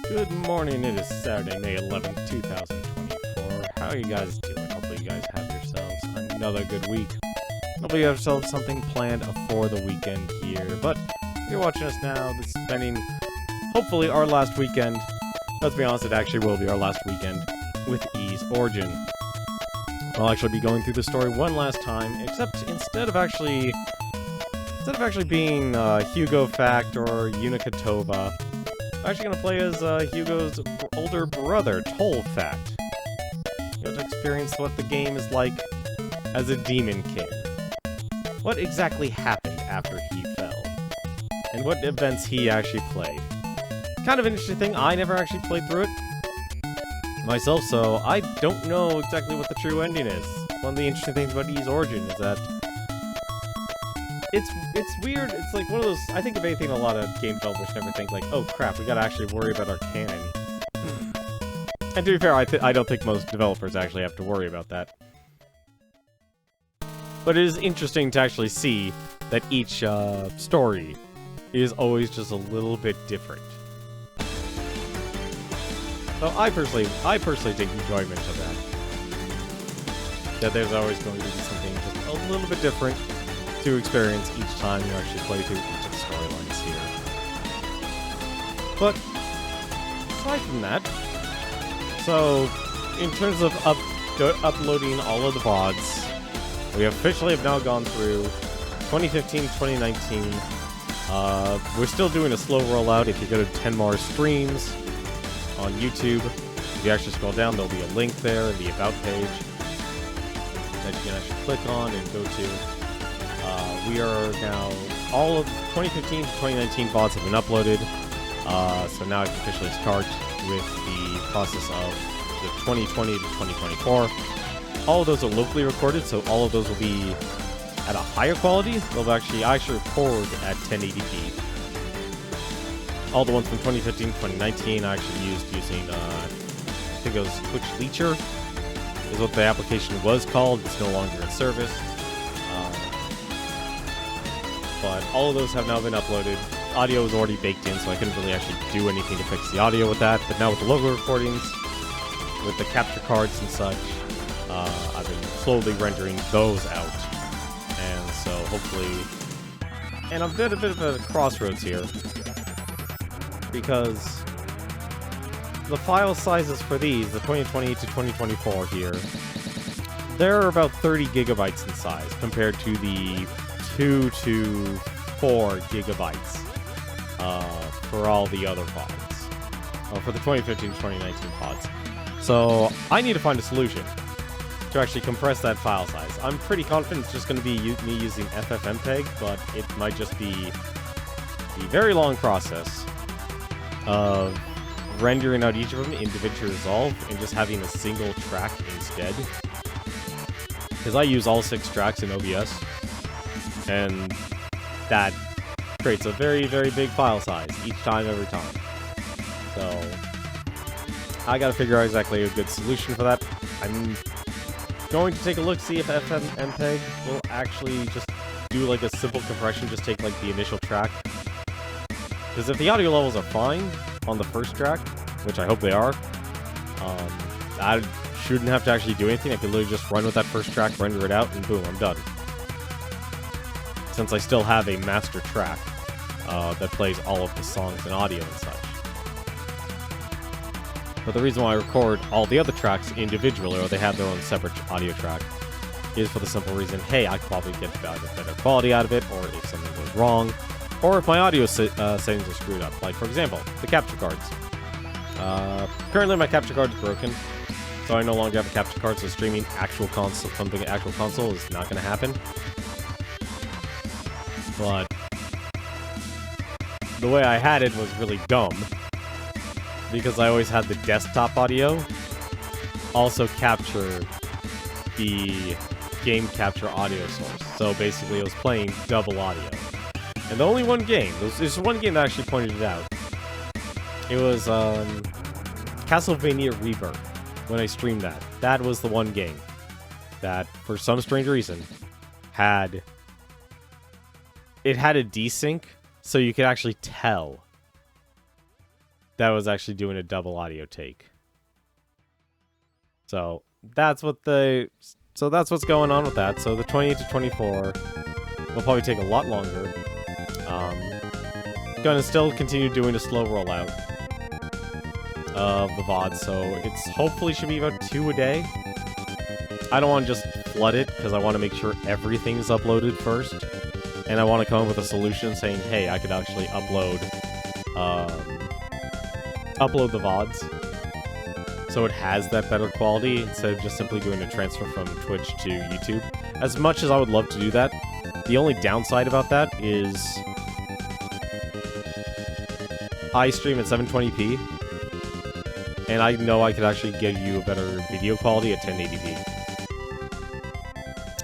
Good morning, it is Saturday, May 11th, 2024. How are you guys doing? Hopefully you guys have yourselves another good week. Hopefully you have yourselves something planned for the weekend here. But if you're watching us now, this is spending, hopefully, our last weekend. Let's be honest, it actually will be our last weekend with Ys Origin. I'll actually be going through the story one last time, except instead of actually being Hugo Fact or Unica Tova, I'm actually going to play as Hugo's older brother, Toll Fact. You know, to experience what the game is like as a Demonkin. What exactly happened after he fell? And what events he actually played. Kind of an interesting thing, I never actually played through it myself, so I don't know exactly what the true ending is. One of the interesting things about Ys Origin is that it's weird. It's like one of those, I think of anything a lot of game developers never think like, oh crap, we gotta actually worry about our canon. And to be fair, I don't think most developers actually have to worry about that. But it is interesting to actually see that each story is always just a little bit different. So I personally take enjoyment of that. That there's always going to be something just a little bit different to experience each time you actually play through each of the storylines here. But aside from that, so in terms of uploading all of the VODs, we officially have now gone through 2015, 2019. We're still doing a slow rollout. If you go to 10 more streams on YouTube, if you actually scroll down, there'll be a link there in the About page that you can actually click on and go to. We are now, all of 2015 to 2019 VODs have been uploaded, so now I can officially start with the process of the 2020 to 2024. All of those are locally recorded, so all of those will be at a higher quality. They'll actually record at 1080p. All the ones from 2015 to 2019 I actually using, I think it was Twitch Leecher, is what the application was called. It's no longer in service. But all of those have now been uploaded. Audio is already baked in, so I couldn't really actually do anything to fix the audio with that. But now with the logo recordings, with the capture cards and such, I've been slowly rendering those out. And so hopefully... And I'm at a bit of a crossroads here, because the file sizes for these, the 2020 to 2024 here, they're about 30 gigabytes in size compared to the 2 to 4 gigabytes for all the other VODs, for the 2015 to 2019 VODs. So I need to find a solution to actually compress that file size. I'm pretty confident it's just going to be me using FFmpeg, but it might just be a very long process of rendering out each of them individually resolved and just having a single track instead. Because I use all 6 tracks in OBS, and that creates a very, very big file size each time, every time. So I gotta figure out exactly a good solution for that. I'm going to take a look, see if FFmpeg will actually just do like a simple compression, just take like the initial track. Because if the audio levels are fine on the first track, which I hope they are, I shouldn't have to actually do anything. I could literally just run with that first track, render it out, and boom, I'm done. Since I still have a master track that plays all of the songs and audio and such. But the reason why I record all the other tracks individually, or they have their own separate audio track, is for the simple reason, hey, I could probably get either better quality out of it, or if something goes wrong, or if my audio settings are screwed up. Like, for example, the capture cards. Currently my capture card is broken, so I no longer have a capture card, so streaming actual console is not going to happen. But the way I had it was really dumb, because I always had the desktop audio also capture the game capture audio source. So basically it was playing double audio. And the only one game, there's one game that actually pointed it out. It was Castlevania Rebirth, when I streamed that. That was the one game that, for some strange reason, had a desync, so you could actually tell that was actually doing a double audio take. So that's what's going on with that. So the 28 to 24 will probably take a lot longer. Gonna still continue doing a slow rollout of the VOD, so it's hopefully should be about 2 a day. I don't want to just flood it, because I want to make sure everything's uploaded first. And I want to come up with a solution saying, hey, I could actually upload the VODs, so it has that better quality, instead of just simply doing a transfer from Twitch to YouTube. As much as I would love to do that, the only downside about that is I stream at 720p, and I know I could actually give you a better video quality at 1080p.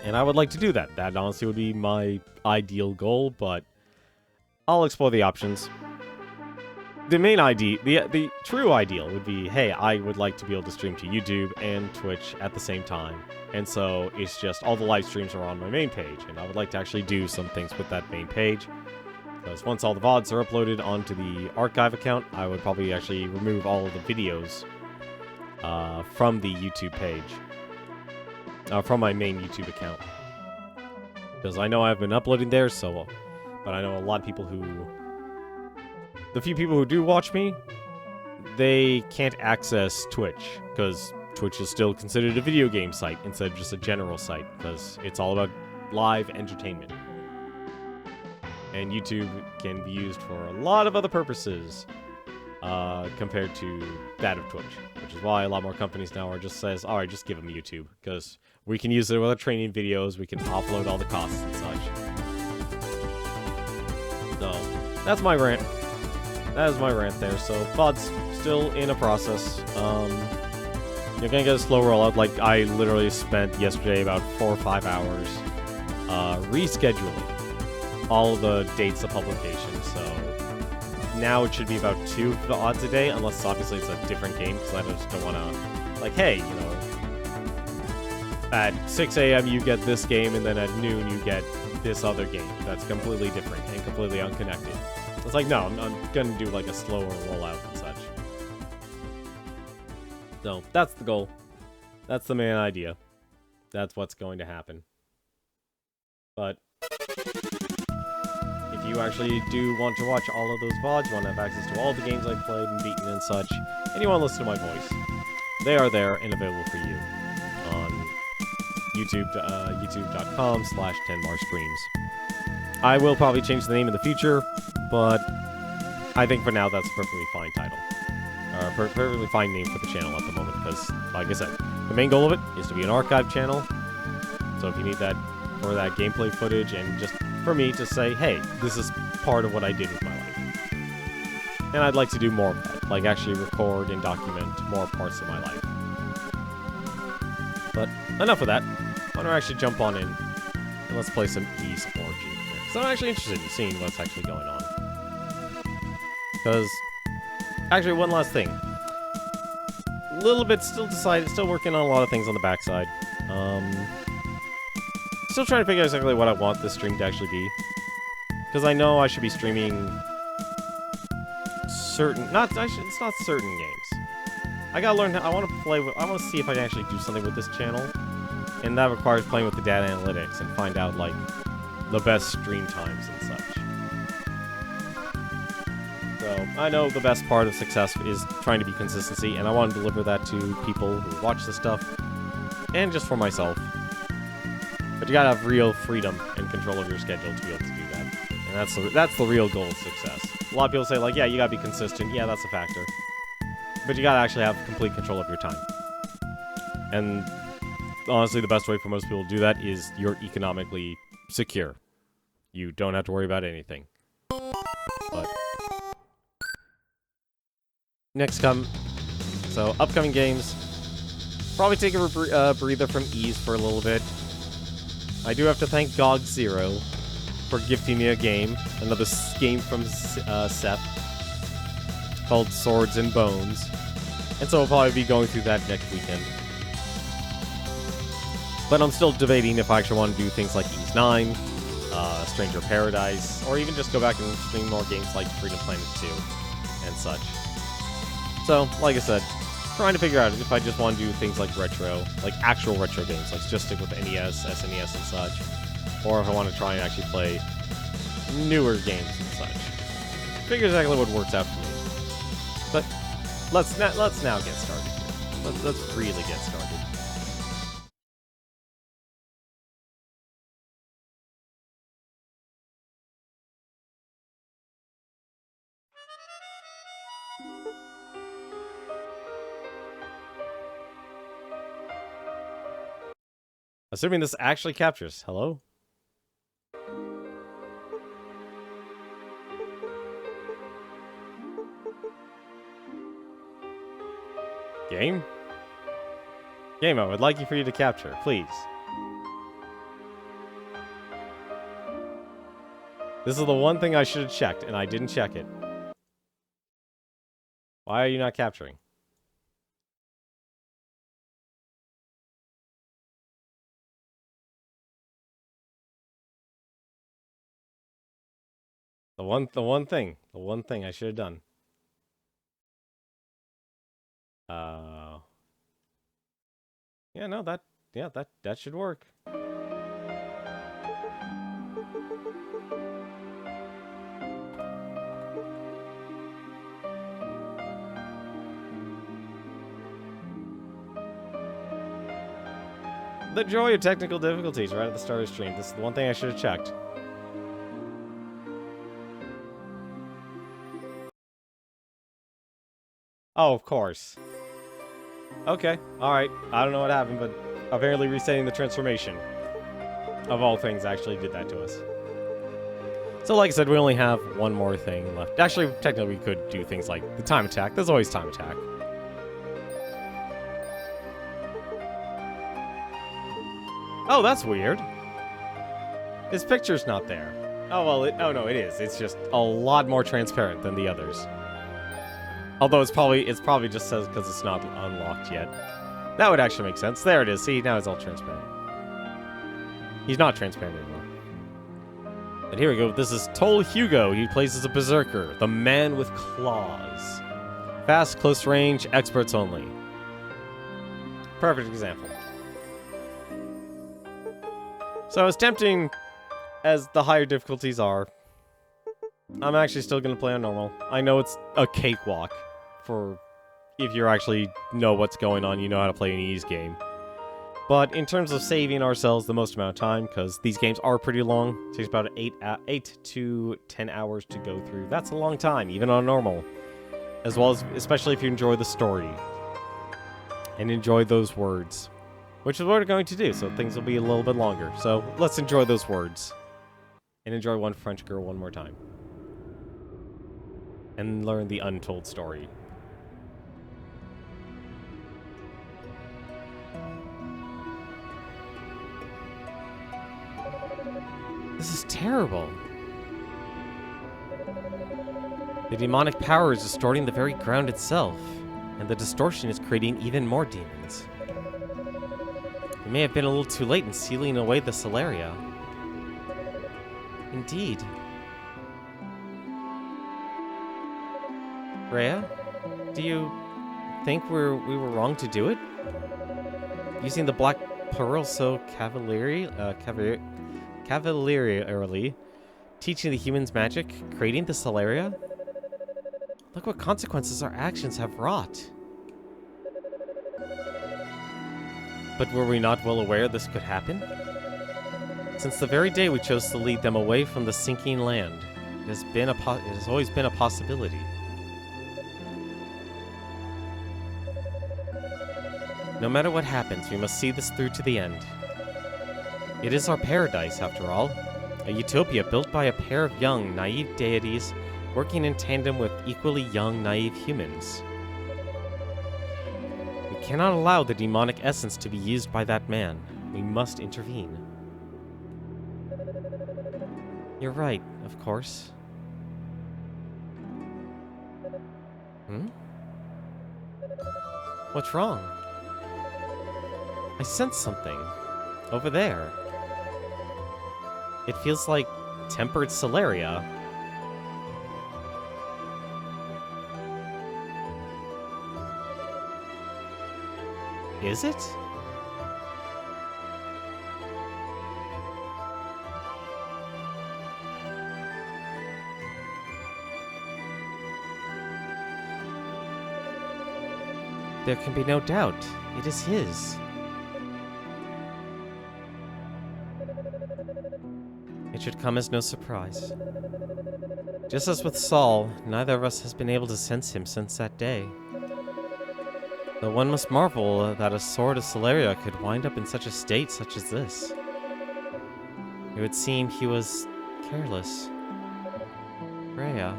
And I would like to do that. That honestly would be my ideal goal, but I'll explore the options. The main the true ideal would be, hey, I would like to be able to stream to YouTube and Twitch at the same time. And so it's just all the live streams are on my main page, and I would like to actually do some things with that main page. Because once all the VODs are uploaded onto the archive account, I would probably actually remove all of the videos from the YouTube page. From my main YouTube account. Because I know I've been uploading there, so... But I know a lot of people who... The few people who do watch me, they can't access Twitch. Because Twitch is still considered a video game site instead of just a general site. Because it's all about live entertainment. And YouTube can be used for a lot of other purposes compared to that of Twitch, which is why a lot more companies now are just says, all right, just give them YouTube, because we can use it with our training videos, we can offload all the costs and such. So that's my rant. That is my rant there. So VOD's still in a process. You're gonna get a slow rollout. Like I literally spent yesterday about 4 or 5 hours rescheduling all the dates of publication, so now it should be about 2 VODs a day, unless obviously it's a different game, because I just don't want to, like, hey, you know, at 6 a.m. you get this game, and then at noon you get this other game that's completely different and completely unconnected. It's like, no, I'm gonna do, like, a slower rollout and such. So, that's the goal. That's the main idea. That's what's going to happen. But if you actually do want to watch all of those VODs, you want to have access to all the games I've played and beaten and such, and you want to listen to my voice, they are there and available for you on youtube.com/10marstreams. I will probably change the name in the future, but I think for now that's a perfectly fine title. Or a perfectly fine name for the channel at the moment, because, like I said, the main goal of it is to be an archive channel, so if you need that for that gameplay footage and just for me to say, hey, this is part of what I did with my life. And I'd like to do more of that, like actually record and document more parts of my life. But enough of that. Why don't I actually jump on in and let's play some eSport here. So I'm actually interested in seeing what's actually going on. Because, actually, one last thing. A little bit still working on a lot of things on the backside. Still trying to figure out exactly what I want this stream to actually be. Because I know I should be streaming certain... it's not certain games. I gotta learn how... I want to see if I can actually do something with this channel. And that requires playing with the data analytics and find out, like, the best stream times and such. So, I know the best part of success is trying to be consistency, and I want to deliver that to people who watch the stuff, and just for myself. But you gotta have real freedom and control of your schedule to be able to do that. And that's the real goal of success. A lot of people say, like, yeah, you gotta be consistent. Yeah, that's a factor. But you gotta actually have complete control of your time. And honestly, the best way for most people to do that is you're economically secure. You don't have to worry about anything. But so upcoming games. Probably take a breather from Ease for a little bit. I do have to thank GOG0 for gifting me a game. Another game from Seth. Called Swords and Bones. And so I'll probably be going through that next weekend. But I'm still debating if I actually want to do things like Ease 9, Stranger Paradise, or even just go back and stream more games like Freedom Planet 2 and such. So, like I said, trying to figure out if I just want to do things like retro, like actual retro games, like just stick with the NES, SNES, and such, or if I want to try and actually play newer games and such. Figure exactly what works out for me. But let's now get started here. Let's really get started. Assuming this actually captures. Hello? Game? Game, I would like for you to capture, please. This is the one thing I should have checked, and I didn't check it. Why are you not capturing? The one thing I should have done. Yeah, no, that should work. The joy of technical difficulties right at the start of the stream. This is the one thing I should have checked. Oh, of course. Okay, alright. I don't know what happened, but apparently resetting the transformation of all things actually did that to us. So like I said, we only have one more thing left. Actually, technically we could do things like the time attack. There's always time attack. Oh, that's weird. His picture's not there. Oh, well, oh no, it is. It's just a lot more transparent than the others. Although it's probably just says because it's not unlocked yet. That would actually make sense. There it is. See, now it's all transparent. He's not transparent anymore. And here we go. This is Toll Hugo. He plays as a berserker, the man with claws. Fast, close range, experts only. Perfect example. So as tempting as the higher difficulties are, I'm actually still going to play on normal. I know it's a cakewalk for if you actually know what's going on, you know how to play an ease game. But in terms of saving ourselves the most amount of time, because these games are pretty long, it takes about 8 to 10 hours to go through. That's a long time, even on normal. As well as, especially if you enjoy the story. And enjoy those words. Which is what we're going to do, so things will be a little bit longer. So let's enjoy those words. And enjoy One French Girl one more time. And learn the untold story. This is terrible. The demonic power is distorting the very ground itself, and the distortion is creating even more demons. We may have been a little too late in sealing away the Solaria. Indeed. Rhea, do you think we were wrong to do it? Using the Black Pearl so cavalierly, teaching the humans magic, creating the Solaria? Look what consequences our actions have wrought. But were we not well aware this could happen? Since the very day we chose to lead them away from the sinking land, it has always been a possibility. No matter what happens, we must see this through to the end. It is our paradise, after all. A utopia built by a pair of young, naive deities working in tandem with equally young, naive humans. We cannot allow the demonic essence to be used by that man. We must intervene. You're right, of course. What's wrong? I sense something. Over there. It feels like tempered Solaria. Is it? There can be no doubt. It is his. It should come as no surprise. Just as with Saul, neither of us has been able to sense him since that day. Though one must marvel that a sword of Celeria could wind up in such a state such as this. It would seem he was careless. Rhea.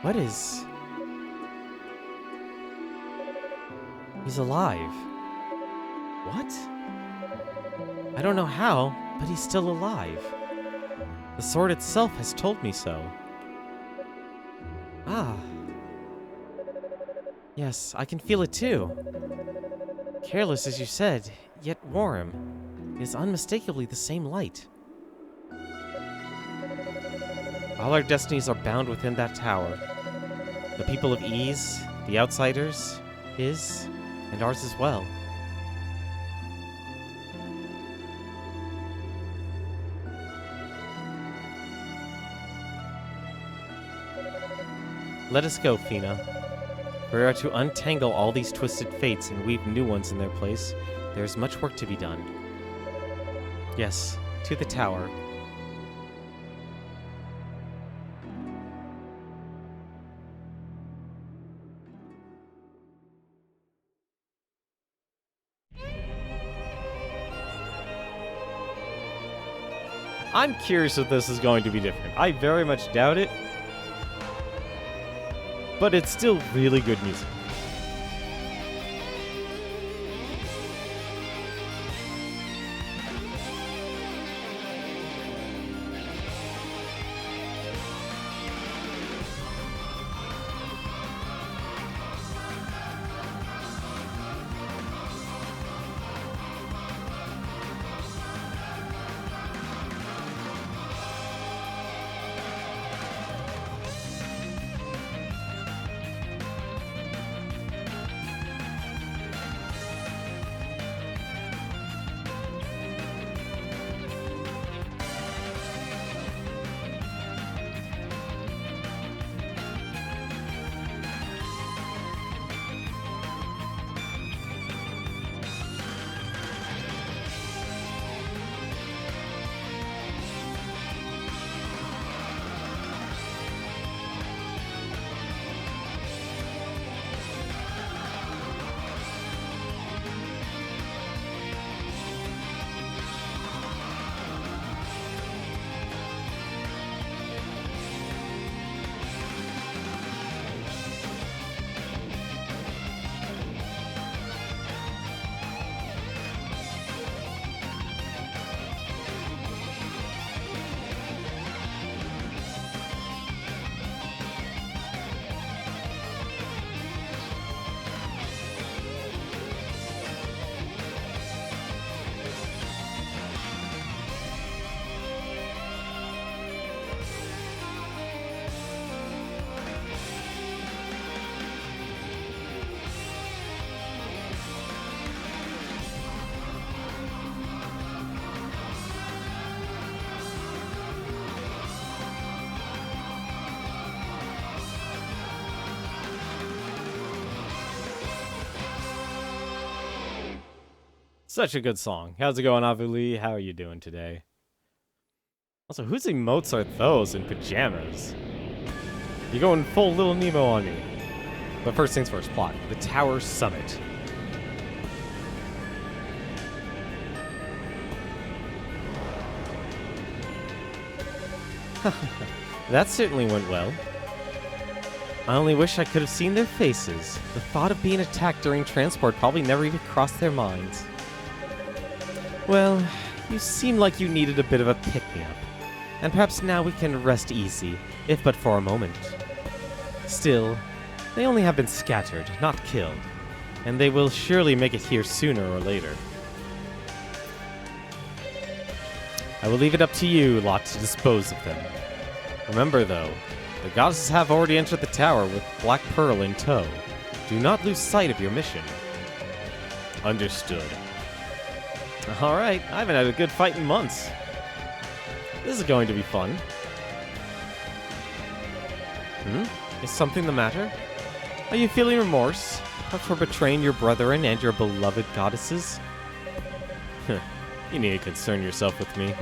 What is... He's alive. What? I don't know how, but he's still alive. The sword itself has told me so. Ah. Yes, I can feel it too. Careless as you said, yet warm. It is unmistakably the same light. All our destinies are bound within that tower. The people of Ease, the outsiders, his, and ours as well. Let us go, Fina. We are to untangle all these twisted fates and weave new ones in their place. There is much work to be done. Yes, to the tower. I'm curious if this is going to be different. I very much doubt it. But it's still really good music. Such a good song. How's it going, Avuli? How are you doing today? Also, whose emotes are those in pajamas? You're going full Little Nemo on me. But first things first, plot. The Tower Summit. That certainly went well. I only wish I could have seen their faces. The thought of being attacked during transport probably never even crossed their minds. Well, you seem like you needed a bit of a pick-me-up. And perhaps now we can rest easy, if but for a moment. Still, they only have been scattered, not killed. And they will surely make it here sooner or later. I will leave it up to you lot to dispose of them. Remember, though, The goddesses have already entered the tower with Black Pearl in tow. Do not lose sight of your mission. Understood. Alright, I haven't had a good fight in months. This is going to be fun. Is something the matter? Are you feeling remorse for betraying your brethren and your beloved goddesses? You need to concern yourself with me.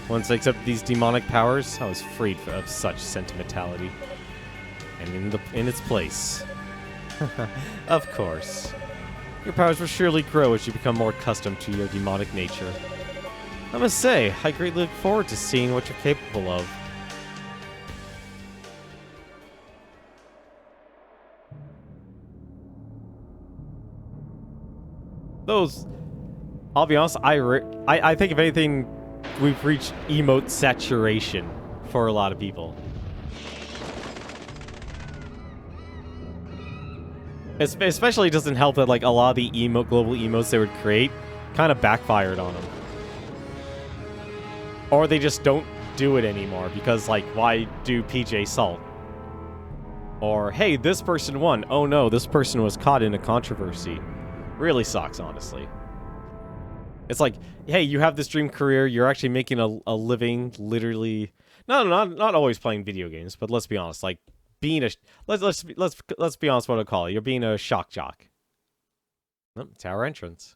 Once I accepted these demonic powers, I was freed of such sentimentality. And in its place. Of course. Your powers will surely grow as you become more accustomed to your demonic nature. I must say, I greatly look forward to seeing what you're capable of. I'll be honest, I think if anything, we've reached emote saturation for a lot of people. Especially it doesn't help that like a lot of the global emotes they would create kind of backfired on them. Or they just don't do it anymore because like why do PJ Salt? Or hey, this person won. Oh no, this person was caught in a controversy. Really sucks, honestly. It's like, hey, you have this dream career, you're actually making a living, literally. Not always playing video games, but let's be honest, like being a let's be honest what I call it. You're being a shock jock. Oh, tower entrance.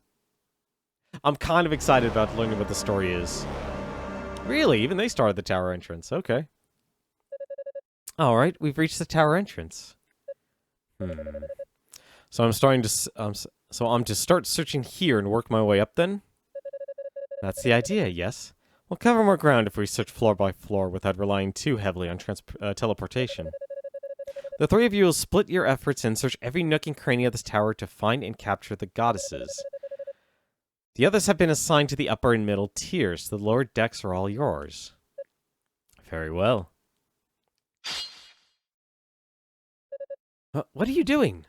I'm kind of excited about learning what the story is. Really? Even they started the tower entrance. Okay. All right, we've reached the tower entrance. So I'm starting to so I'm to start searching here and work my way up then? That's the idea, yes. We'll cover more ground if we search floor by floor without relying too heavily on teleportation. The three of you will split your efforts and search every nook and cranny of this tower to find and capture the goddesses. The others have been assigned to the upper and middle tiers. The lower decks are all yours. Very well. What are you doing?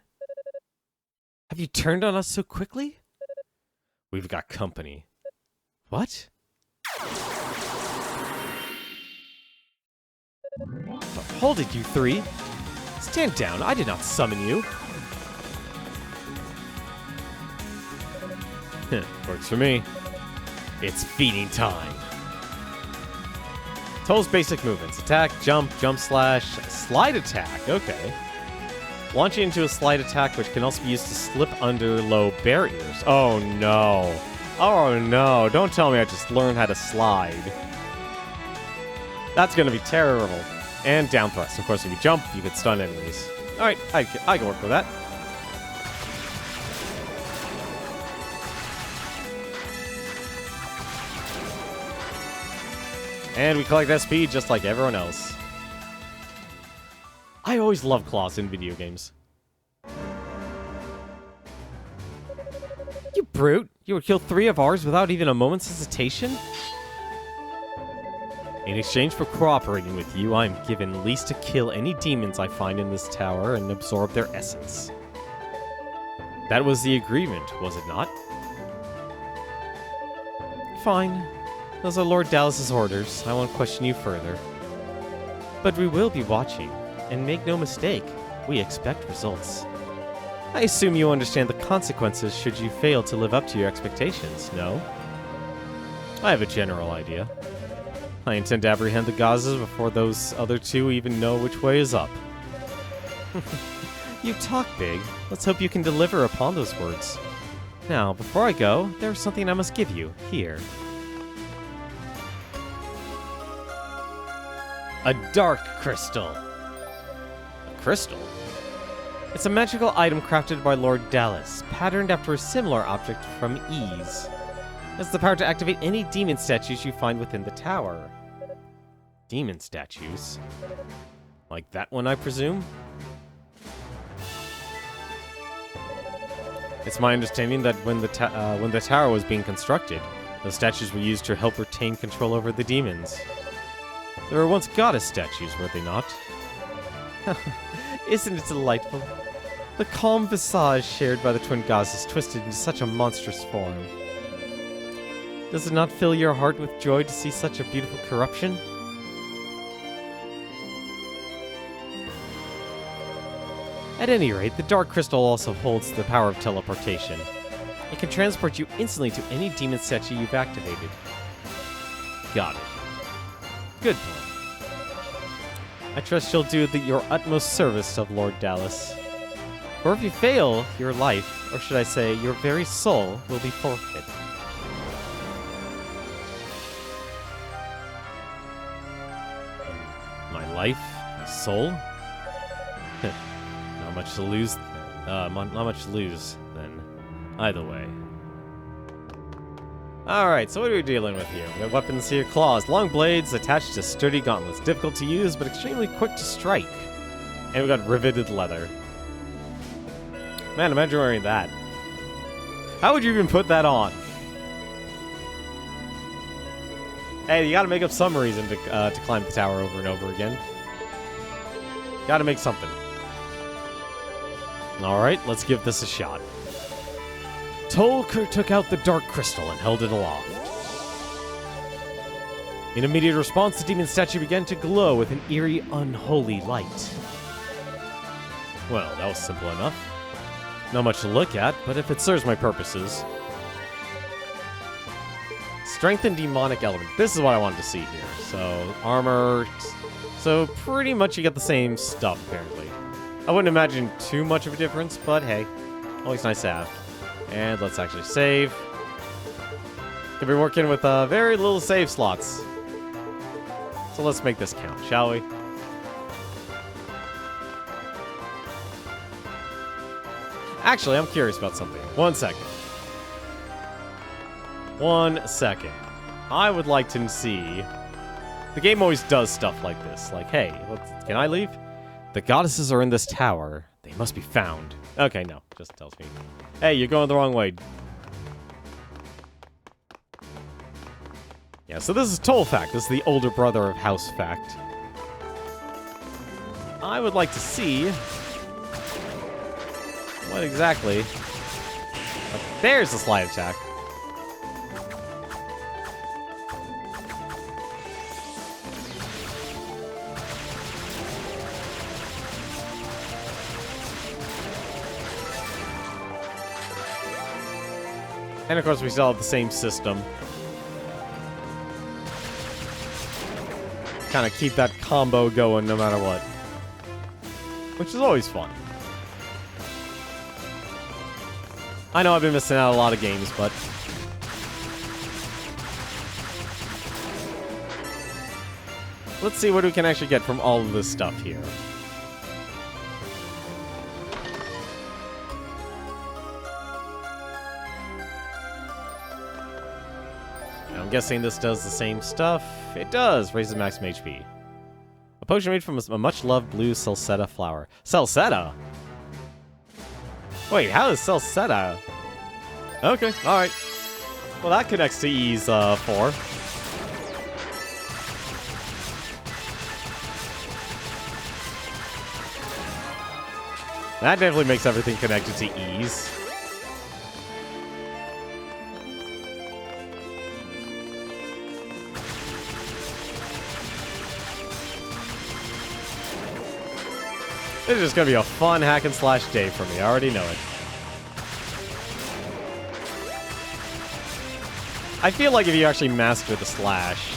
Have you turned on us so quickly? We've got company. What? Hold it, you three. Stand down. I did not summon you. Works for me. It's feeding time. Toll's basic movements. Attack, jump, jump slash, slide attack. Okay. Launching into a slide attack, which can also be used to slip under low barriers. Oh no. Oh no. Don't tell me I just learned how to slide. That's gonna be terrible. And down thrust. Of course, if you jump, you could stun enemies. Alright, I can work with that. And we collect SP just like everyone else. I always love claws in video games. You brute! You would kill 3 of ours without even a moment's hesitation? In exchange for cooperating with you, I am given lease to kill any demons I find in this tower and absorb their essence. That was the agreement, was it not? Fine. Those are Lord Dallas's orders. I won't question you further. But we will be watching. And make no mistake, we expect results. I assume you understand the consequences should you fail to live up to your expectations, no? I have a general idea. I intend to apprehend the goddesses before those other two even know which way is up. You talk big. Let's hope you can deliver upon those words. Now, before I go, there's something I must give you. Here. A dark crystal. A crystal? It's a magical item crafted by Lord Dallas, patterned after a similar object from Ease. It has the power to activate any demon statues you find within the tower. Demon statues? Like that one, I presume? It's my understanding that when the tower was being constructed, those statues were used to help retain control over the demons. There were once goddess statues, were they not? Isn't it delightful? The calm visage shared by the twin goddesses twisted into such a monstrous form. Does it not fill your heart with joy to see such a beautiful corruption? At any rate, the Dark Crystal also holds the power of teleportation. It can transport you instantly to any demon statue you've activated. Got it. Good point. I trust you'll do your utmost service to Lord Dallas. Or if you fail, your life, or should I say, your very soul, will be forfeit. My life? My soul? Not much to lose. Not much to lose, then. Either way. Alright, so what are we dealing with here? We have weapons here. Claws. Long blades attached to sturdy gauntlets. Difficult to use, but extremely quick to strike. And we got riveted leather. Man, imagine wearing that. How would you even put that on? Hey, you gotta make up some reason to climb the tower over and over again. Gotta make something. Alright, let's give this a shot. Tolker took out the Dark Crystal and held it aloft. In immediate response, the demon statue began to glow with an eerie, unholy light. Well, that was simple enough. Not much to look at, but if it serves my purposes. Strength and demonic element. This is what I wanted to see here. So, armor. So, pretty much you get the same stuff, apparently. I wouldn't imagine too much of a difference, but hey. Always nice to have. And let's actually save. Could be working with very little save slots. So let's make this count, shall we? Actually, I'm curious about something. 1 second. 1 second. I would like to see... The game always does stuff like this. Like, hey, can I leave? The goddesses are in this tower. They must be found. Okay, no. Just tells me. Hey, you're going the wrong way. Yeah, so this is Tolfact. This is the older brother of House Fact. I would like to see... What exactly? There's the slide attack. And of course we still have the same system. Kind of keep that combo going no matter what. Which is always fun. I know I've been missing out on a lot of games, but... Let's see what we can actually get from all of this stuff here. I'm guessing this does the same stuff. It does! Raises maximum HP. A potion made from a much-loved blue Salsetta flower. Salsetta? Wait, how is Salsetta? Okay, alright. Well, that connects to Ease 4. That definitely makes everything connected to Ease. This is just gonna be a fun hack and slash day for me. I already know it. I feel like if you actually master the slash...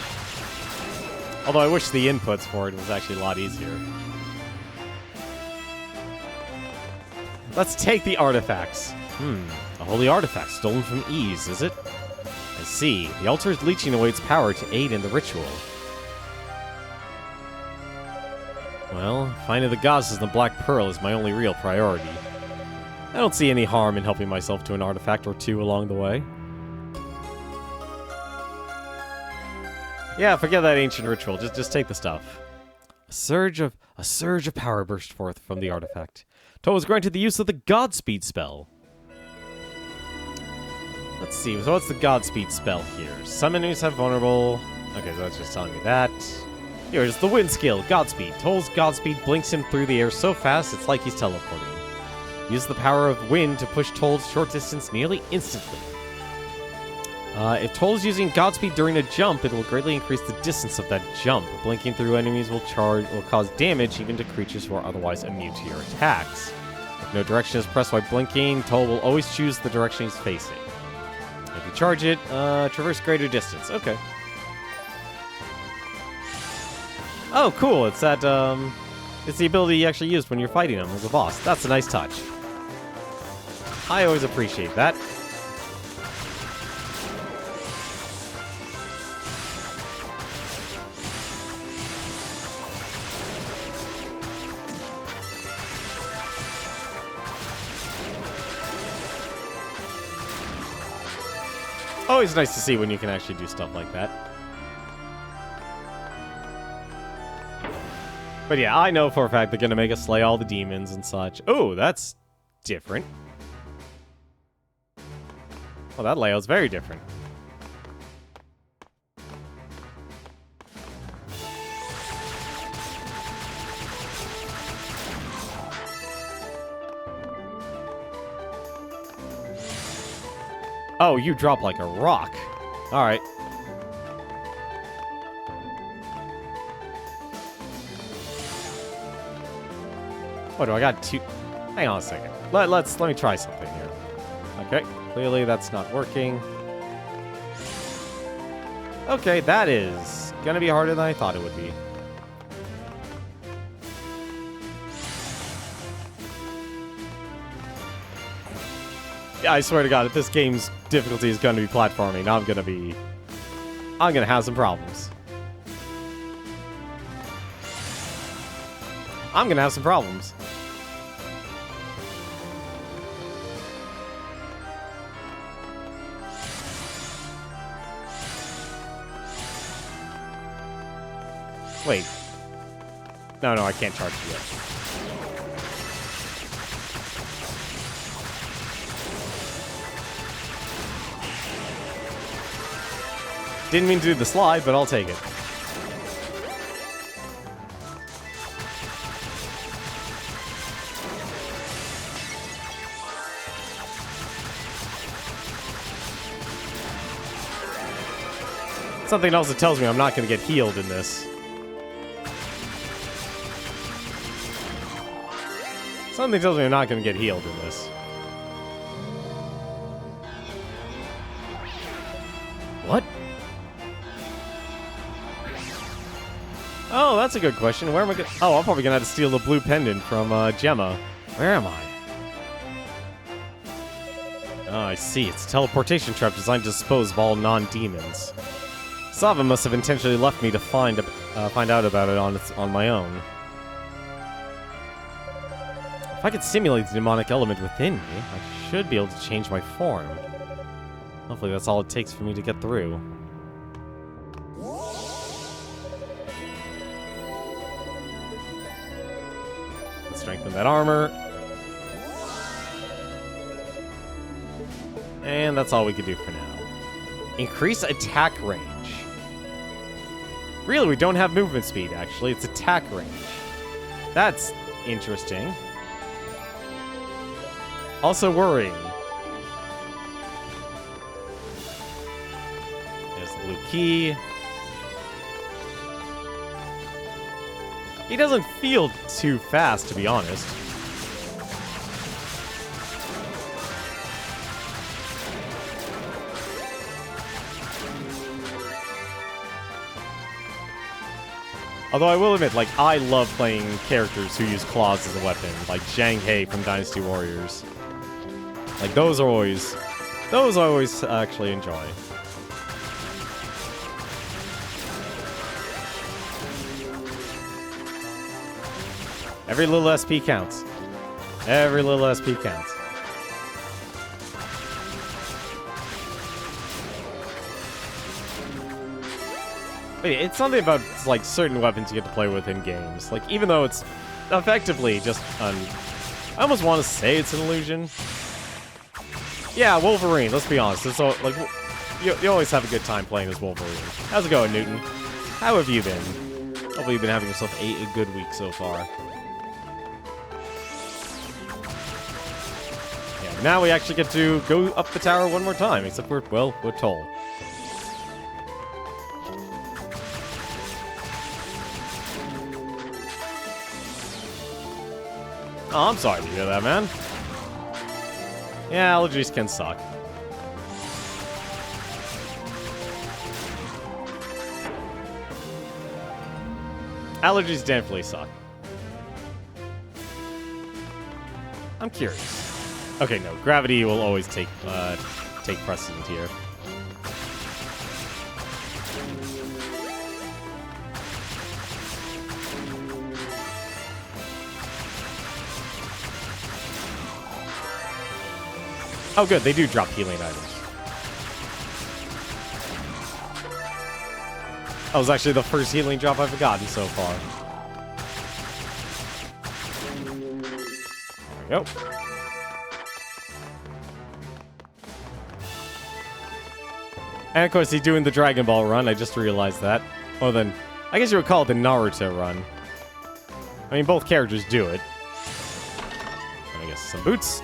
Although I wish the inputs for it was actually a lot easier. Let's take the artifacts. A holy artifact stolen from Ease, is it? I see. The altar's leeching away its power to aid in the ritual. Well, finding the goddesses in the Black Pearl is my only real priority. I don't see any harm in helping myself to an artifact or two along the way. Yeah, forget that ancient ritual. Just take the stuff. A surge of power burst forth from the artifact. Toad was granted the use of the Godspeed spell. Let's see. So what's the Godspeed spell here? Some enemies have vulnerable. Okay, so that's just telling me that. Here's the wind skill, Godspeed. Toll's Godspeed blinks him through the air so fast it's like he's teleporting. Use the power of wind to push Toll's short distance nearly instantly. If Toll's using Godspeed during a jump, it will greatly increase the distance of that jump. Blinking through enemies will cause damage even to creatures who are otherwise immune to your attacks. No direction is pressed while blinking. Toll will always choose the direction he's facing. If you charge it, traverse greater distance. Okay. Oh, cool. It's that, it's the ability you actually used when you're fighting him as a boss. That's a nice touch. I always appreciate that. Always nice to see when you can actually do stuff like that. But yeah, I know for a fact they're going to make us slay all the demons and such. Oh, that's different. Well, that layout's very different. Oh, you drop like a rock. All right. What do I got? Two. Hang on a second. Let me try something here. Okay, clearly that's not working. Okay, that is gonna be harder than I thought it would be. Yeah, I swear to God, if this game's difficulty is going to be platforming, I'm gonna have some problems. I'm gonna have some problems. Wait. No, I can't charge it yet. Didn't mean to do the slide, but I'll take it. Something else that tells me I'm not going to get healed in this. Something tells me I'm not going to get healed in this. What? Oh, that's a good question. Where am I going? Oh, I'm probably going to have to steal the blue pendant from Gemma. Where am I? Oh, I see. It's a teleportation trap designed to dispose of all non-demons. Sava must have intentionally left me to find out about it on my own. If I could simulate the demonic element within me, I should be able to change my form. Hopefully that's all it takes for me to get through. Let's strengthen that armor. And that's all we can do for now. Increase attack range. Really, we don't have movement speed, actually. It's attack range. That's interesting. Also worrying. There's the blue key. He doesn't feel too fast, to be honest. Although I will admit, like, I love playing characters who use claws as a weapon, like Zhang He from Dynasty Warriors. Like, those I always actually enjoy. Every little SP counts. Every little SP counts. It's something about, like, certain weapons you get to play with in games. Like, even though it's effectively just I almost want to say it's an illusion. Yeah, Wolverine, let's be honest. It's all, like, you always have a good time playing as Wolverine. How's it going, Newton? How have you been? Hopefully you've been having yourself a good week so far. Yeah, now we actually get to go up the tower one more time, except we're told. Oh, I'm sorry to hear that, man. Yeah, allergies can suck. Allergies definitely suck. I'm curious. Okay, no, gravity will always take precedent here. Oh, good, they do drop healing items. That was actually the first healing drop I've gotten so far. There we go. And of course, he's doing the Dragon Ball run. I just realized that. Well, then, I guess you would call it the Naruto run. I mean, both characters do it. And I guess some boots.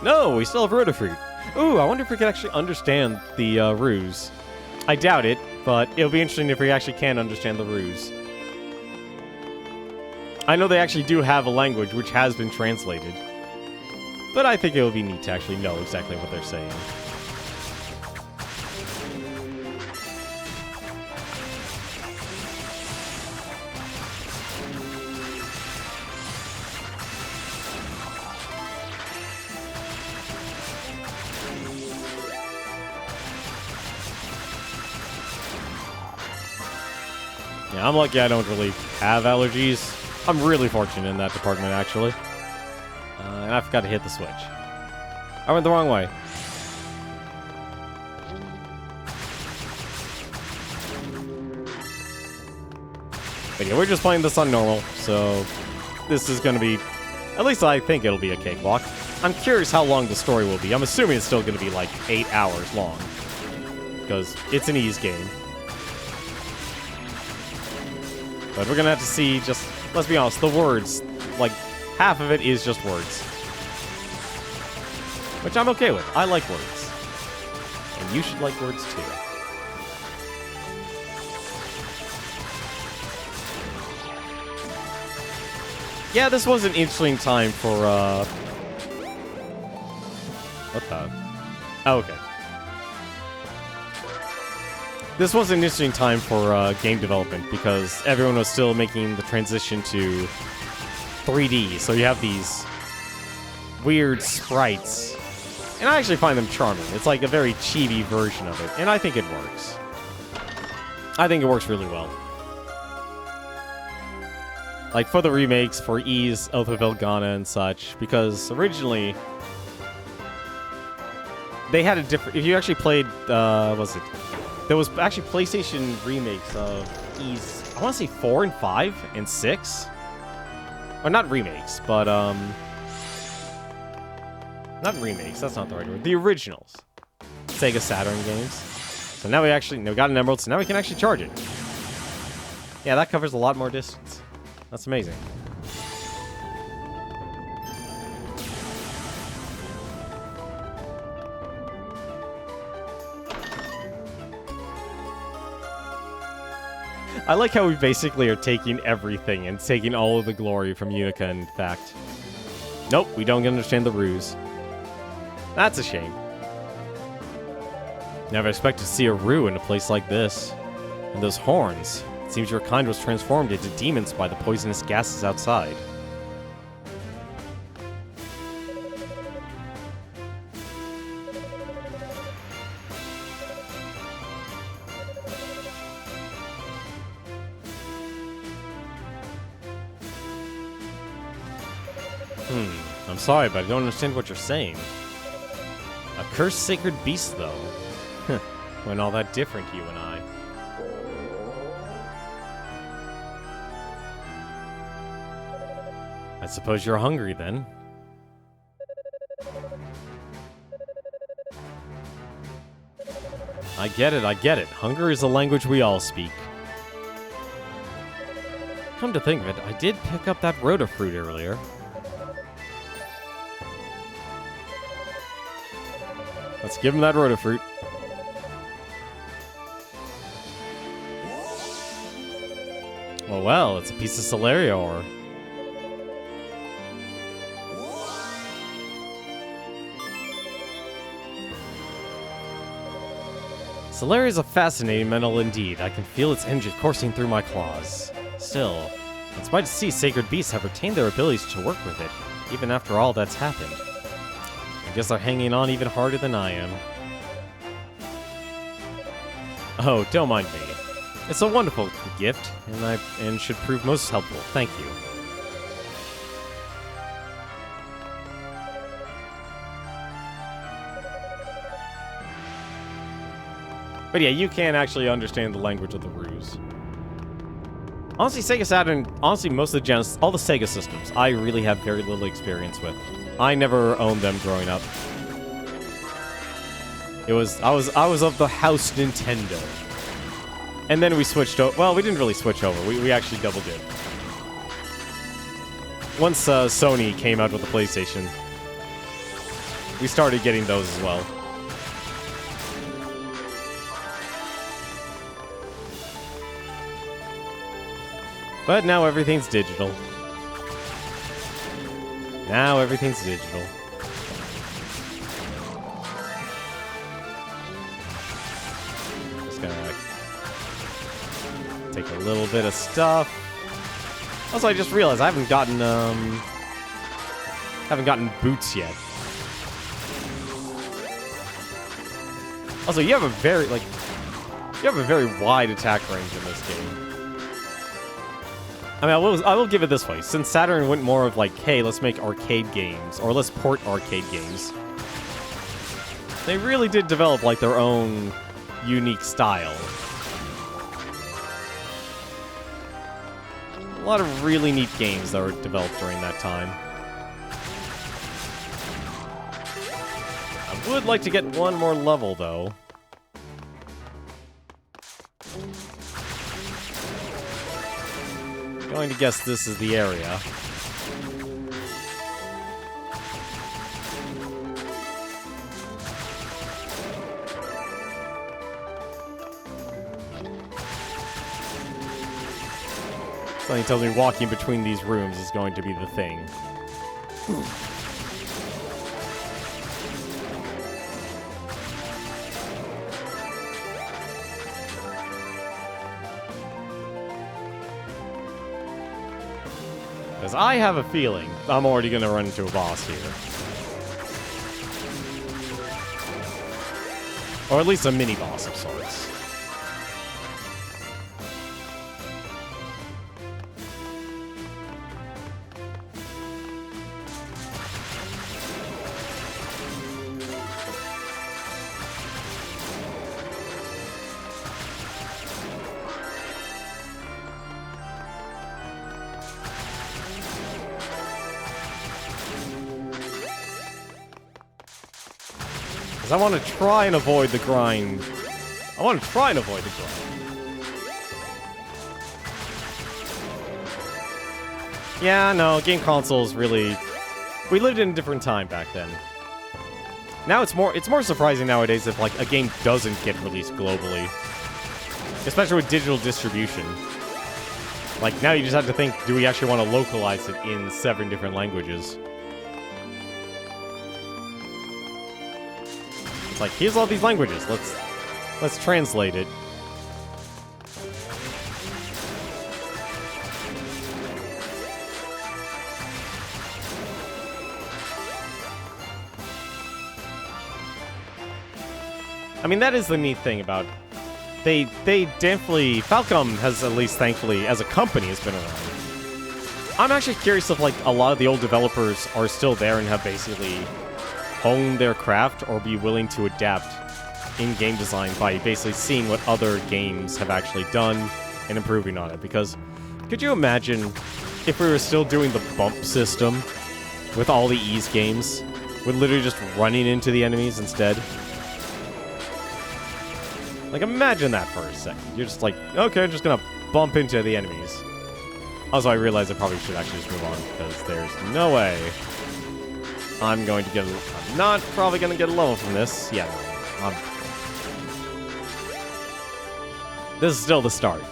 No, we still have Rotafruit. Ooh, I wonder if we can actually understand the ruse. I doubt it, but it'll be interesting if we actually can understand the ruse. I know they actually do have a language which has been translated. But I think it would be neat to actually know exactly what they're saying. Yeah, I'm lucky I don't really have allergies. I'm really fortunate in that department, actually. And I forgot to hit the switch. I went the wrong way. But yeah, we're just playing this on normal, so this is going to be, at least I think it'll be a cakewalk. I'm curious how long the story will be. I'm assuming it's still going to be like 8 hours long, because it's an ease game. But we're going to have to see just, let's be honest, the words, like, half of it is just words. Which I'm okay with. I like words. And you should like words too. Yeah, this was an interesting time for, what the? Oh, okay. This was an interesting time for game development because everyone was still making the transition to 3D. So you have these weird sprites. And I actually find them charming. It's like a very chibi version of it. And I think it works. I think it works really well. Like for the remakes, for Ys, Oath of Elgana and such. Because originally, they had a different... If you actually played, what was it? There was actually PlayStation remakes of Ys, I want to say 4 and 5 and 6. Or not remakes, but, not remakes, that's not the right word. The originals. Sega Saturn games. So now we actually, we got an emerald, so now we can actually charge it. Yeah, that covers a lot more distance. That's amazing. I like how we basically are taking everything and taking all of the glory from Unica, in fact. Nope, we don't understand the ruse. That's a shame. Never expected to see a Rue in a place like this. And those horns. It seems your kind was transformed into demons by the poisonous gases outside. I'm sorry, but I don't understand what you're saying. A cursed sacred beast, though. When all that different, you and I. I suppose you're hungry, then. I get it, I get it. Hunger is a language we all speak. Come to think of it, I did pick up that Rotafruit earlier. Let's give him that Rotafruit. Well, it's a piece of Solaria ore. Solaria is a fascinating metal indeed. I can feel its energy coursing through my claws. Still, it's fine to see sacred beasts have retained their abilities to work with it, even after all that's happened. I guess they're hanging on even harder than I am. Oh, don't mind me. It's a wonderful gift, and should prove most helpful. Thank you. But yeah, you can actually understand the language of the ruse. Honestly, Sega Saturn, honestly, most of the all the Sega systems, I really have very little experience with. I never owned them growing up. I was of the house Nintendo. And then we switched over. Well, we didn't really switch over. We actually double did. Once Sony came out with the PlayStation, we started getting those as well. But now everything's digital. Now everything's digital. Just gonna take a little bit of stuff. Also, I just realized I haven't gotten boots yet. Also, you have a very wide attack range in this game. I mean, I will give it this way. Since Saturn went more of like, hey, let's make arcade games, or let's port arcade games, they really did develop like their own unique style. A lot of really neat games that were developed during that time. I would like to get one more level, though. Going to guess this is the area. Something tells me walking between these rooms is going to be the thing. Because I have a feeling I'm already going to run into a boss here. Or at least a mini-boss of sorts. I want to try and avoid the grind. Yeah, no, game consoles really... We lived in a different time back then. Now it's more surprising nowadays if like a game doesn't get released globally. Especially with digital distribution. Like now you just have to think, do we actually want to localize it in 7 different languages? Like, here's all these languages. Let's translate it. I mean, that is the neat thing about they definitely Falcom has at least thankfully as a company has been around. I'm actually curious if like a lot of the old developers are still there and have basically hone their craft or be willing to adapt in game design by basically seeing what other games have actually done and improving on it. Because could you imagine if we were still doing the bump system with all the ease games, with literally just running into the enemies instead? Like, imagine that for a second. You're just like, okay, I'm just gonna bump into the enemies. Also, I realize I probably should actually just move on, because there's no way I'm not probably gonna get a level from this. Yeah, this is still the start.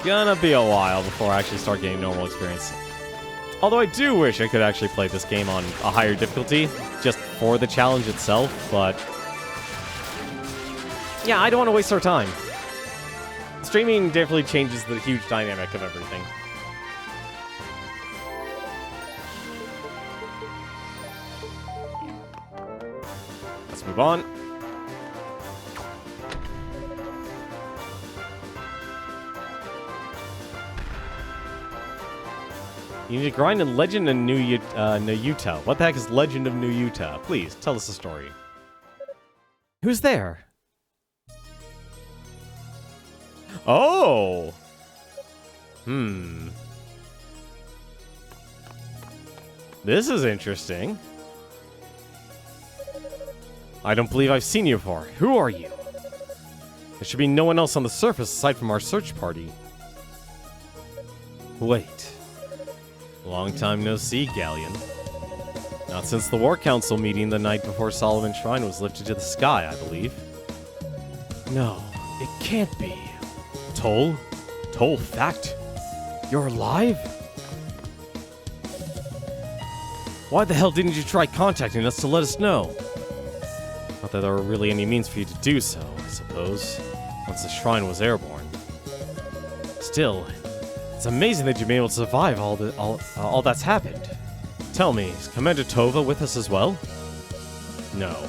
Gonna be a while before I actually start getting normal experience. Although I do wish I could actually play this game on a higher difficulty, just for the challenge itself, but Yeah, I don't want to waste our time. Streaming definitely changes the huge dynamic of everything. Let's move on. You need to grind in Legend of New Utah. What the heck is Legend of New Utah? Please, tell us a story. Who's there? Oh! This is interesting. I don't believe I've seen you before. Who are you? There should be no one else on the surface aside from our search party. Wait. Long time no see, Galleon. Not since the War Council meeting the night before Solomon's Shrine was lifted to the sky, I believe. No, it can't be. Toll? Toll, fact? You're alive? Why the hell didn't you try contacting us to let us know? Not that there were really any means for you to do so, I suppose, once the shrine was airborne. Still, it's amazing that you've been able to survive all that's happened. Tell me, is Commander Tova with us as well? No,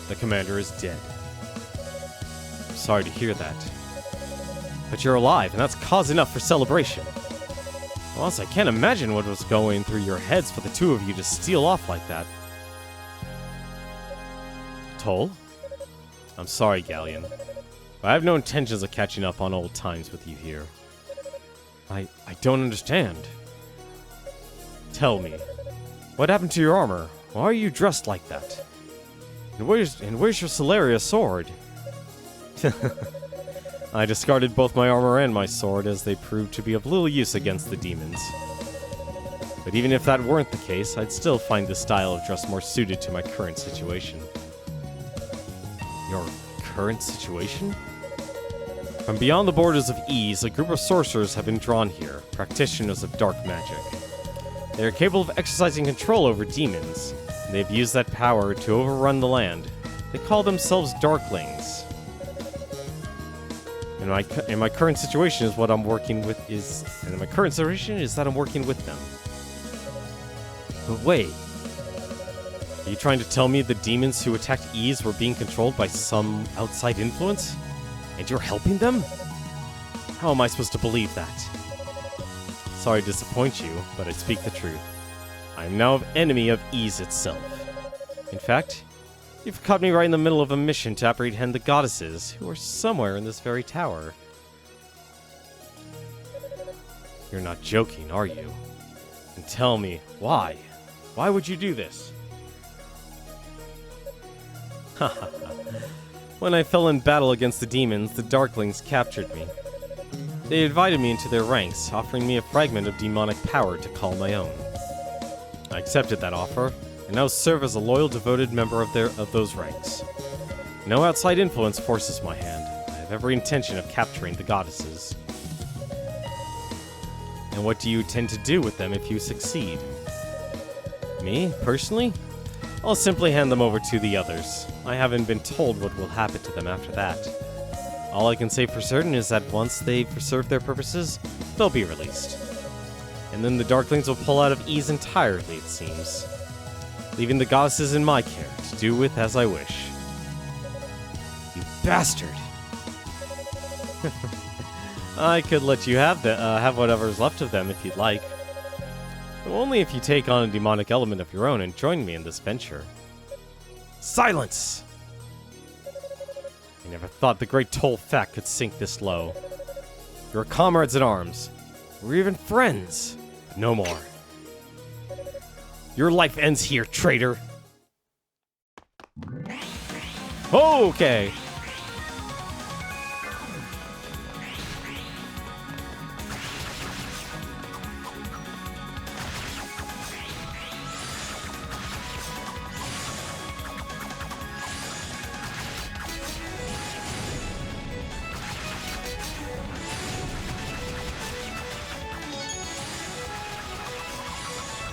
the commander is dead. I'm sorry to hear that. But you're alive, and that's cause enough for celebration. Plus, I can't imagine what was going through your heads for the two of you to steal off like that. Toll? I'm sorry, Galleon, but I have no intentions of catching up on old times with you here. I don't understand. Tell me, what happened to your armor? Why are you dressed like that? And where's your Celeria sword? I discarded both my armor and my sword as they proved to be of little use against the demons. But even if that weren't the case, I'd still find this style of dress more suited to my current situation. Your current situation? From beyond the borders of Ease, a group of sorcerers have been drawn here, practitioners of dark magic. They are capable of exercising control over demons, and they've used that power to overrun the land. They call themselves Darklings. And my current situation is what I'm working with that I'm working with them. But wait, are you trying to tell me the demons who attacked Ease were being controlled by some outside influence? And you're helping them? How am I supposed to believe that? Sorry to disappoint you, but I speak the truth. I am now an enemy of Ease itself. In fact, you've caught me right in the middle of a mission to apprehend the goddesses, who are somewhere in this very tower. You're not joking, are you? And tell me, why? Why would you do this? Haha. When I fell in battle against the demons, the Darklings captured me. They invited me into their ranks, offering me a fragment of demonic power to call my own. I accepted that offer, and now serve as a loyal, devoted member of those ranks. No outside influence forces my hand. I have every intention of capturing the goddesses. And what do you intend to do with them if you succeed? Me, personally? I'll simply hand them over to the others. I haven't been told what will happen to them after that. All I can say for certain is that once they've served their purposes, they'll be released. And then the Darklings will pull out of Ease entirely, it seems. Leaving the goddesses in my care to do with as I wish. You bastard! I could let you have whatever's left of them if you'd like. But only if you take on a demonic element of your own and join me in this venture. Silence! I never thought the great Toll Fat could sink this low. You're comrades in arms. We're even friends. But no more. Your life ends here, traitor. Okay.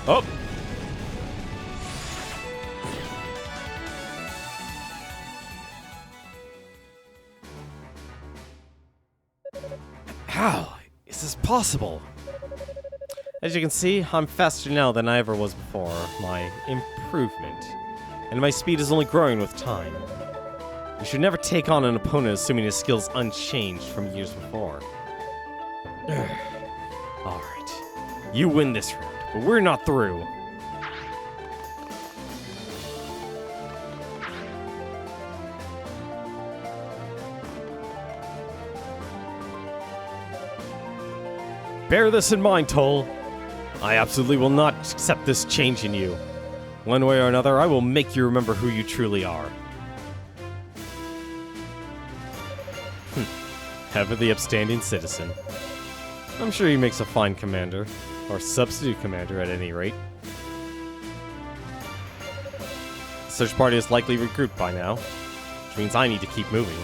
Oh! Is this possible? As you can see, I'm faster now than I ever was before. My improvement. And my speed is only growing with time. You should never take on an opponent assuming his skills unchanged from years before. Alright. You win this round, but we're not through. Bear this in mind, Toll. I absolutely will not accept this change in you. One way or another, I will make you remember who you truly are. Ever the upstanding citizen. I'm sure he makes a fine commander. Or substitute commander, at any rate. The search party is likely regrouped by now, which means I need to keep moving.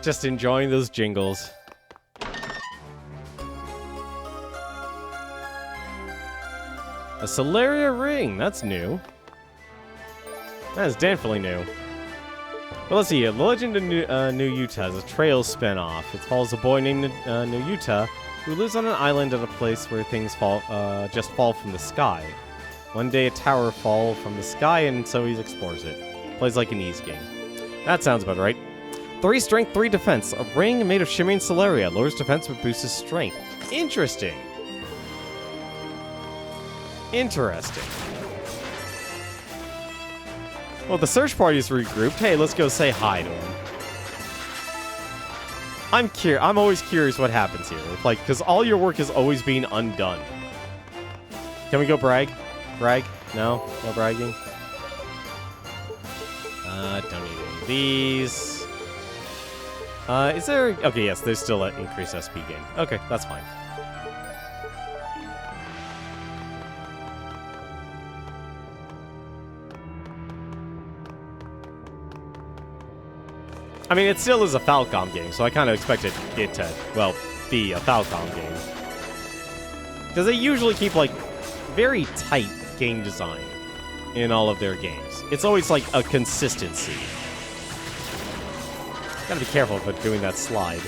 Just enjoying those jingles. A Solaria ring, that's new. That is definitely new. Well, let's see. The Legend of New Utah is a Trails spin-off. It follows a boy named New Utah who lives on an island at a place where things just fall from the sky. One day a tower falls from the sky and so he explores it. Plays like an ease game. That sounds about right. 3 strength, 3 defense. A ring made of shimmering Solaria. Lowers defense but boosts his strength. Interesting. Interesting. Well, the search party's regrouped. Hey, let's go say hi to him. I'm always curious what happens here. Like, because all your work is always being undone. Can we go brag? Brag? No? No bragging? Don't need any of these. Is there... Okay, yes, there's still an increased SP gain. Okay, that's fine. I mean, it still is a Falcom game, so I kind of expected it to, well, be a Falcom game. Because they usually keep, like, very tight game design in all of their games. It's always, like, a consistency. Gotta be careful about doing that slide.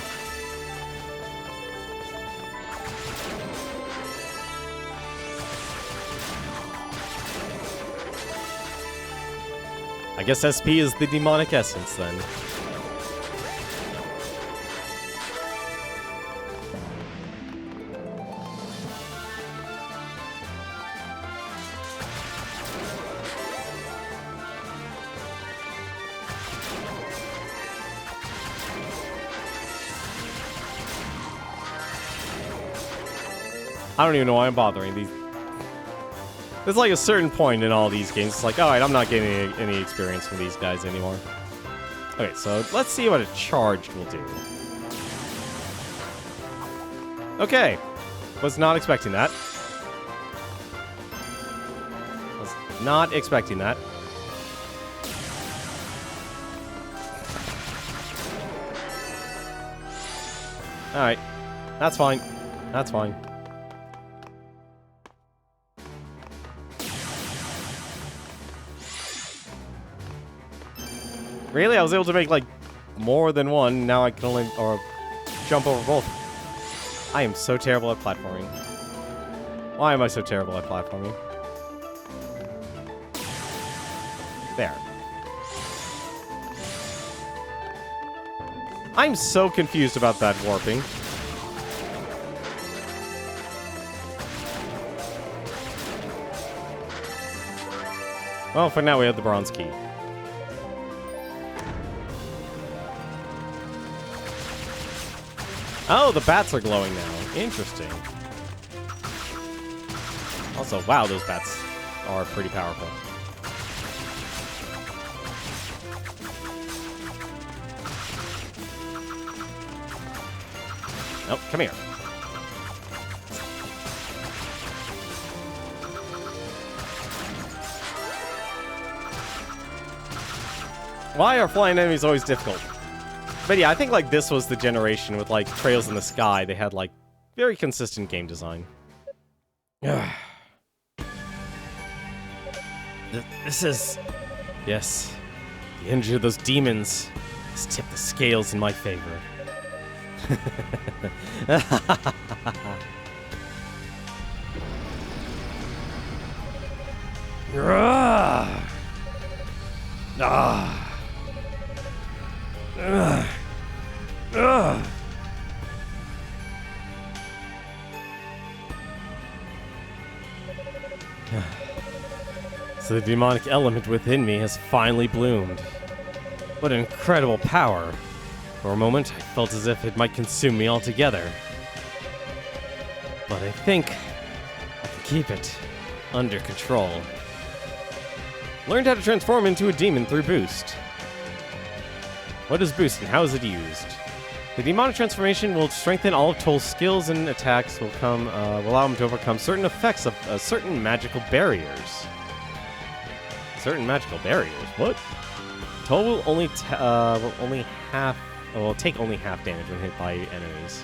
I guess SP is the demonic essence, then. I don't even know why I'm bothering these. There's like a certain point in all these games. It's like, alright, I'm not getting any experience from these guys anymore. Okay, so let's see what a charge will do. Okay. Was not expecting that. Was not expecting that. Alright. That's fine. That's fine. Really? I was able to make, like, more than one. Now I can only... or jump over both. I am so terrible at platforming. Why am I so terrible at platforming? There. I'm so confused about that warping. Well, for now we have the bronze key. Oh, the bats are glowing now. Interesting. Also, wow, those bats are pretty powerful. Nope, come here. Why are flying enemies always difficult? But yeah, I think like this was the generation with like Trails in the Sky. They had like very consistent game design. This is... Yes. The energy of those demons has tipped the scales in my favor. So the demonic element within me has finally bloomed. What an incredible power. For a moment, I felt as if it might consume me altogether. But I think I can keep it under control. Learned how to transform into a demon through Boost. What is Boost and how is it used? The demonic transformation will strengthen all of Toll's skills and attacks will allow him to overcome certain effects of certain magical barriers. Certain magical barriers? What? Toll will only take only half damage when hit by enemies.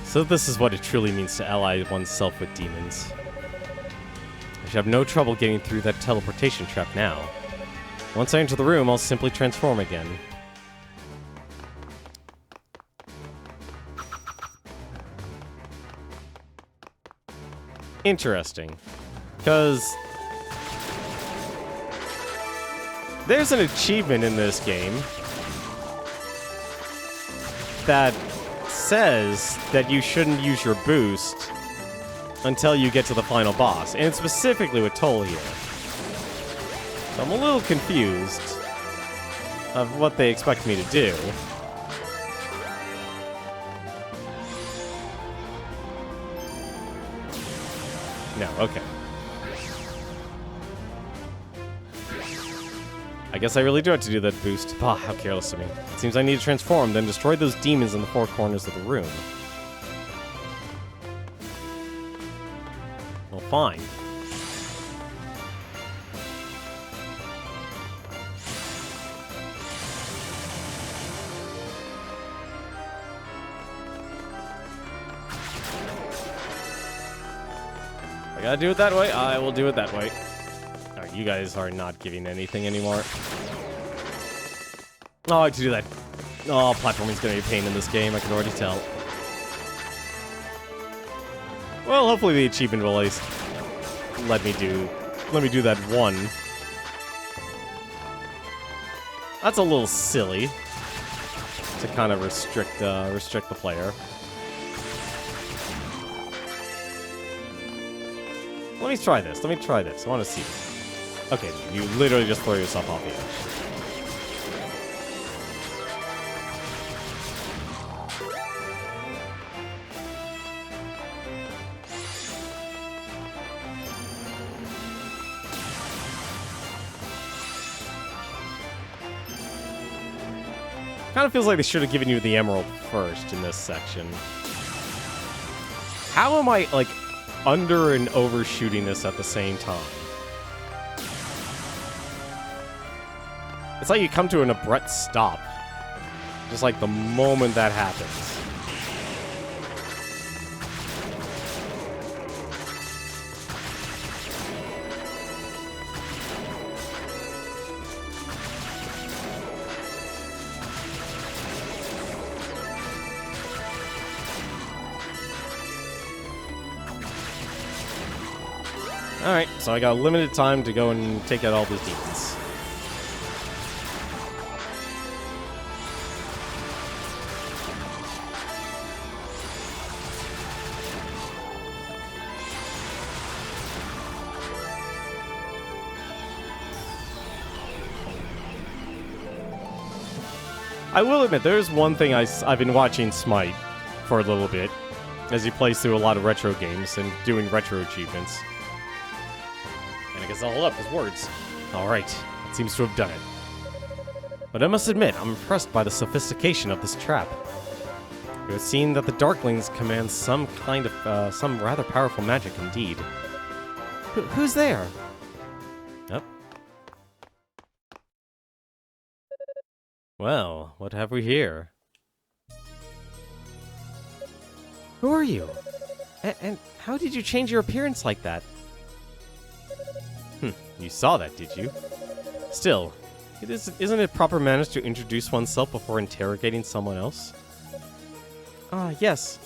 So this is what it truly means to ally oneself with demons. I should have no trouble getting through that teleportation trap now. Once I enter the room, I'll simply transform again. Interesting. Because there's an achievement in this game that says that you shouldn't use your boost until you get to the final boss, and specifically with Toll here. So I'm a little confused of what they expect me to do. No, okay. I guess I really do have to do that boost. Ah, how careless of me. It seems I need to transform, then destroy those demons in the four corners of the room. Well, fine. I gotta do it that way? I will do it that way. Alright, you guys are not giving anything anymore. Oh, I have to do that. Oh, platforming's gonna be a pain in this game, I can already tell. Well, hopefully the achievement will at least let me do that one. That's a little silly to kind of restrict the player. Let me try this. I want to see. Okay, you literally just throw yourself off the edge. Kind of feels like they should have given you the emerald first in this section. How am I, like, under and overshooting this at the same time? It's like you come to an abrupt stop. Just like the moment that happens. Alright, so I got limited time to go and take out all these demons. I will admit, there's one thing I've been watching Smite for a little bit, as he plays through a lot of retro games and doing retro achievements. And I guess I'll hold up his words. Alright, it seems to have done it. But I must admit, I'm impressed by the sophistication of this trap. It would seem that the Darklings command some kind of, some rather powerful magic indeed. Who's there? Yep. Well, what have we here? Who are you? And how did you change your appearance like that? You saw that, did you? Still, isn't it proper manners to introduce oneself before interrogating someone else? Yes.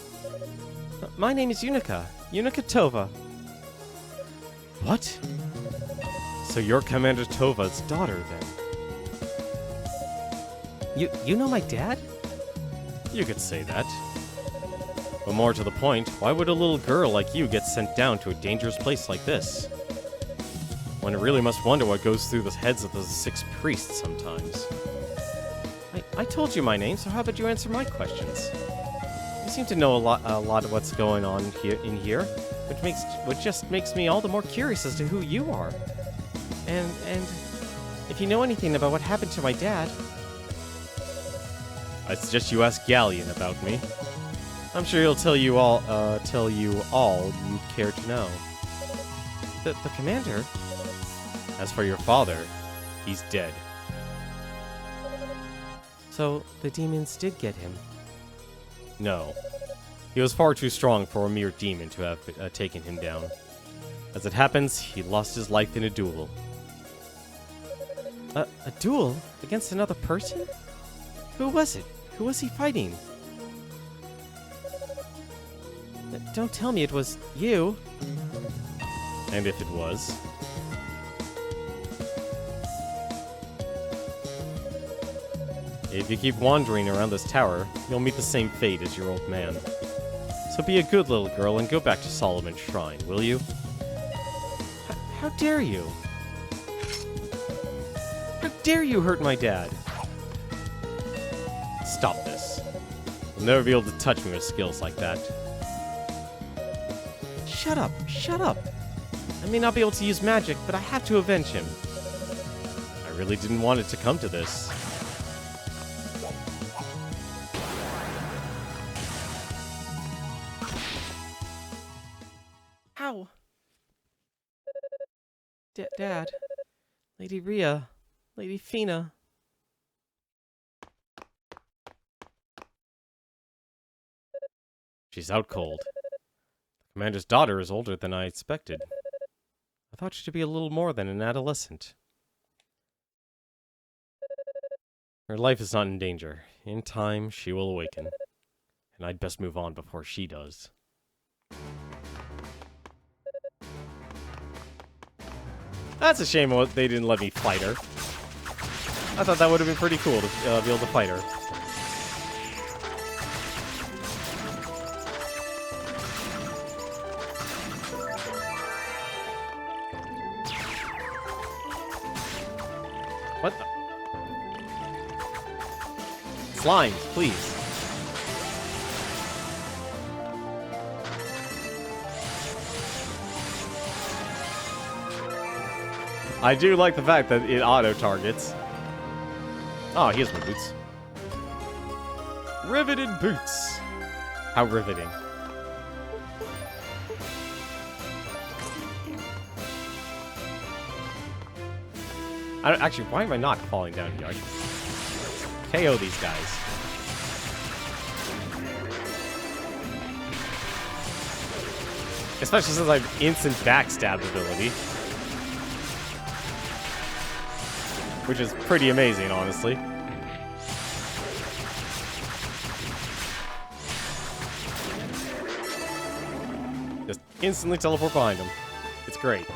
My name is Yunika. Yunika Tova. What? So you're Commander Tova's daughter, then? You know my dad? You could say that. But more to the point, why would a little girl like you get sent down to a dangerous place like this? One really must wonder what goes through the heads of those 6 priests sometimes. I told you my name, so how about you answer my questions? You seem to know a lot of what's going on here, which just makes me all the more curious as to who you are. And if you know anything about what happened to my dad, I suggest you ask Galleon about me. I'm sure he'll tell you all you'd care to know. The commander? As for your father, he's dead. So the demons did get him? No. He was far too strong for a mere demon to have taken him down. As it happens, he lost his life in a duel. A duel? Against another person? Who was it? Who was he fighting? Don't tell me it was you. And if it was? If you keep wandering around this tower, you'll meet the same fate as your old man. So be a good little girl and go back to Solomon's Shrine, will you? How dare you? How dare you hurt my dad? Stop this. You'll never be able to touch me with skills like that. Shut up, shut up. I may not be able to use magic, but I have to avenge him. I really didn't want it to come to this. Ow! Dad. Lady Rhea. Lady Fina. She's out cold. The commander's daughter is older than I expected. I thought she'd be a little more than an adolescent. Her life is not in danger. In time, she will awaken. And I'd best move on before she does. That's a shame they didn't let me fight her. I thought that would have been pretty cool to be able to fight her. What the? Slimes, please. I do like the fact that it auto-targets. Oh, here's my boots. Riveted boots. How riveting. Actually, why am I not falling down here? KO these guys. Especially since I have instant backstab ability. Which is pretty amazing, honestly. Just instantly teleport behind him. It's great.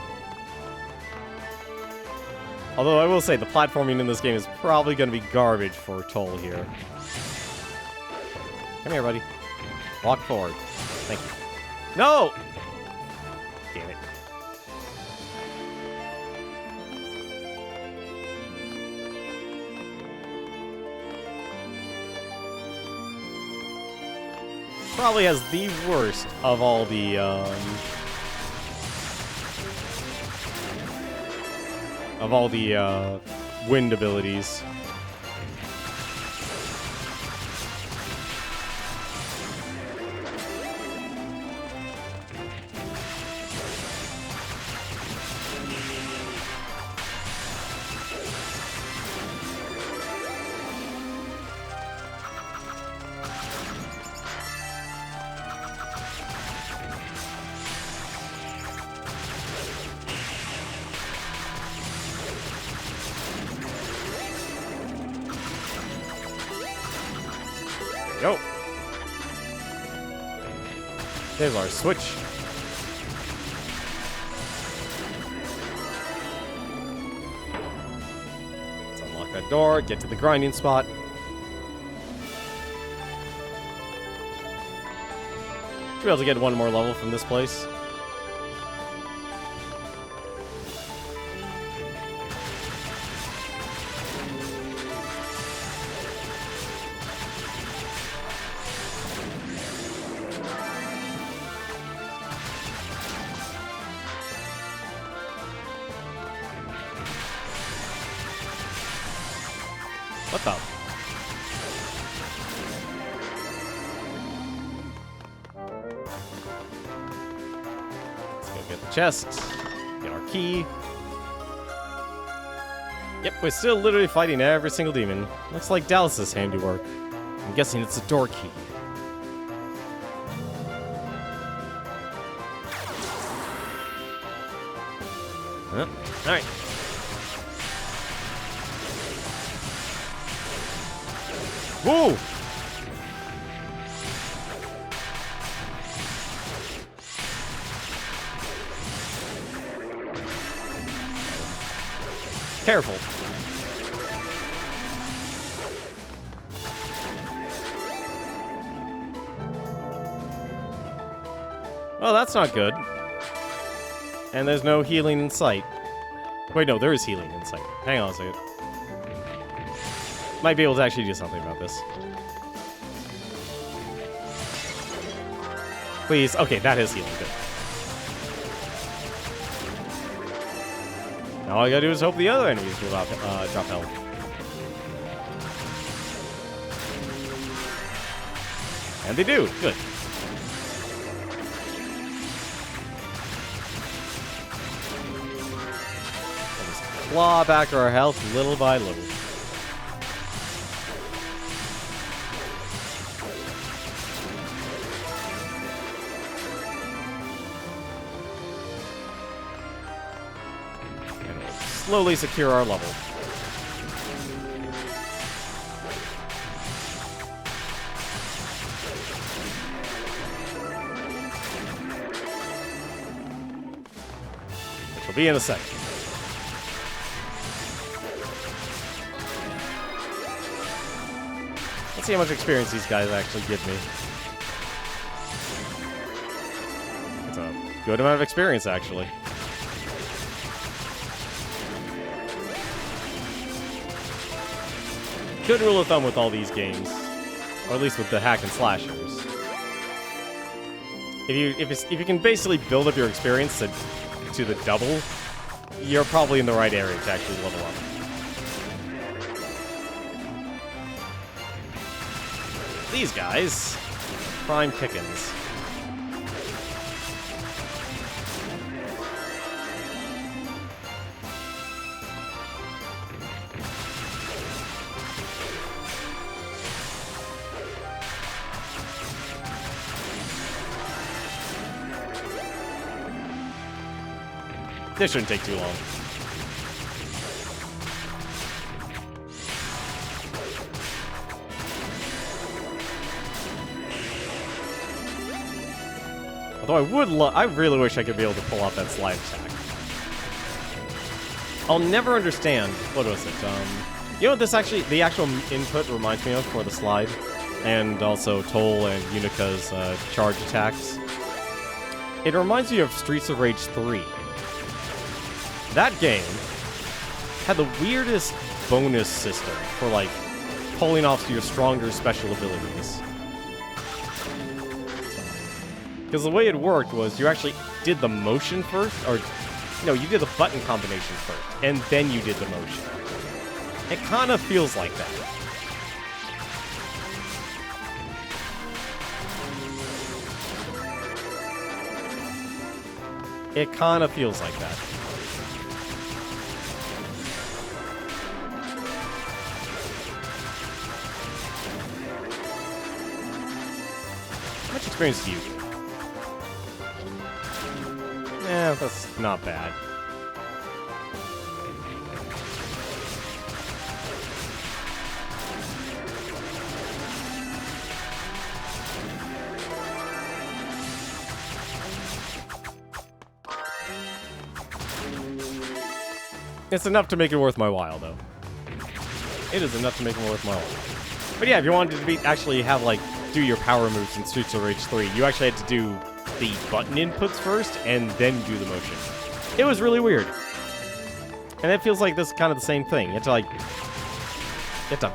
Although I will say, the platforming in this game is probably going to be garbage for Toll here. Come here, buddy. Walk forward. Thank you. No! Damn it. Probably has the worst of all the, wind abilities. Go. There's our switch. Let's unlock that door, get to the grinding spot. Should be able to get one more level from this place. What the? Let's go get the chest. Get our key. Yep, we're still literally fighting every single demon. Looks like Dallas's handiwork. I'm guessing it's a door key. Huh? Alright. Whoa! Careful. Well, that's not good. And there's no healing in sight. Wait, no, there is healing in sight. Hang on a second. Might be able to actually do something about this. Please. Okay, that is healing. Good. Now all I gotta do is hope the other enemies will drop health. And they do. Good. We'll just claw back our health little by little. Slowly secure our level. Which will be in a second. Let's see how much experience these guys actually give me. It's a good amount of experience, actually. Good rule of thumb with all these games, or at least with the hack and slashers. If you can basically build up your experience to the double, you're probably in the right area to actually level up. These guys, prime pickings. This shouldn't take too long. Although I really wish I could be able to pull off that slide attack. I'll never understand. What was it? You know what the actual input reminds me of for the slide, and also Toll and Unica's charge attacks. It reminds me of Streets of Rage 3. That game had the weirdest bonus system for, like, pulling off your stronger special abilities. Because the way it worked was you actually did the motion first, or, no, you did the button combination first, and then you did the motion. It kind of feels like that. It kind of feels like that. How much experience do you get? Eh, that's not bad. It's enough to make it worth my while, though. It is enough to make it worth my while. But yeah, if you wanted to actually have, like, do your power moves in Streets of Rage 3, you actually had to do the button inputs first, and then do the motion. It was really weird. And it feels like this is kind of the same thing. You have to, like... You have to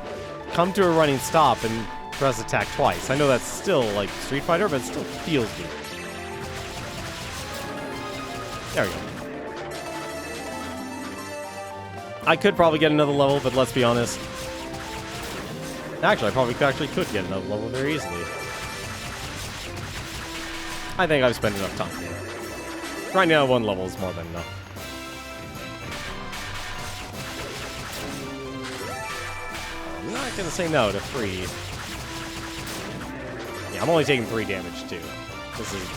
come to a running stop and press attack twice. I know that's still, like, Street Fighter, but it still feels weird. There we go. I could probably get another level, but let's be honest. Actually, I probably could get another level very easily. I think I've spent enough time here. Right now, one level is more than enough. I'm not gonna say no to 3. Yeah, I'm only taking 3 damage, too. This is...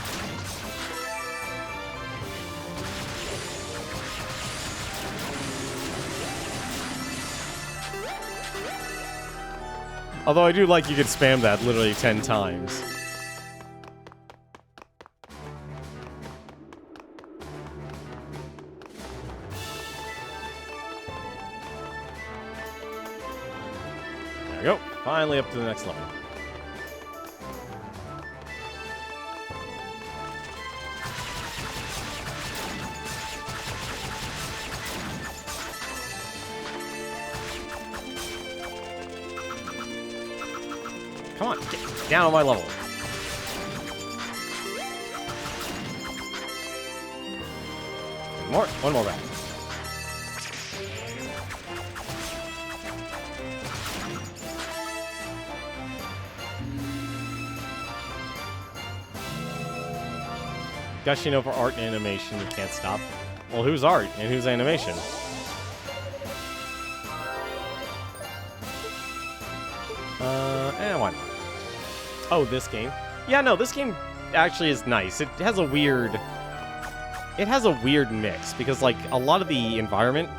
Although I do like you could spam that literally 10 times. There we go. Finally up to the next level. Come on, get down on my level. One more back. Gushing over art and animation, you can't stop. Well, who's art and who's animation? Why not? Oh, this game? Yeah, no, this game actually is nice. It has a weird mix, because, like, a lot of the environment,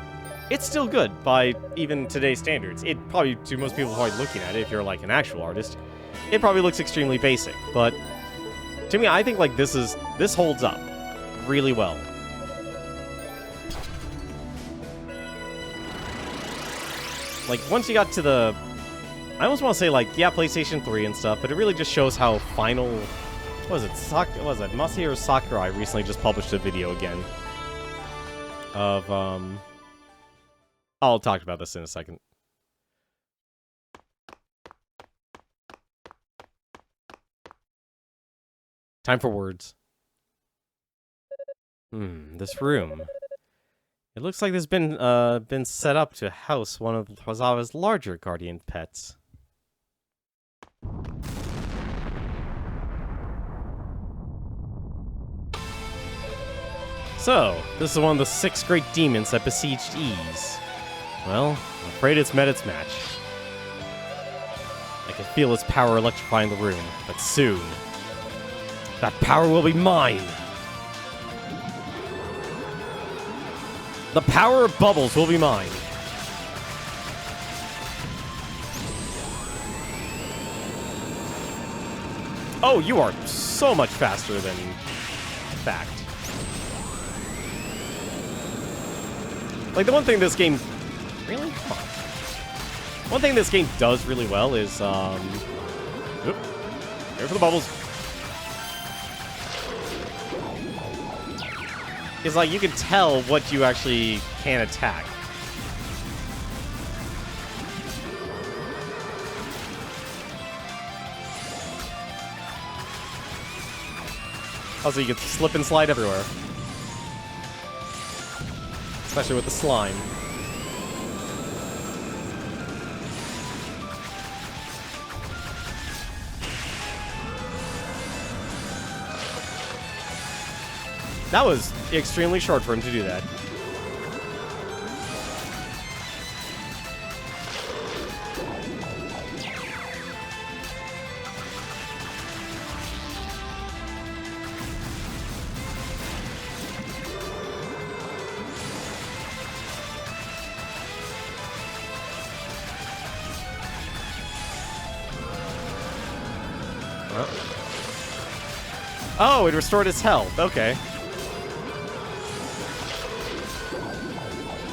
it's still good by even today's standards. It probably, to most people probably looking at it, if you're, like, an actual artist, it probably looks extremely basic, but to me, I think, like, this holds up really well. Like, once you got to the... I almost want to say, like, yeah, PlayStation 3 and stuff, but it really just shows how final... What was it? Masahiro Sakurai recently just published a video again. Of, I'll talk about this in a second. Time for words. This room. It looks like there's been set up to house one of Wazawa's larger guardian pets. So, this is one of the 6 great demons that besieged Ys. Well, I'm afraid it's met its match. I can feel its power electrifying the room, but soon, that power will be mine! The power of bubbles will be mine! Oh, you are so much faster than fact. Like, the one thing this game... Really? Come on. One thing this game does really well is, Oop. Here for the bubbles. Is, like, you can tell what you actually can attack. Also, you can slip and slide everywhere. Especially with the slime. That was extremely short for him to do that. Oh, it restored his health. Okay.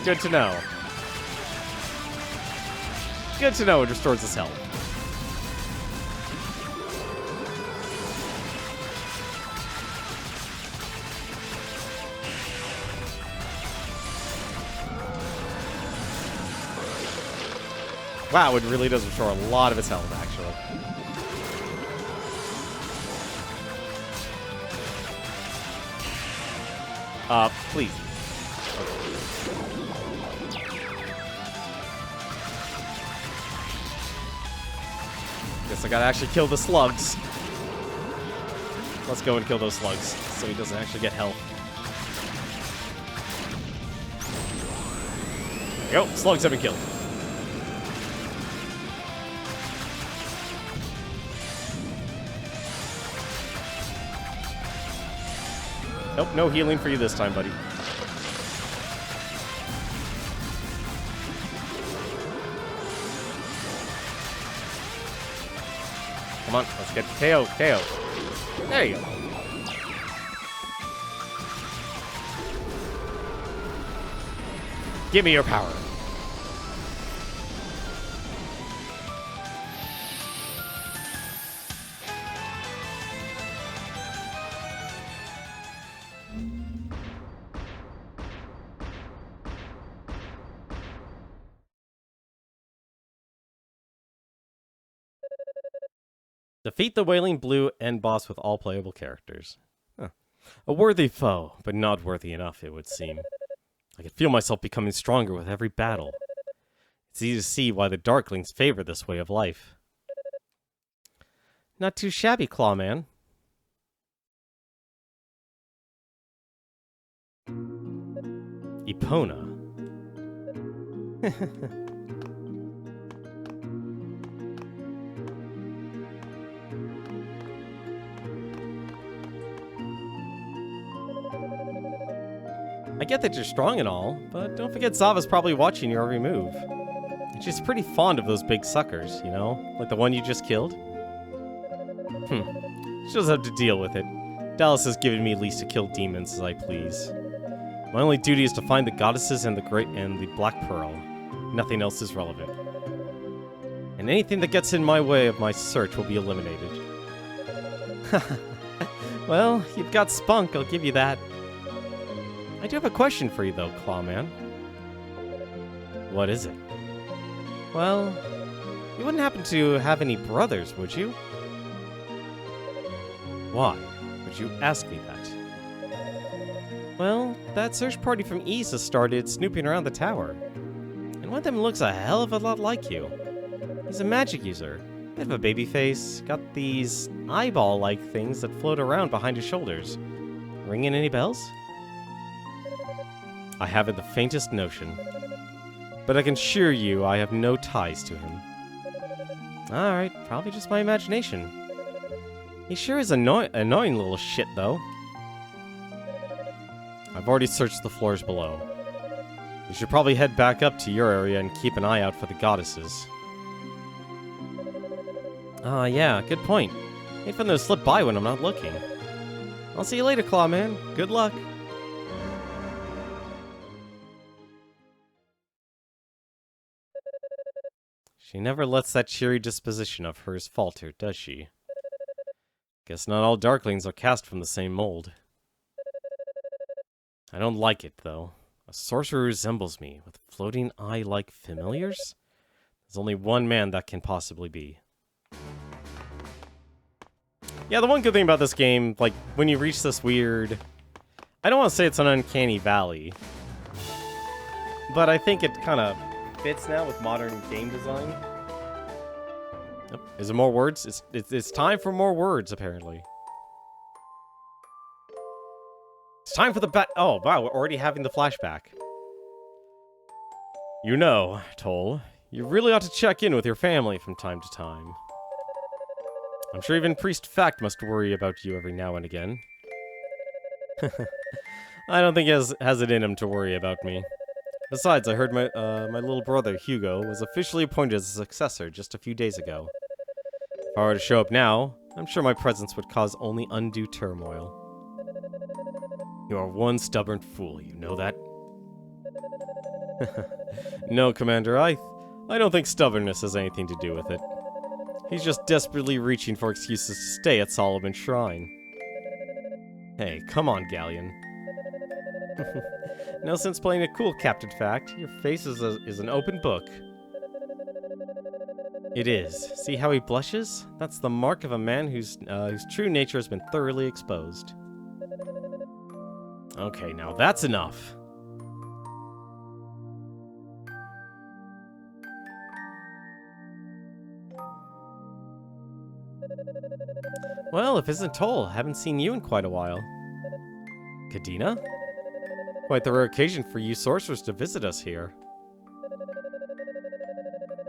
Good to know. Good to know it restores his health. Wow, it really does restore a lot of his health, actually. Please. Guess I gotta actually kill the slugs. Let's go and kill those slugs, so he doesn't actually get health. There you go, slugs have been killed. Nope, no healing for you this time, buddy. Come on, let's get KO, KO. There you go. Give me your power. Defeat the Wailing Blue end boss with all playable characters. Huh. A worthy foe, but not worthy enough, it would seem. I can feel myself becoming stronger with every battle. It's easy to see why the Darklings favor this way of life. Not too shabby, Clawman. Epona. I get that you're strong and all, but don't forget Zava's probably watching your every move. She's pretty fond of those big suckers, you know? Like the one you just killed. She'll just have to deal with it. Dallas has given me leash to kill demons as I please. My only duty is to find the goddesses and the Black Pearl. Nothing else is relevant. And anything that gets in my way of my search will be eliminated. Well, you've got spunk, I'll give you that. I do have a question for you, though, Clawman. What is it? Well, you wouldn't happen to have any brothers, would you? Why would you ask me that? Well, that search party from East has started snooping around the tower. And one of them looks a hell of a lot like you. He's a magic user. Bit of a baby face. Got these eyeball-like things that float around behind his shoulders. Ringing any bells? I haven't the faintest notion. But I can assure you I have no ties to him. Alright, probably just my imagination. He sure is annoying little shit, though. I've already searched the floors below. You should probably head back up to your area and keep an eye out for the goddesses. Yeah, good point. Hate for them to slip by when I'm not looking. I'll see you later, Clawman. Good luck. She never lets that cheery disposition of hers falter, does she? Guess not all Darklings are cast from the same mold. I don't like it, though. A sorcerer resembles me, with floating eye-like familiars? There's only one man that can possibly be. Yeah, the one good thing about this game, like, when you reach this weird... I don't want to say it's an uncanny valley, but I think it kind of fits now with modern game design. Yep. Is there more words? It's time for more words, apparently. It's time for the oh, wow, we're already having the flashback. You know, Toll, you really ought to check in with your family from time to time. I'm sure even Priest Fact must worry about you every now and again. I don't think he has it in him to worry about me. Besides, I heard my little brother, Hugo, was officially appointed as a successor just a few days ago. If I were to show up now, I'm sure my presence would cause only undue turmoil. You are one stubborn fool, you know that? No, Commander, I don't think stubbornness has anything to do with it. He's just desperately reaching for excuses to stay at Solomon Shrine. Hey, come on, Galleon. No sense playing it cool, Captain Fact. Your face is an open book. It is. See how he blushes? That's the mark of a man whose true nature has been thoroughly exposed. Okay, now that's enough. Well, if isn't Toll, haven't seen you in quite a while. Kadena? Quite the rare occasion for you sorcerers to visit us here.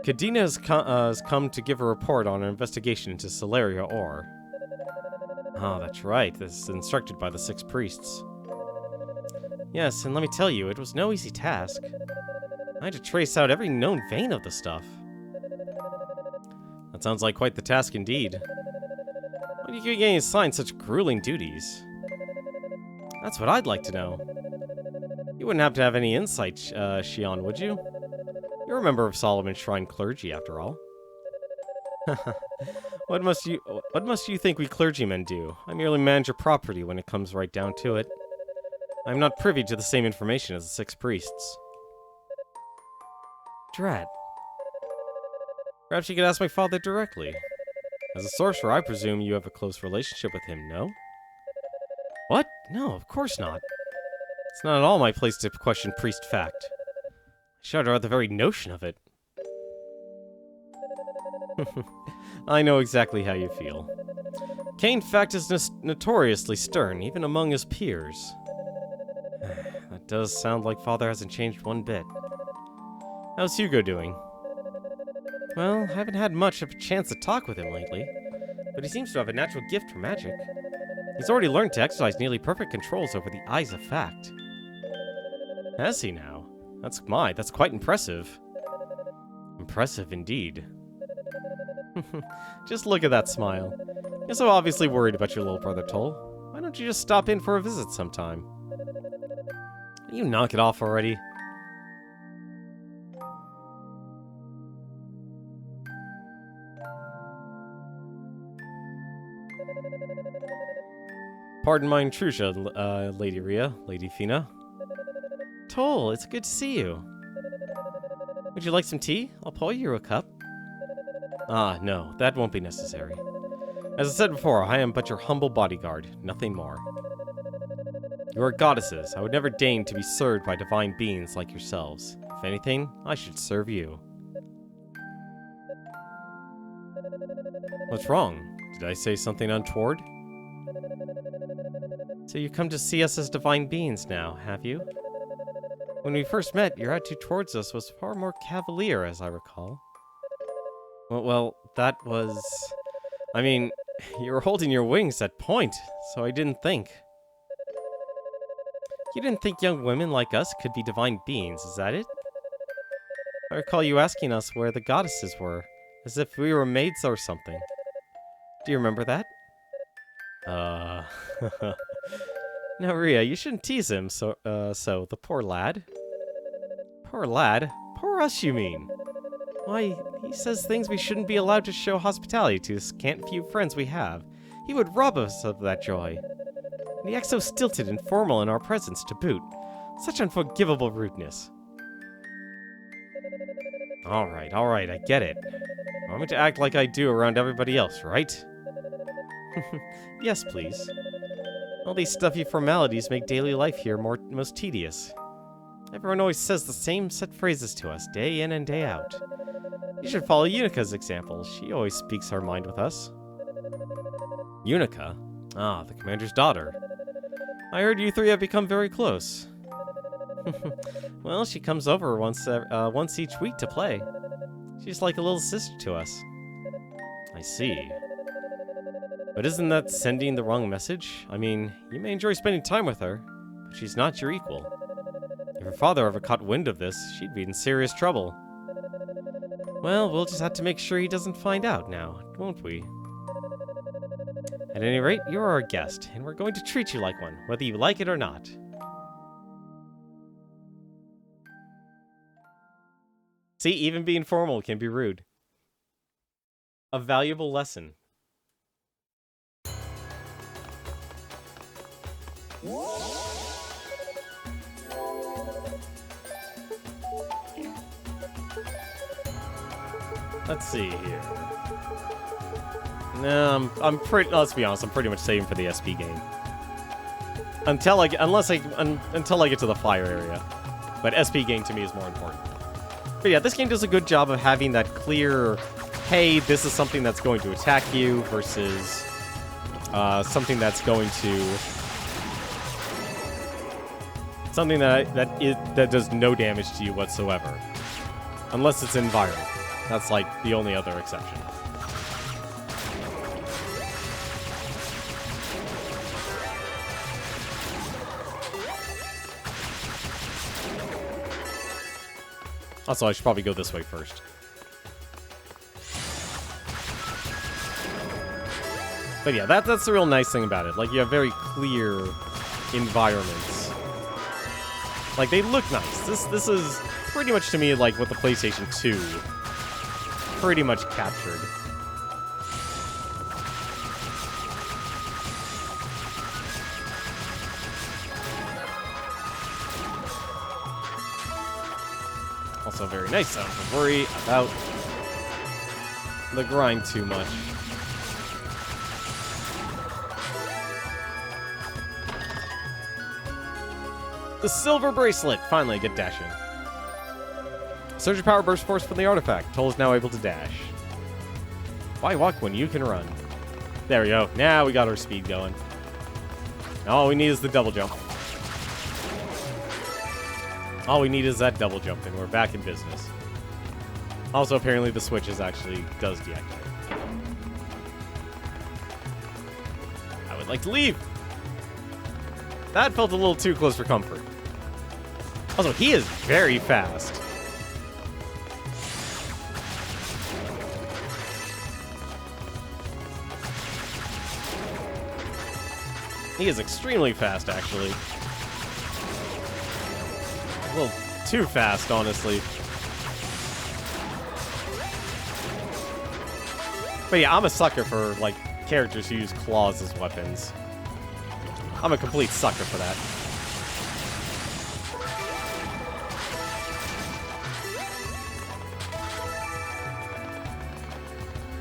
Kadena has come to give a report on an investigation into Celeria Ore. Oh, that's right. This is instructed by the 6 priests. Yes, and let me tell you, it was no easy task. I had to trace out every known vein of the stuff. That sounds like quite the task indeed. Why do you get assigned such grueling duties? That's what I'd like to know. You wouldn't have to have any insight, Shion, would you? You're a member of Solomon Shrine clergy, after all. What must you think we clergymen do? I merely manage your property when it comes right down to it. I'm not privy to the same information as the 6 priests. Drat. Perhaps you could ask my father directly. As a sorcerer, I presume you have a close relationship with him, no? What? No, of course not. It's not at all my place to question priest fact. I shudder at the very notion of it. I know exactly how you feel. Cain fact is notoriously stern, even among his peers. That does sound like Father hasn't changed one bit. How's Hugo doing? Well, I haven't had much of a chance to talk with him lately, but he seems to have a natural gift for magic. He's already learned to exercise nearly perfect controls over the eyes of fact. Has he now? That's quite impressive. Impressive indeed. Just look at that smile. You're so obviously worried about your little brother, Toll. Why don't you just stop in for a visit sometime? You knock it off already. Pardon my intrusion, Lady Rhea, Lady Fina. Toll, it's good to see you. Would you like some tea? I'll pour you a cup. Ah, no, that won't be necessary. As I said before, I am but your humble bodyguard, nothing more. You are goddesses. I would never deign to be served by divine beings like yourselves. If anything, I should serve you. What's wrong? Did I say something untoward? So you come to see us as divine beings now, have you? When we first met, your attitude towards us was far more cavalier, as I recall. Well, that was... I mean, you were holding your wings at point, so I didn't think. You didn't think young women like us could be divine beings, is that it? I recall you asking us where the goddesses were, as if we were maids or something. Do you remember that? Now, Rhea, you shouldn't tease him, the poor lad. Poor lad? Poor us, you mean? Why, he says things we shouldn't be allowed to show hospitality to the scant few friends we have. He would rob us of that joy. And he acts so stilted and formal in our presence, to boot. Such unforgivable rudeness. Alright, I get it. You want me to act like I do around everybody else, right? Yes, please. All these stuffy formalities make daily life here most tedious. Everyone always says the same set phrases to us, day in and day out. You should follow Unica's example. She always speaks her mind with us. Unica? Ah, the commander's daughter. I heard you 3 have become very close. Well, she comes over once each week to play. She's like a little sister to us. I see. But isn't that sending the wrong message? I mean, you may enjoy spending time with her, but she's not your equal. If her father ever caught wind of this, she'd be in serious trouble. Well, we'll just have to make sure he doesn't find out now, won't we? At any rate, you're our guest, and we're going to treat you like one, whether you like it or not. See, even being formal can be rude. A valuable lesson. Let's see here. No, I'm pretty. Let's be honest. I'm pretty much saving for the SP game until I get to the fire area. But SP game to me is more important. But yeah, this game does a good job of having that clear, hey, this is something that's going to attack you versus something that's going to that does no damage to you whatsoever, unless it's environment. That's like the only other exception. Also, I should probably go this way first. But yeah, that's the real nice thing about it. Like, you have very clear environments. Like, they look nice. This is pretty much, to me, like what the PlayStation 2 pretty much captured. Also very nice. I don't have to worry about the grind too much. The silver bracelet! Finally, I get dashing. Surge of power burst force from the artifact. Toll is now able to dash. Why walk when you can run? There we go. Now we got our speed going. All we need is the double jump. All we need is that double jump, and we're back in business. Also, apparently, the switch actually does deactivate. I would like to leave. That felt a little too close for comfort. Also, he is very fast. He is extremely fast, actually. A little too fast, honestly. But yeah, I'm a sucker for, like, characters who use claws as weapons. I'm a complete sucker for that.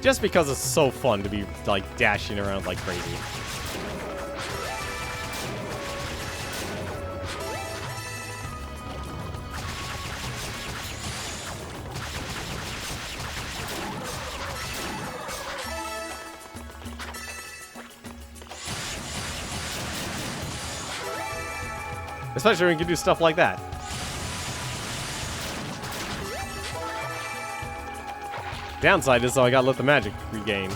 Just because it's so fun to be, like, dashing around like crazy. Especially when you can do stuff like that. Downside is, though, I gotta let the magic regain.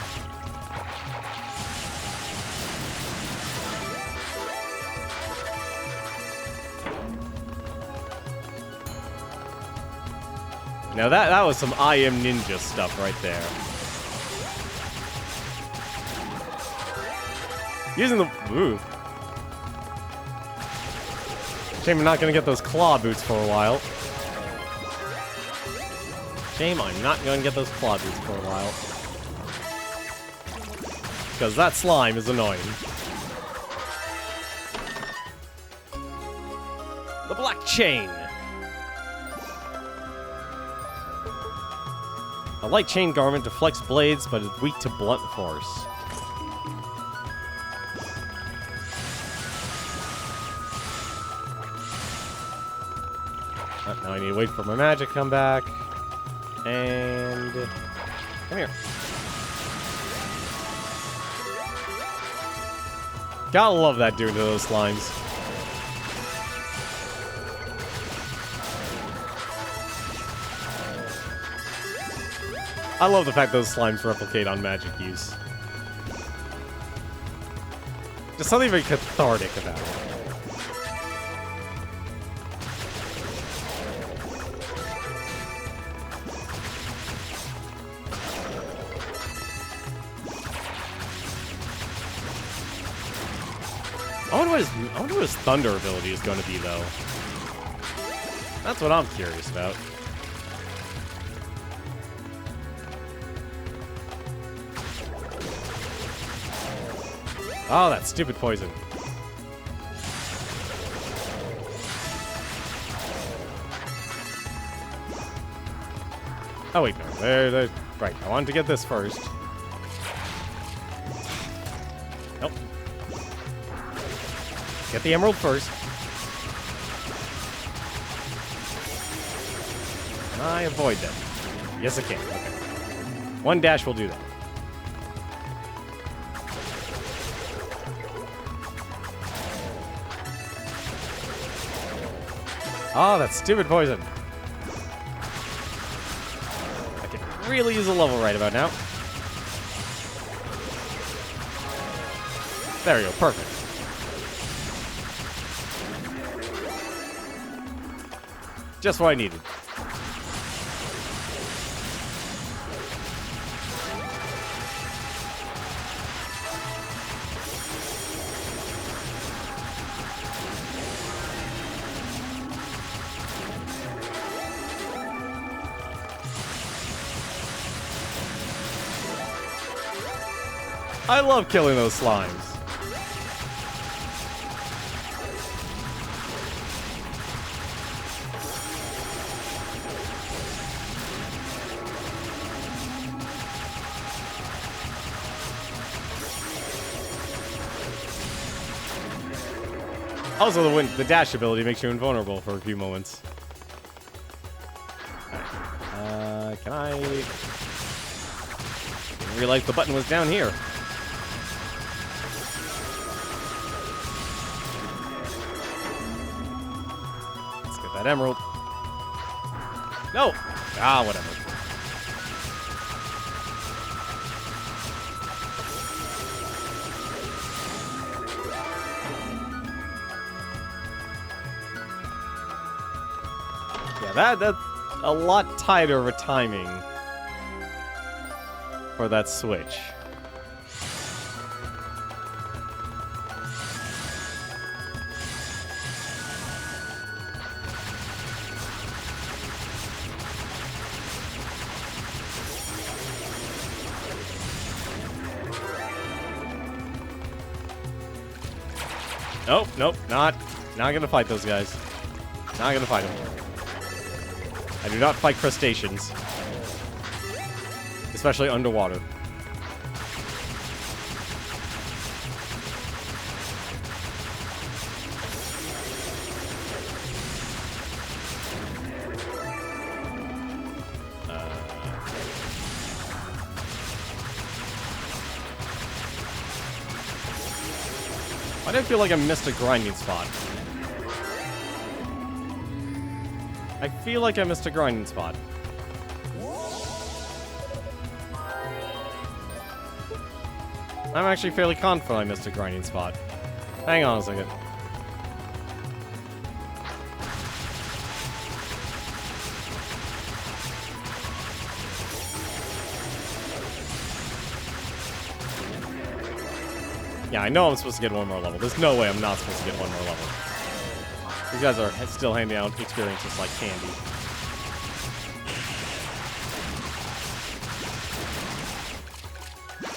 Now that was some I Am Ninja stuff right there. Using the... Ooh. Shame I'm not gonna get those claw boots for a while. Shame I'm not gonna get those claw boots for a while. Because that slime is annoying. The black chain. A light chain garment deflects blades, but is weak to blunt force. Now I need to wait for my magic to come back. And... come here. Gotta love that doing to those slimes. I love the fact those slimes replicate on magic use. Just something very cathartic about it. I wonder what his thunder ability is going to be, though. That's what I'm curious about. Oh, that stupid poison. Oh, wait, no. There. Right, I wanted to get this first. Nope. Get the emerald first. Can I avoid them? Yes, I can. Okay. One dash will do that. Oh, that stupid poison. I can really use a level right about now. There we go, perfect. Just what I needed. I love killing those slimes. Also, the dash ability makes you invulnerable for a few moments. Can I... Didn't realize the button was down here. Let's get that emerald. No! Ah, whatever. Yeah, that's a lot tighter of a timing for that switch. Nope, not gonna fight those guys. Not gonna fight them. I do not fight crustaceans. Especially underwater. Why do I feel like I missed a grinding spot? I feel like I missed a grinding spot. I'm actually fairly confident I missed a grinding spot. Hang on a second. Yeah, I know I'm supposed to get one more level. There's no way I'm not supposed to get one more level. These guys are still handing out experiences like candy.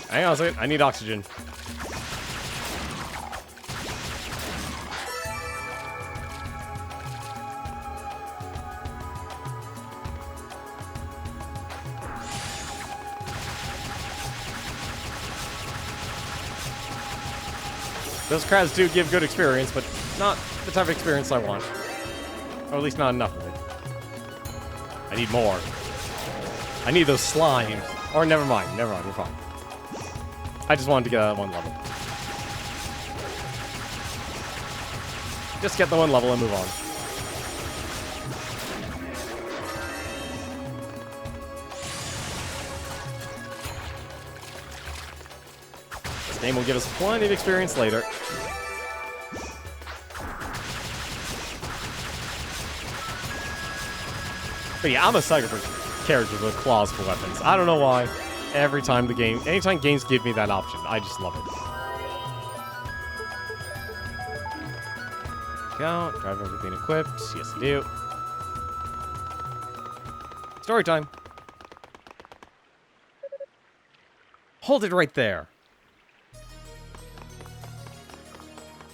Hang on a second. I need oxygen. Those crabs do give good experience, but not the type of experience I want. Or at least not enough of it. I need more. I need those slimes. Or never mind, we're fine. I just wanted to get one level. Just get the one level and move on. This game will give us plenty of experience later. But yeah, I'm a sucker for characters with claws for weapons. I don't know why. Anytime games give me that option, I just love it. Go, drive everything equipped. Yes, I do. Story time. Hold it right there.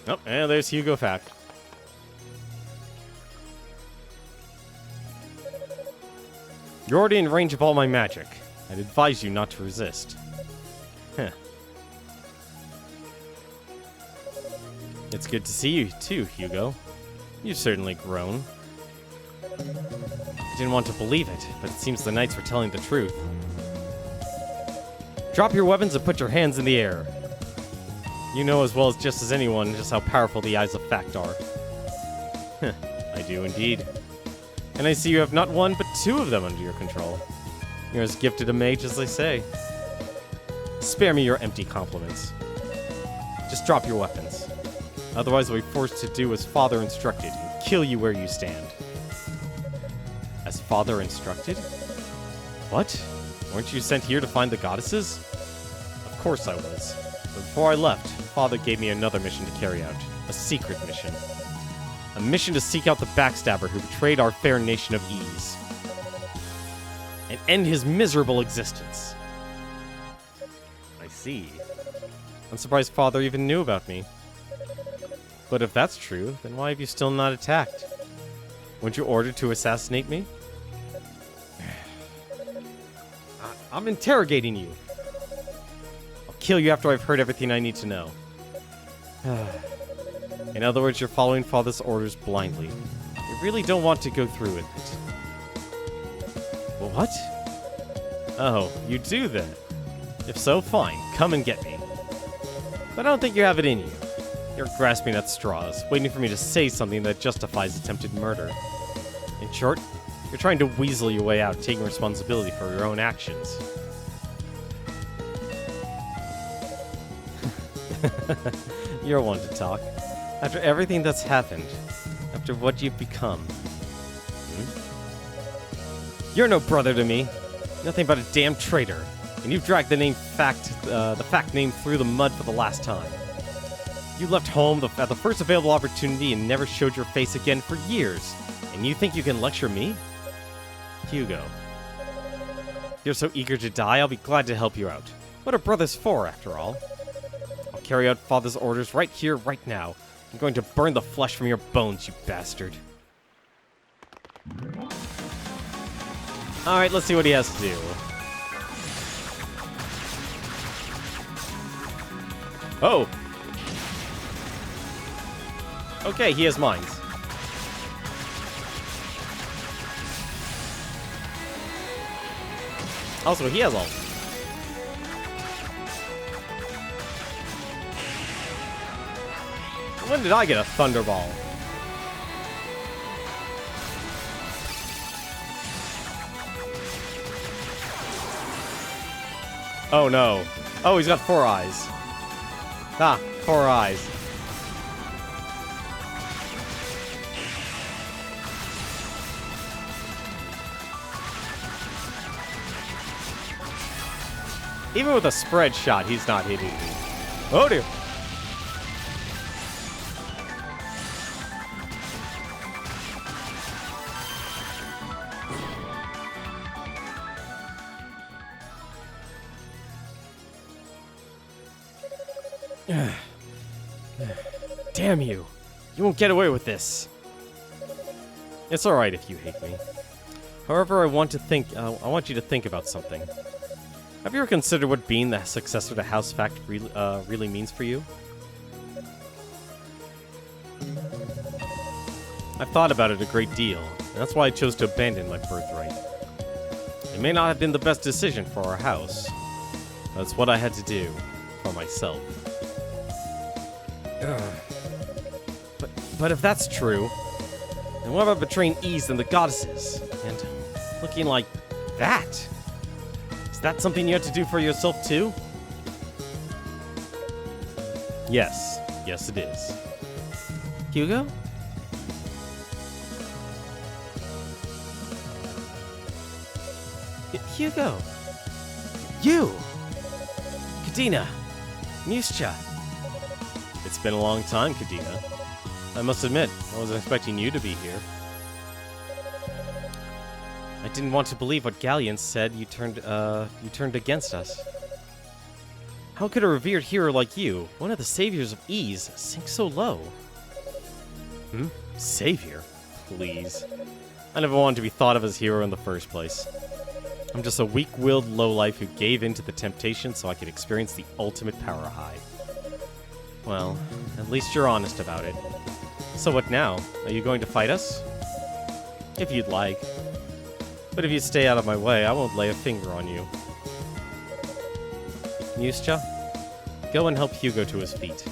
Oh, and there's Hugo Fack. You're already in range of all my magic. I'd advise you not to resist. Huh. It's good to see you too, Hugo. You've certainly grown. I didn't want to believe it, but it seems the knights were telling the truth. Drop your weapons and put your hands in the air. You know as well as just as anyone just how powerful the eyes of fact are. I do indeed. And I see you have not one but two of them under your control. You're as gifted a mage as they say. Spare me your empty compliments. Just drop your weapons. Otherwise I'll be forced to do as Father instructed and kill you where you stand. As Father instructed? What? Weren't you sent here to find the goddesses? Of course I was. But before I left, Father gave me another mission to carry out. A secret mission. A mission to seek out the backstabber who betrayed our fair nation of ease. And end his miserable existence. I see. I'm surprised Father even knew about me. But if that's true, then why have you still not attacked? Weren't you ordered to assassinate me? I'm interrogating you. I'll kill you after I've heard everything I need to know. In other words, you're following Father's orders blindly. You really don't want to go through with it. Well, what? Oh, you do then. If so, fine. Come and get me. But I don't think you have it in you. You're grasping at straws, waiting for me to say something that justifies attempted murder. In short, you're trying to weasel your way out, taking responsibility for your own actions. You're one to talk. After everything that's happened, after what you've become. You're no brother to me. Nothing but a damn traitor. And you've dragged the fact name through the mud for the last time. You left home at the first available opportunity and never showed your face again for years. And you think you can lecture me? Hugo. You're so eager to die, I'll be glad to help you out. What are brothers for, after all? I'll carry out Father's orders right here, right now. I'm going to burn the flesh from your bones, you bastard. Alright, let's see what he has to do. Oh! Okay, he has mines. Also, he has all. When did I get a Thunderball? Oh no. Oh, he's got 4 eyes. Ah, 4 eyes. Even with a spread shot, he's not hitting me. Oh dear. Damn you. You won't get away with this. It's alright if you hate me. However, I want you to think about something. Have you ever considered what being the successor to House Fact really means for you? I've thought about it a great deal, and that's why I chose to abandon my birthright. It may not have been the best decision for our house, but it's what I had to do for myself. But if that's true, then what about betraying Ease and the goddesses? And looking like that? Is that something you have to do for yourself too? Yes. Yes, it is. Hugo? Hugo! You! Kadena! Muscha! It's been a long time, Kadena. I must admit, I wasn't expecting you to be here. I didn't want to believe what Galleon said. You turned against us. How could a revered hero like you, one of the saviors of ease, sink so low? Savior? Please. I never wanted to be thought of as hero in the first place. I'm just a weak-willed lowlife who gave in to the temptation so I could experience the ultimate power high. Well, at least you're honest about it. So what now? Are you going to fight us? If you'd like. But if you stay out of my way, I won't lay a finger on you. Yuscha, go and help Hugo to his feet.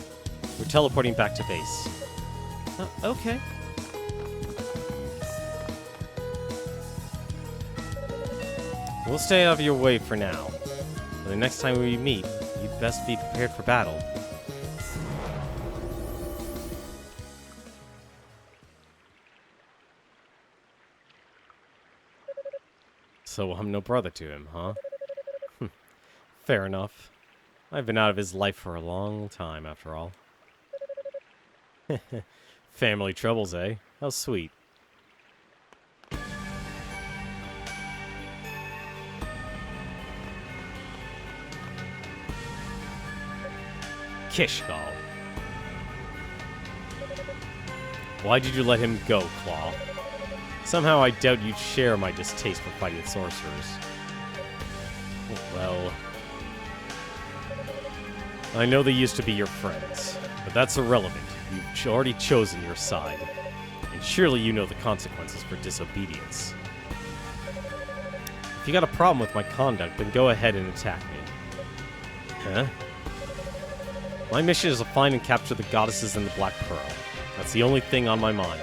We're teleporting back to base. Okay. We'll stay out of your way for now. But the next time we meet, you'd best be prepared for battle. So I'm no brother to him, huh? Fair enough. I've been out of his life for a long time, after all. Family troubles, eh? How sweet. Kishgal. Why did you let him go, Claw? Somehow I doubt you'd share my distaste for fighting sorcerers. Well, I know they used to be your friends, but that's irrelevant. You've already chosen your side, and surely you know the consequences for disobedience. If you got a problem with my conduct, then go ahead and attack me. Huh? My mission is to find and capture the goddesses and the Black Pearl. That's the only thing on my mind.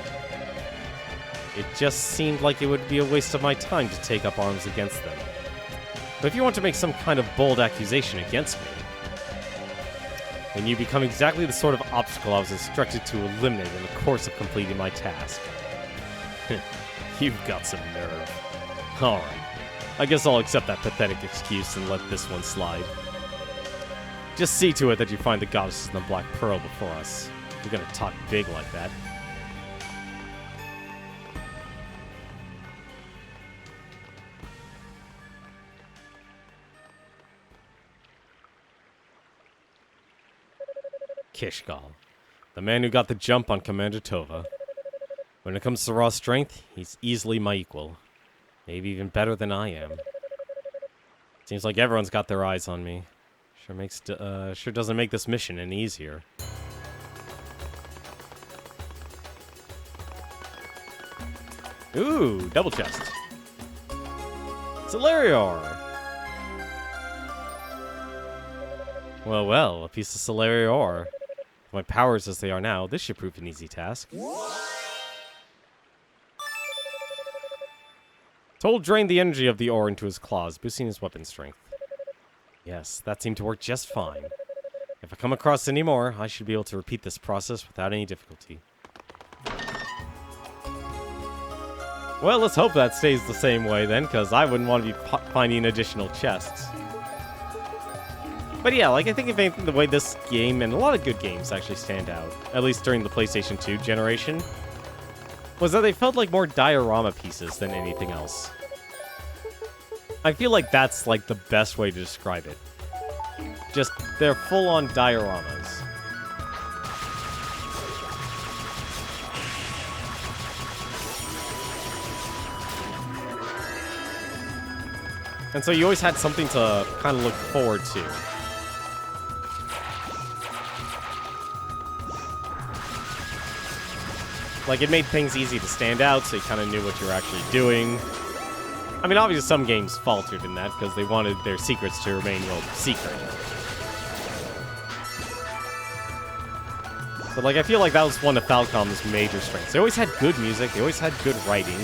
It just seemed like it would be a waste of my time to take up arms against them. But if you want to make some kind of bold accusation against me, then you become exactly the sort of obstacle I was instructed to eliminate in the course of completing my task. You've got some nerve. Alright, I guess I'll accept that pathetic excuse and let this one slide. Just see to it that you find the goddesses and the Black Pearl before us. You're gonna talk big like that. Kishgal, the man who got the jump on Commander Tova. When it comes to raw strength, he's easily my equal. Maybe even better than I am. Seems like everyone's got their eyes on me. Sure doesn't make this mission any easier. Ooh, double chest. Celerior! Well, well, a piece of Celerior. With my powers as they are now, this should prove an easy task. Toll drained the energy of the ore into his claws, boosting his weapon strength. Yes, that seemed to work just fine. If I come across any more, I should be able to repeat this process without any difficulty. Well, let's hope that stays the same way then, because I wouldn't want to be finding additional chests. But yeah, like, I think if anything, the way this game, and a lot of good games actually stand out, at least during the PlayStation 2 generation, was that they felt like more diorama pieces than anything else. I feel like that's, like, the best way to describe it. Just, they're full-on dioramas. And so you always had something to kind of look forward to. Like, it made things easy to stand out, so you kind of knew what you were actually doing. I mean, obviously some games faltered in that, because they wanted their secrets to remain, well, secret. But, like, I feel like that was one of Falcom's major strengths. They always had good music, they always had good writing,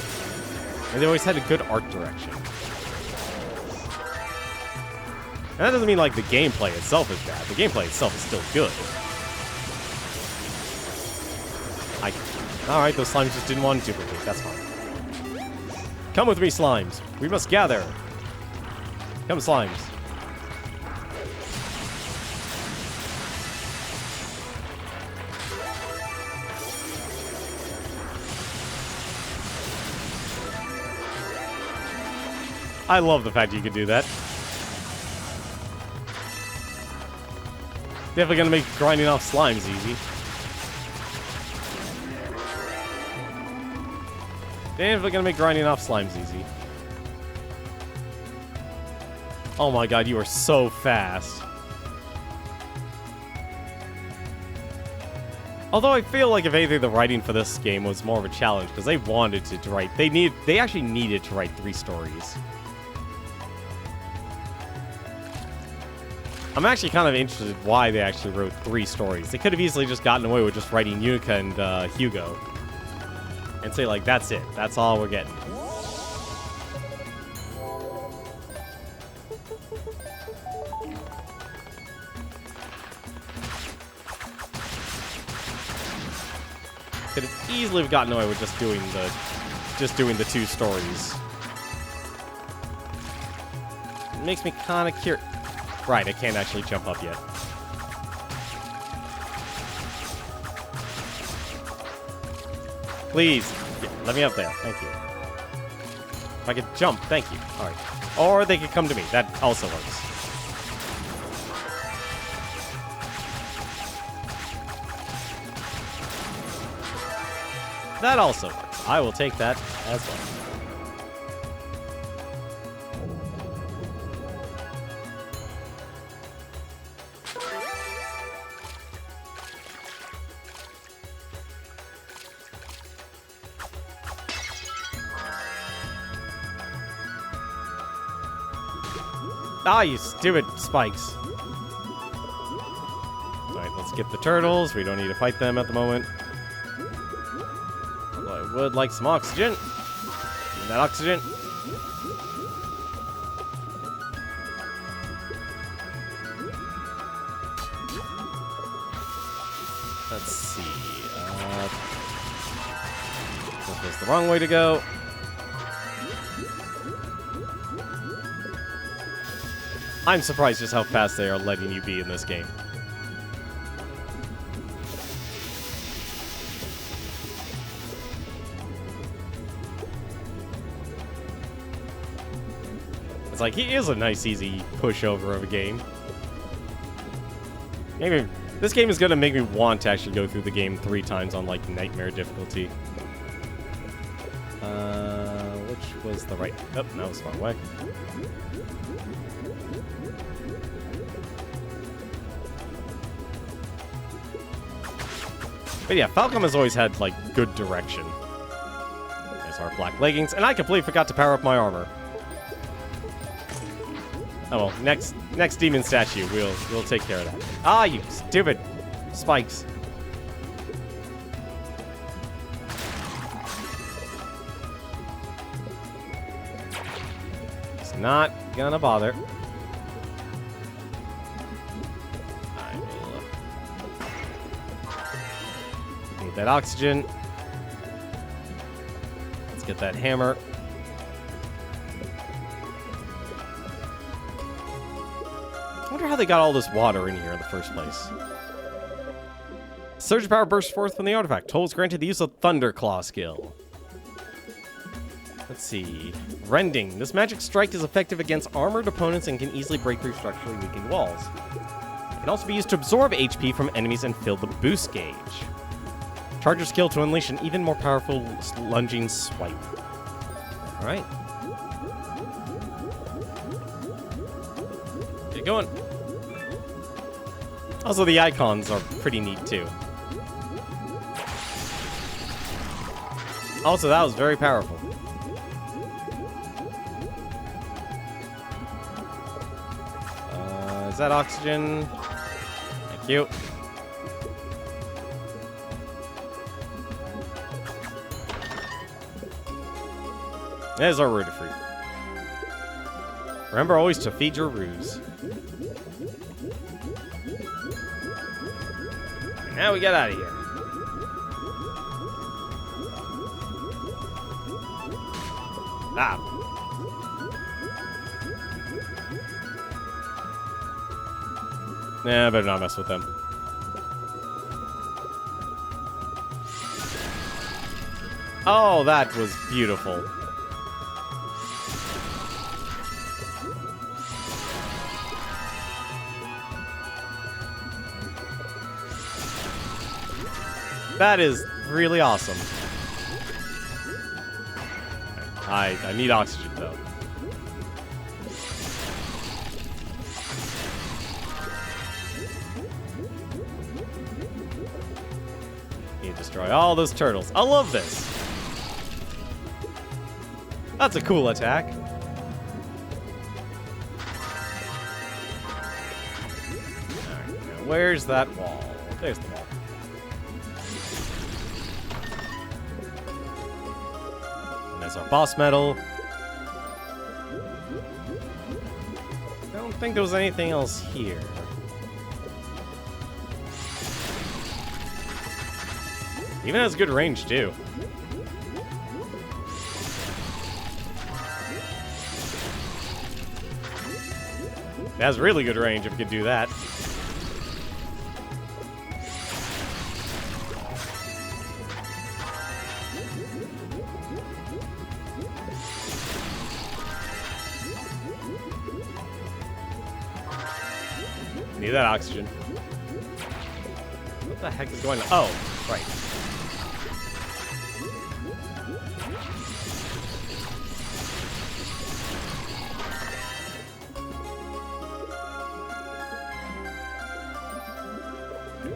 and they always had a good art direction. And that doesn't mean, like, the gameplay itself is bad. The gameplay itself is still good. Alright, those slimes just didn't want to duplicate. That's fine. Come with me, slimes. We must gather. Come, slimes. I love the fact you can do that. Definitely gonna make grinding off slimes easy. Definitely gonna make grinding off slimes easy. Oh my god, you are so fast. Although I feel like if anything, the writing for this game was more of a challenge because they wanted to write. They actually needed to write 3 stories. I'm actually kind of interested why they actually wrote 3 stories. They could have easily just gotten away with just writing Unica and Hugo. And say, like, that's it. That's all we're getting. Could have easily have gotten away with just doing the 2 stories. It makes me kind of curious. Right, I can't actually jump up yet. Please, let me up there. Thank you. If I could jump, thank you. All right. Or they could come to me. That also works. That also works. I will take that as well. Ah, you stupid spikes. Alright, let's get the turtles. We don't need to fight them at the moment. Although I would like some oxygen. Give me that oxygen. Let's see. This was the wrong way to go. I'm surprised just how fast they are letting you be in this game. It's like, he is a nice, easy pushover of a game. Maybe this game is going to make me want to actually go through the game 3 times on, like, nightmare difficulty. Which was the right... Oh, that was the wrong way. But yeah, Falcom has always had, like, good direction. There's our black leggings, and I completely forgot to power up my armor. Oh well, next demon statue, we'll take care of that. Ah, you stupid spikes. It's not gonna bother. That oxygen. Let's get that hammer. I wonder how they got all this water in here in the first place. Surge power bursts forth from the artifact. Tolls granted the use of Thunderclaw skill. Let's see. Rending. This magic strike is effective against armored opponents and can easily break through structurally weakened walls. It can also be used to absorb HP from enemies and fill the boost gauge. Charge your skill to unleash an even more powerful lunging swipe. Alright. Get going. Also, the icons are pretty neat, too. Also, that was very powerful. Is that oxygen? Thank you. There's our Rooter Fruit. Remember always to feed your ruse. And now we get out of here. Ah. Nah, I better not mess with them. Oh, that was beautiful. That is really awesome. I need oxygen, though. Need to destroy all those turtles. I love this. That's a cool attack. Alright, now where's that wall? There's the wall. And there's our boss medal. I don't think there was anything else here. Even has good range, too. It has really good range if it could do that. Need that oxygen. What the heck is going on? Oh, right.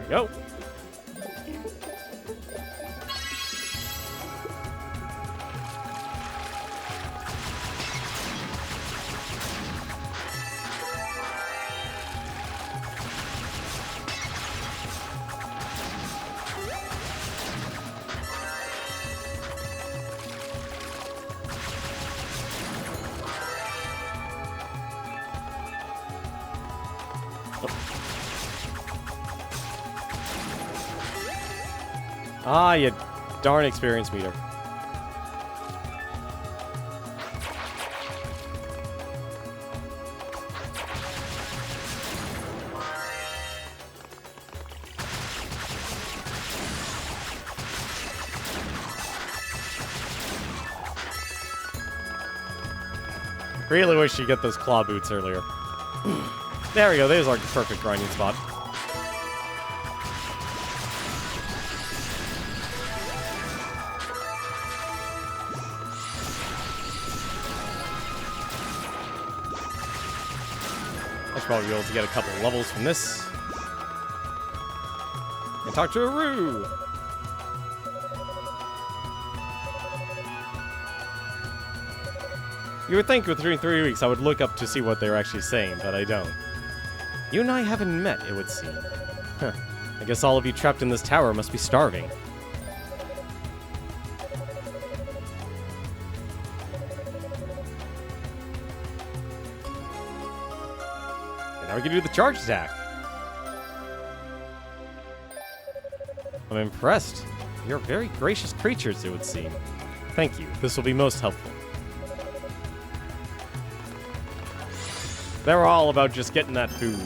Go. Ah, you darn experience meter. Really wish you get those claw boots earlier. There we go, there's our perfect grinding spot. I should probably be able to get a couple of levels from this. And talk to Aru! You would think within 3 weeks I would look up to see what they're actually saying, but I don't. You and I haven't met, it would seem. Huh. I guess all of you trapped in this tower must be starving. And now we can do the charge attack. I'm impressed. You're very gracious creatures, it would seem. Thank you. This will be most helpful. They're all about just getting that food.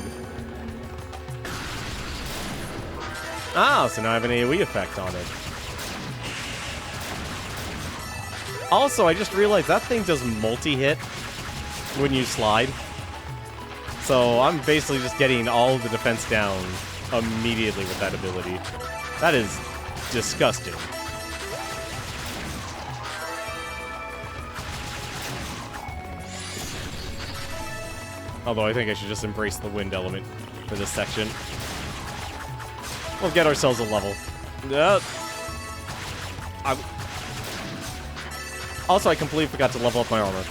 Ah, so now I have an AoE effect on it. Also, I just realized that thing does multi-hit when you slide. So I'm basically just getting all the defense down immediately with that ability. That is disgusting. Although I think I should just embrace the wind element for this section. We'll get ourselves a level. Also, I completely forgot to level up my armor.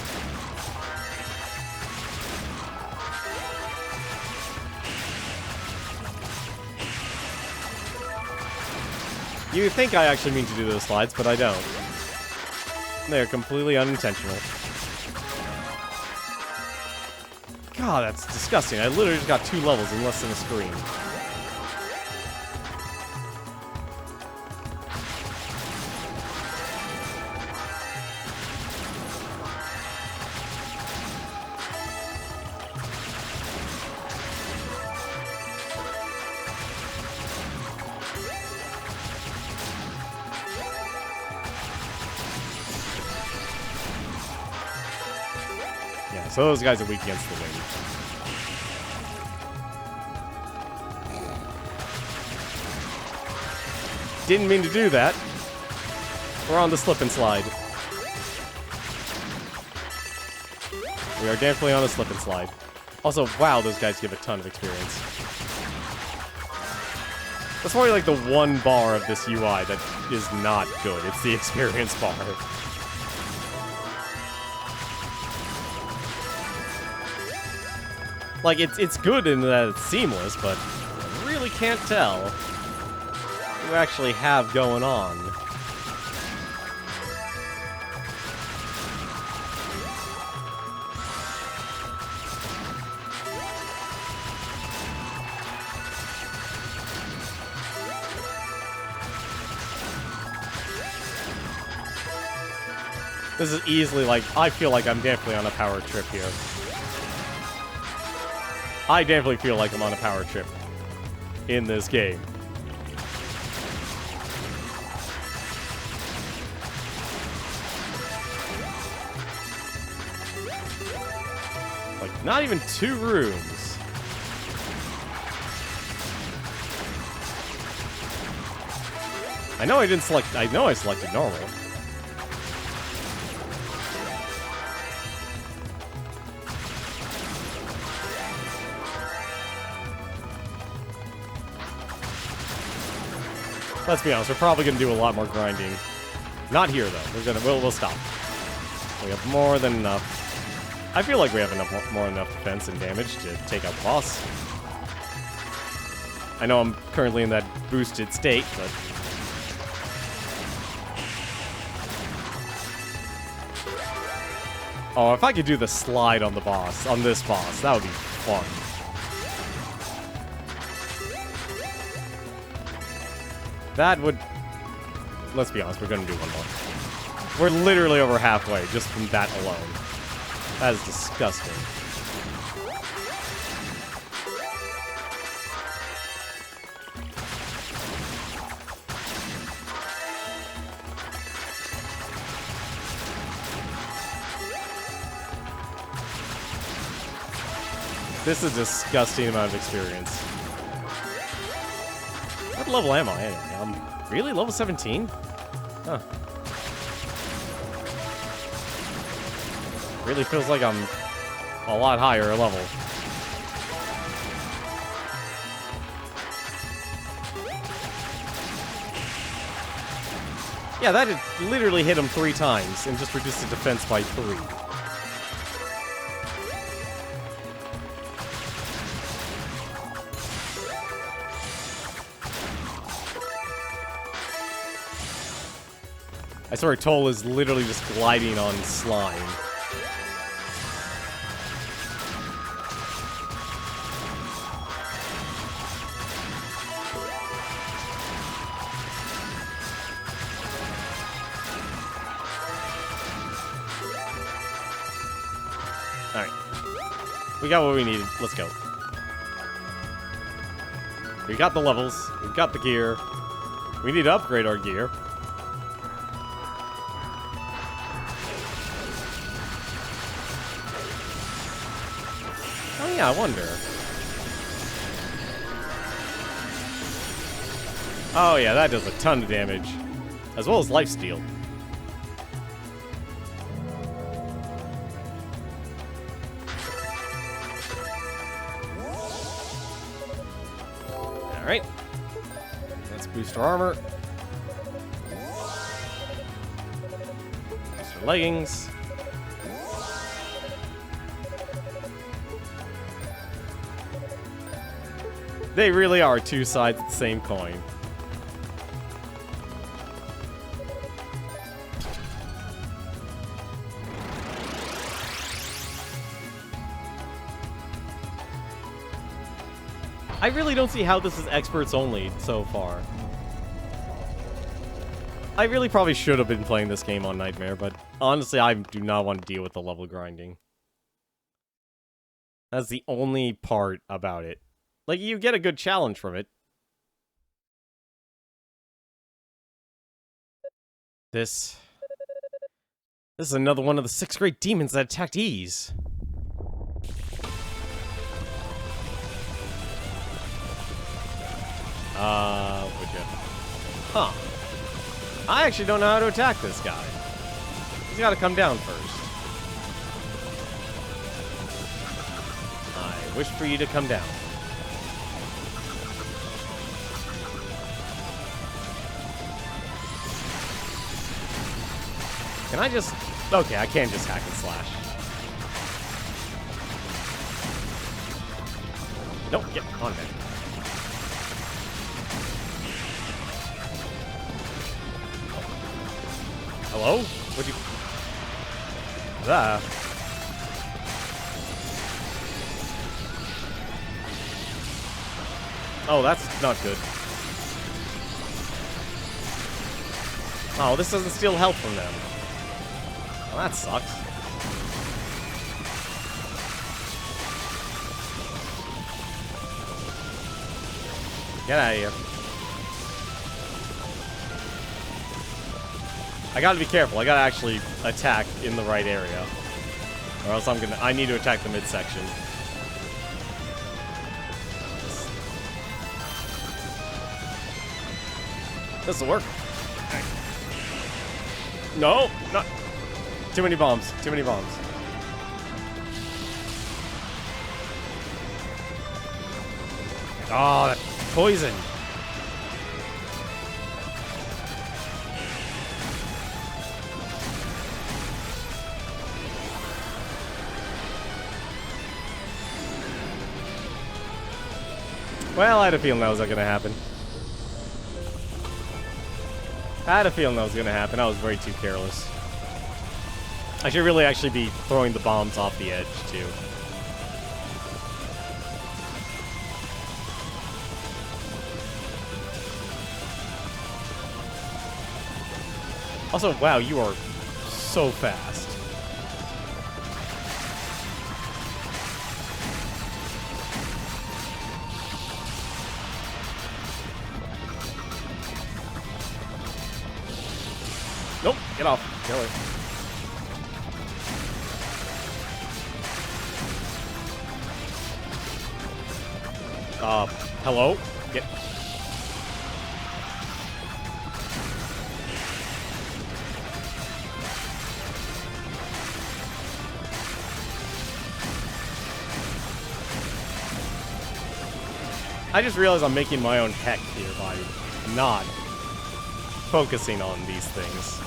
You think I actually mean to do those slides, but I don't. They're completely unintentional. God, that's disgusting. I literally just got 2 levels in less than a screen. Yeah, so those guys are weak against the wind. Didn't mean to do that. We're on the slip and slide. We are definitely on a slip and slide. Also, wow, those guys give a ton of experience. That's probably like the one bar of this UI that is not good. It's the experience bar. Like, it's good in that it's seamless, but you really can't tell what you actually have going on. This is easily, like, I feel like I'm definitely on a power trip here. I definitely feel like I'm on a power trip in this game. Like, not even 2 rooms. I know I didn't select, I know I selected normal. Let's be honest, we're probably gonna do a lot more grinding. Not here though. We'll stop. We have more than enough. I feel like we have more than enough defense and damage to take out the boss. I know I'm currently in that boosted state, but oh, if I could do the slide on the boss, on this boss, that would be fun. That would... Let's be honest, we're gonna do one more. We're literally over halfway, just from that alone. That is disgusting. This is a disgusting amount of experience. What level am I anyway? Really? Level 17? Huh. Really feels like I'm a lot higher level. Yeah, that literally hit him 3 times and just reduced the defense by 3. I swear Toll is literally just gliding on slime. Alright. We got what we needed. Let's go. We got the levels. We've got the gear. We need to upgrade our gear. Oh yeah, I wonder. Oh yeah, that does a ton of damage. As well as lifesteal. Alright. Let's boost our armor. Boost our leggings. They really are 2 sides of the same coin. I really don't see how this is experts only so far. I really probably should have been playing this game on Nightmare, but honestly, I do not want to deal with the level grinding. That's the only part about it. Like, you get a good challenge from it. This is another one of the 6 great demons that attacked Ys. Would you? Huh. I actually don't know how to attack this guy. He's got to come down first. I wish for you to come down. Can I just... Okay, I can't just hack and slash. Nope, get on it. Hello? What'd you... Oh, that's not good. Oh, this doesn't steal health from them. Well, that sucks. Get out of here. I gotta be careful. I gotta actually attack in the right area. Or else I need to attack the midsection. This'll work. No, not... Too many bombs. Too many bombs. Oh, that poison. Well, I had a feeling that was going to happen. I had a feeling that was going to happen. I was way too careless. I should really actually be throwing the bombs off the edge, too. Also, wow, you are so fast. Nope, get off. Kill it. Hello? Get... I just realized I'm making my own heck here by not focusing on these things.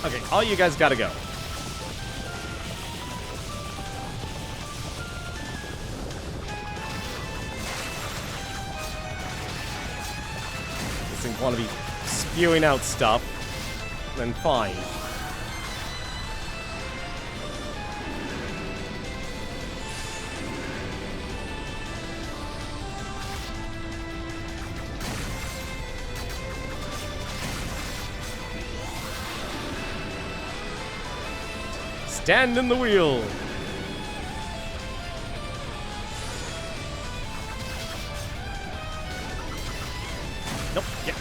Right. Okay, all you guys gotta go. These things want to be spewing out stuff, then fine. Stand in the wheel. Nope. Yeah.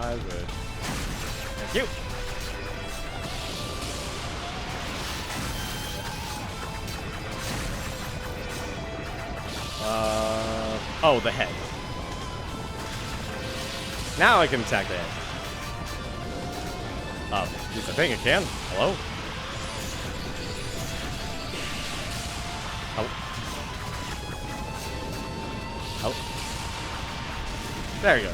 I'm good. Thank you. Oh, the head. Now I can attack the head. At least I think I can. Hello? Oh. Oh. There you go.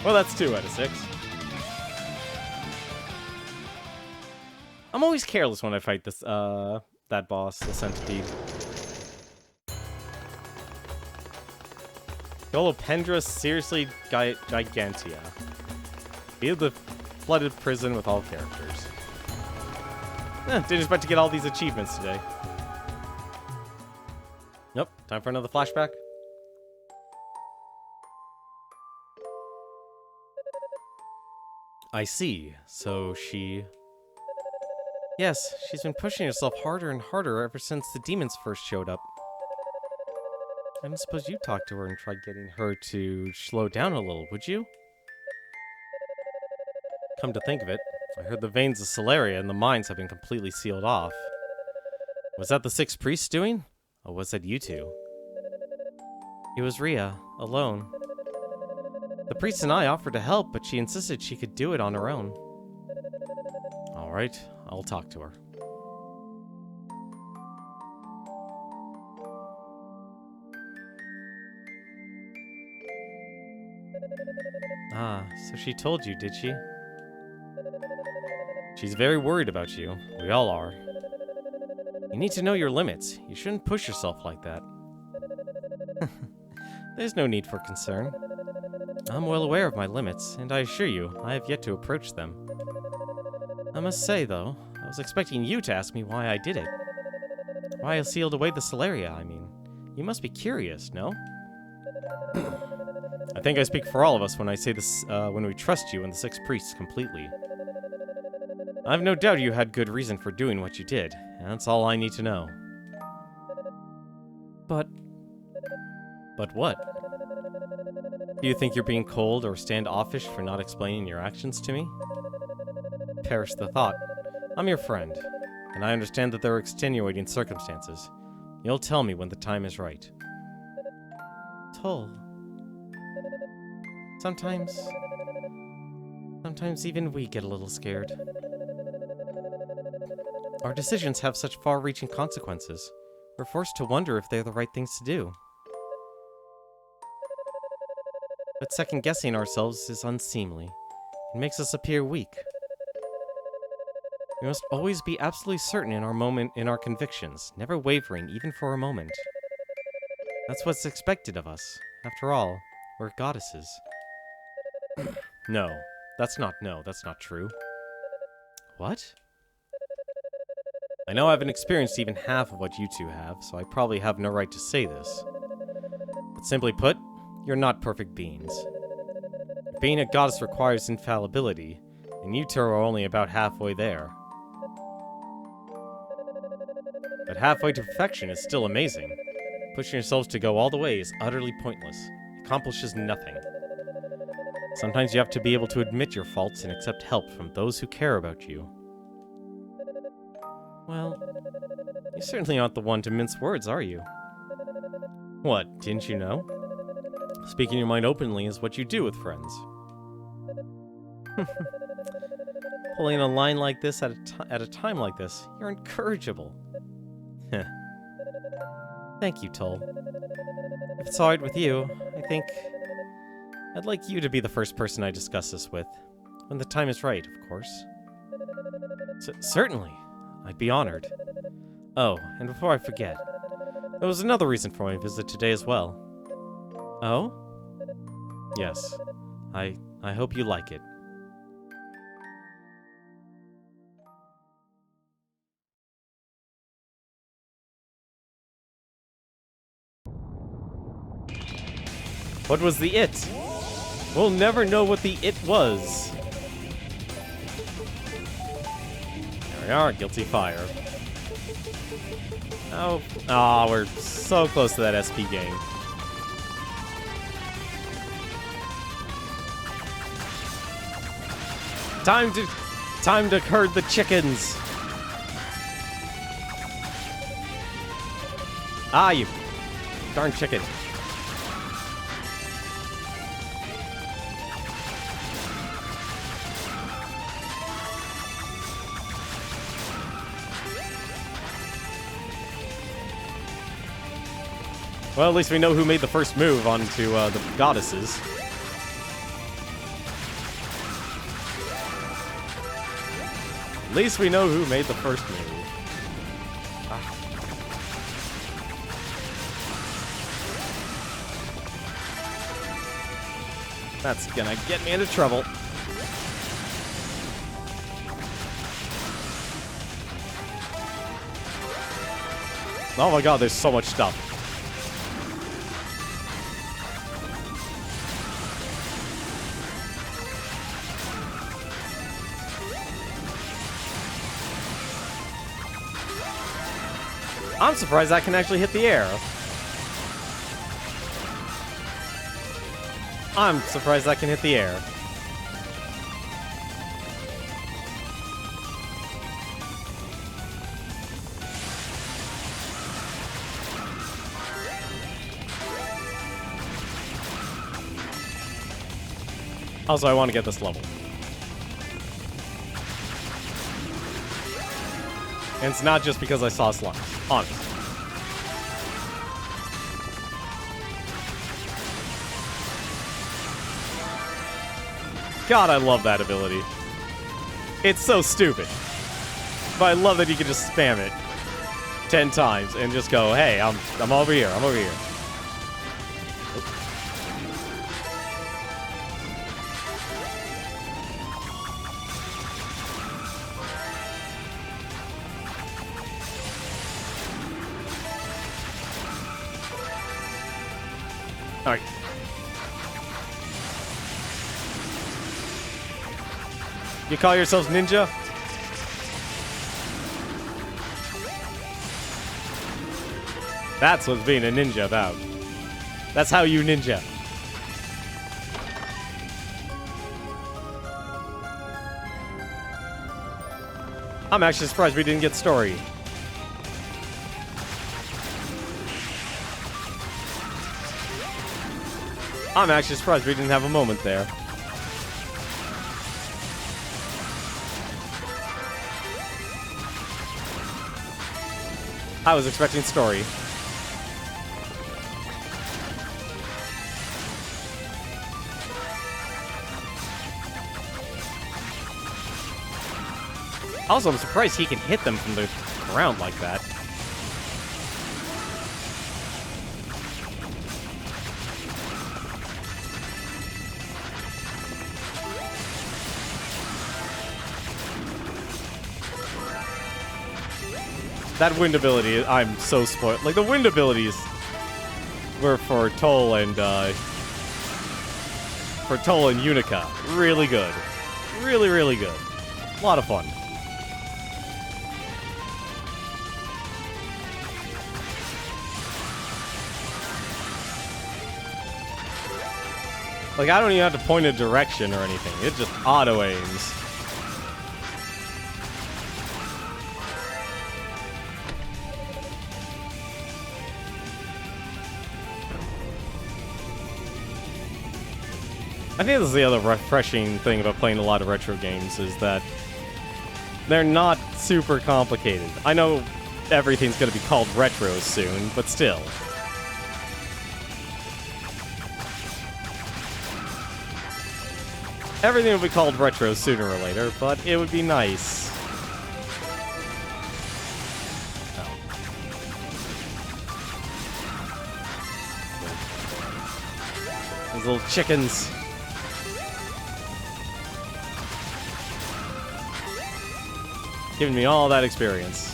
Well, that's 2 out of 6. I'm always careless when I fight this, that boss, the centipede. Golopendra seriously gigantea. Build the flooded prison with all characters. Didn't expect to get all these achievements today. Nope, time for another flashback. I see. So she... Yes, she's been pushing herself harder and harder ever since the demons first showed up. I don't suppose you talk to her and try getting her to slow down a little, would you? Come to think of it, I heard the veins of Celeria in the mines have been completely sealed off. Was that the six priests doing? Or was that you two? It was Rhea, alone. The priest and I offered to help, but she insisted she could do it on her own. Alright, I'll talk to her. Ah, so she told you, did she? She's very worried about you. We all are. You need to know your limits. You shouldn't push yourself like that. There's no need for concern. I'm well aware of my limits, and I assure you, I have yet to approach them. I must say, though, I was expecting you to ask me why I did it. Why I sealed away the Celeria, I mean. You must be curious, no? I think I speak for all of us when I say this, when we trust you and the six priests completely. I have no doubt you had good reason for doing what you did, and that's all I need to know. But what? Do you think you're being cold or standoffish for not explaining your actions to me? Perish the thought. I'm your friend, and I understand that there are extenuating circumstances. You'll tell me when the time is right. Toll. Sometimes even we get a little scared. Our decisions have such far-reaching consequences. We're forced to wonder if they're the right things to do. But second-guessing ourselves is unseemly. It makes us appear weak. We must always be absolutely certain in our convictions, never wavering even for a moment. That's what's expected of us. After all, we're goddesses. No, that's not true. What? I know I haven't experienced even half of what you two have, so I probably have no right to say this. But simply put, you're not perfect beings. Being a goddess requires infallibility, and you two are only about halfway there. But halfway to perfection is still amazing. Pushing yourselves to go all the way is utterly pointless. It accomplishes nothing. Sometimes you have to be able to admit your faults and accept help from those who care about you. Well, you're certainly not the one to mince words, are you? What, didn't you know? Speaking your mind openly is what you do with friends. Pulling a line like this at a time like this, you're incorrigible. Thank you, Toll. If it's alright with you, I think I'd like you to be the first person I discuss this with. When the time is right, of course. Certainly. I'd be honored. Oh, and before I forget, there was another reason for my visit today as well. Oh? Yes. I hope you like it. What was the it? We'll never know what the it was. There we are, Guilty Fire. Oh, we're so close to that SP game. Time to herd the chickens. Ah, you darn chicken. Well, at least we know who made the first move onto the goddesses. At least we know who made the first move. That's gonna get me into trouble. Oh my god, there's so much stuff. I'm surprised that can actually hit the air. I'm surprised that can hit the air. Also, I want to get this level. And it's not just because I saw slime. Honest. God, I love that ability. It's so stupid. But I love that you can just spam it 10 times and just go, hey, I'm over here, I'm over here. Alright. You call yourselves ninja? That's what's being a ninja about. That's how you ninja. I'm actually surprised we didn't get story. I'm actually surprised we didn't have a moment there. I was expecting story. Also, I'm surprised he can hit them from the ground like that. That wind ability, I'm so spoiled. Like, the wind abilities were for Toll and Unica. Really good. Really, really good. A lot of fun. Like, I don't even have to point a direction or anything. It just auto-aims. I think this is the other refreshing thing about playing a lot of retro games, is that they're not super complicated. I know everything's going to be called retro soon, but still. Everything will be called retro sooner or later, but it would be nice. Oh. Those little chickens. Giving me all that experience.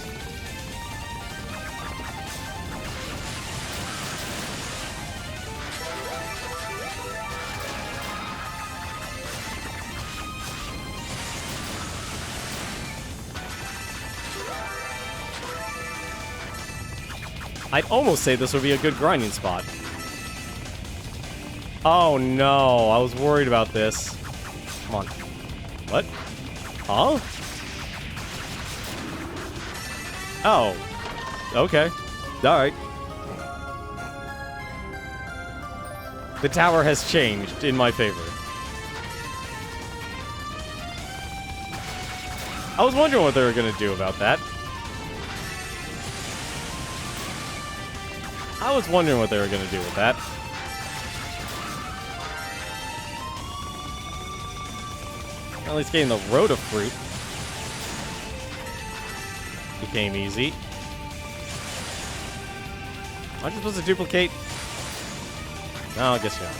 I'd almost say this would be a good grinding spot. Oh no, I was worried about this. Come on. What? Huh? Oh. Okay. Alright. The tower has changed in my favor. I was wondering what they were gonna do about that. I was wondering what they were gonna do with that. At least getting the Rhoda fruit became easy. Aren't you supposed to duplicate? No, I guess not.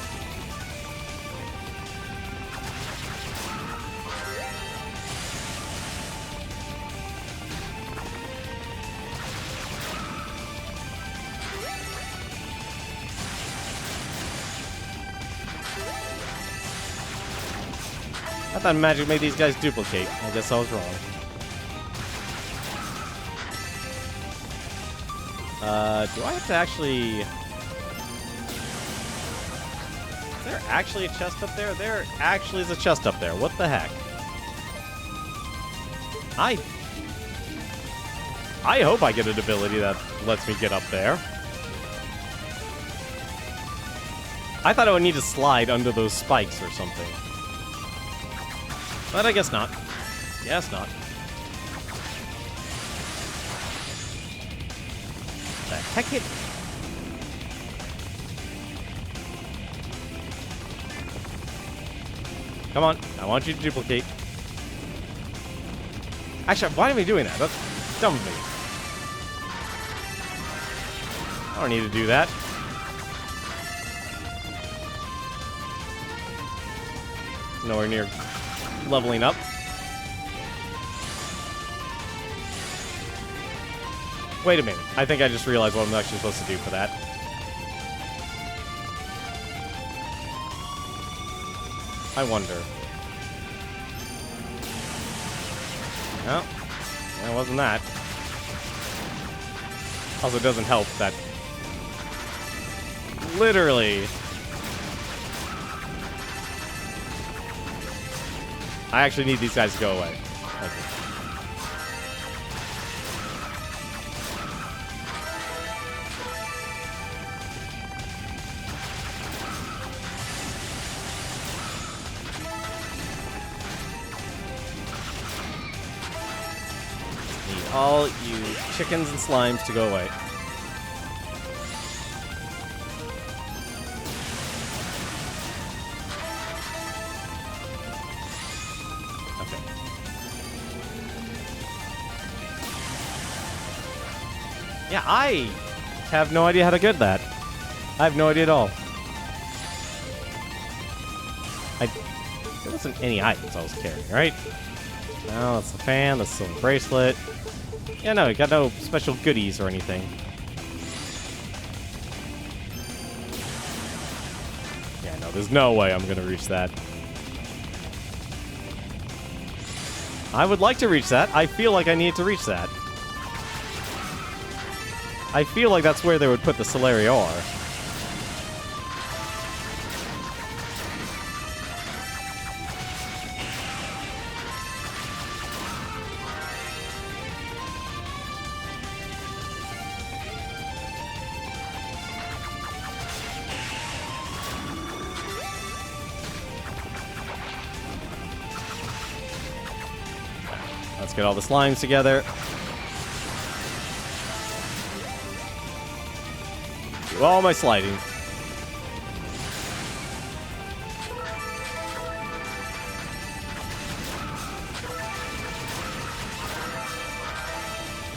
I thought magic made these guys duplicate. I guess I was wrong. Do I have to actually... Is there actually a chest up there? There actually is a chest up there. What the heck? I hope I get an ability that lets me get up there. I thought I would need to slide under those spikes or something. But I guess not. Guess not. The heck it... Come on, I want you to duplicate. Actually, why am I doing that? That's dumb of me. I don't need to do that. Nowhere near leveling up. Wait a minute. I think I just realized what I'm actually supposed to do for that. I wonder. No, that wasn't that. Also, it doesn't help that literally I actually need these guys to go away. Thank you. Need all you chickens and slimes to go away. Yeah, I have no idea how to get that. I have no idea at all. There wasn't any items I was carrying, right? No, that's the fan, that's the silver bracelet. Yeah, no, you got no special goodies or anything. Yeah, no, there's no way I'm gonna reach that. I would like to reach that. I feel like I need to reach that. I feel like that's where they would put the Solario ore. Let's get all the slimes together. Do all my sliding.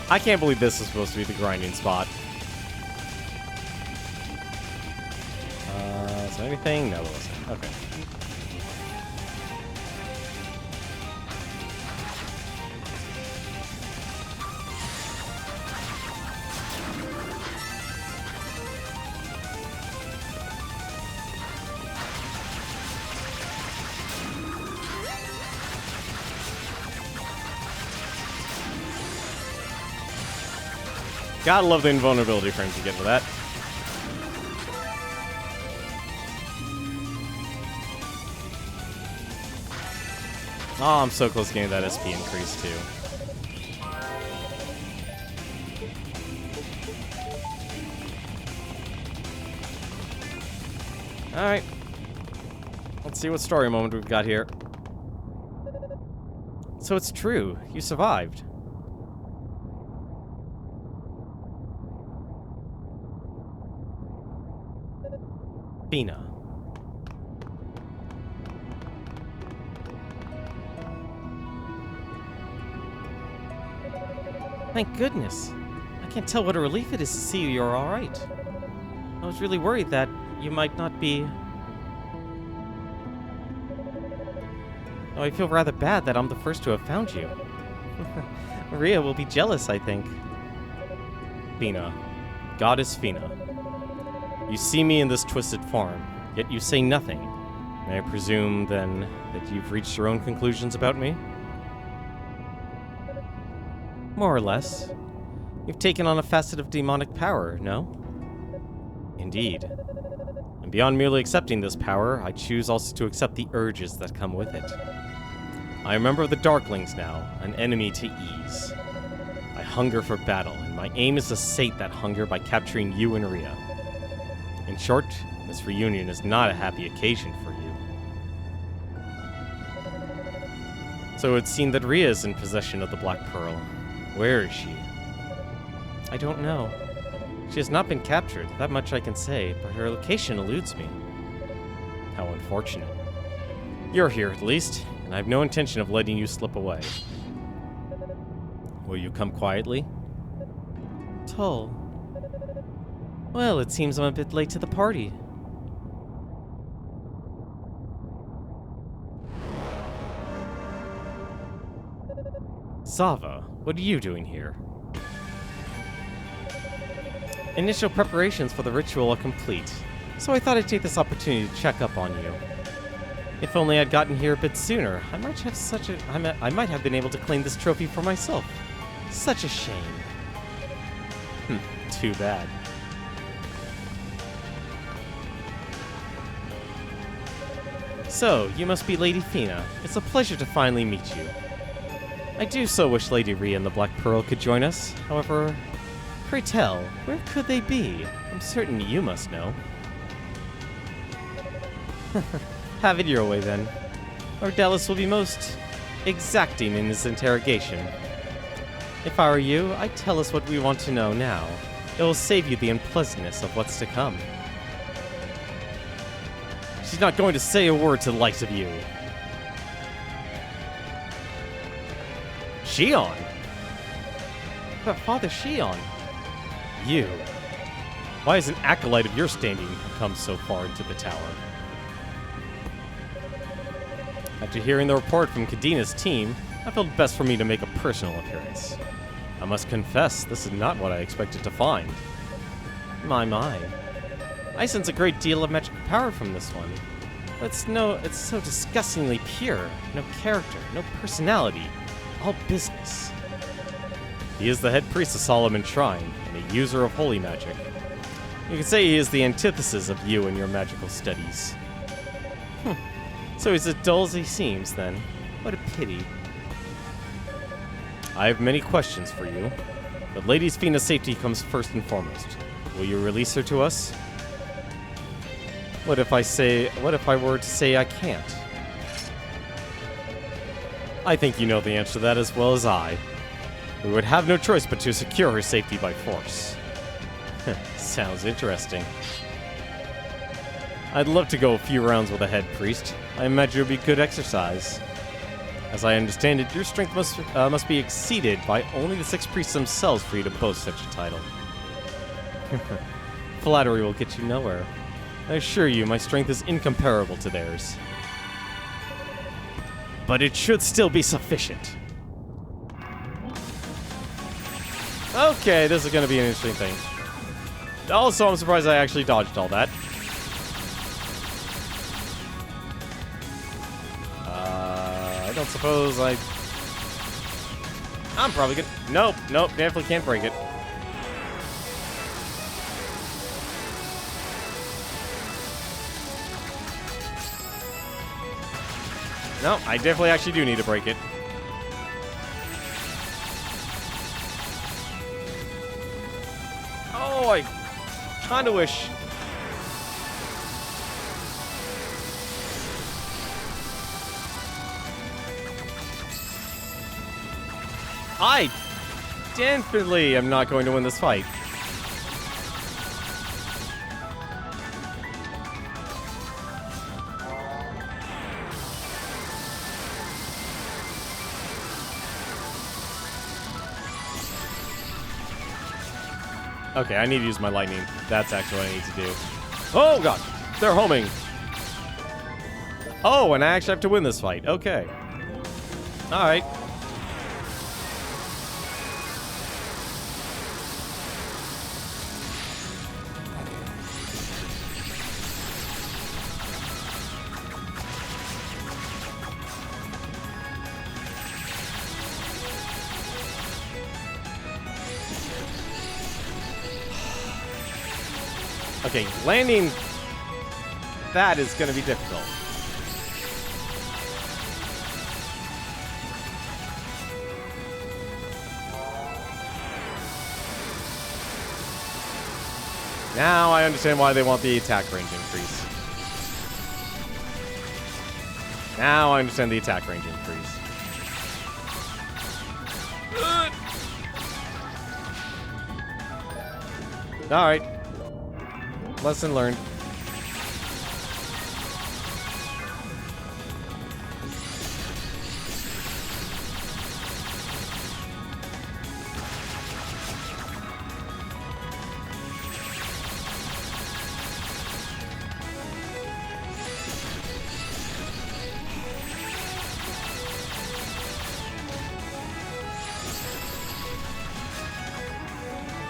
I can't believe this is supposed to be the grinding spot. Is there anything? No, there wasn't. Okay. Gotta love the invulnerability frames you get with that. Oh, I'm so close to getting that SP increase, too. Alright. Let's see what story moment we've got here. So it's true. You survived. Fina. Thank goodness. I can't tell what a relief it is to see you're all right. I was really worried that you might not be... Oh, I feel rather bad that I'm the first to have found you. Maria will be jealous, I think. Fina. Goddess Fina. You see me in this twisted form, yet you say nothing. May I presume, then, that you've reached your own conclusions about me? More or less. You've taken on a facet of demonic power, no? Indeed. And beyond merely accepting this power, I choose also to accept the urges that come with it. I am a member of the Darklings now, an enemy to ease. I hunger for battle, and my aim is to sate that hunger by capturing you and Rhea. In short, this reunion is not a happy occasion for you. So it would seem that Rhea is in possession of the Black Pearl. Where is she? I don't know. She has not been captured, that much I can say, but her location eludes me. How unfortunate. You're here, at least, and I have no intention of letting you slip away. Will you come quietly? Toll. Well, it seems I'm a bit late to the party. Zava, what are you doing here? Initial preparations for the ritual are complete, so I thought I'd take this opportunity to check up on you. If only I'd gotten here a bit sooner, I might have been able to claim this trophy for myself. Such a shame. Too bad. So, you must be Lady Fina. It's a pleasure to finally meet you. I do so wish Lady Rhea and the Black Pearl could join us. However, pray tell, where could they be? I'm certain you must know. Have it your way, then. Ordelis will be most exacting in his interrogation. If I were you, I'd tell us what we want to know now. It will save you the unpleasantness of what's to come. She's not going to say a word to the likes of you. Shion? But Father Shion. You. Why has an acolyte of your standing come so far into the tower? After hearing the report from Kadina's team, I felt it best for me to make a personal appearance. I must confess, this is not what I expected to find. My. I sense a great deal of magical power from this one. But it's so disgustingly pure. No character, no personality. All business. He is the head priest of Solomon Shrine, and a user of holy magic. You could say he is the antithesis of you and your magical studies. So he's as dull as he seems, then. What a pity. I have many questions for you, but Lady Fina's safety comes first and foremost. Will you release her to us? What if I were to say I can't? I think you know the answer to that as well as I. We would have no choice but to secure her safety by force. Sounds interesting. I'd love to go a few rounds with a head priest. I imagine it would be good exercise. As I understand it, your strength must be exceeded by only the 6 priests themselves for you to boast such a title. Flattery will get you nowhere. I assure you, my strength is incomparable to theirs. But it should still be sufficient. Okay, this is going to be an interesting thing. Also, I'm surprised I actually dodged all that. I don't suppose I'm probably good. Nope, definitely can't break it. No, I definitely actually do need to break it. Oh, I kind of wish. I definitely am not going to win this fight. Okay, I need to use my lightning. That's actually what I need to do. Oh, God. They're homing. Oh, and I actually have to win this fight. Okay. All right. Okay, landing that is going to be difficult. Now I understand why they want the attack range increase. Now I understand the attack range increase. Alright. Lesson learned.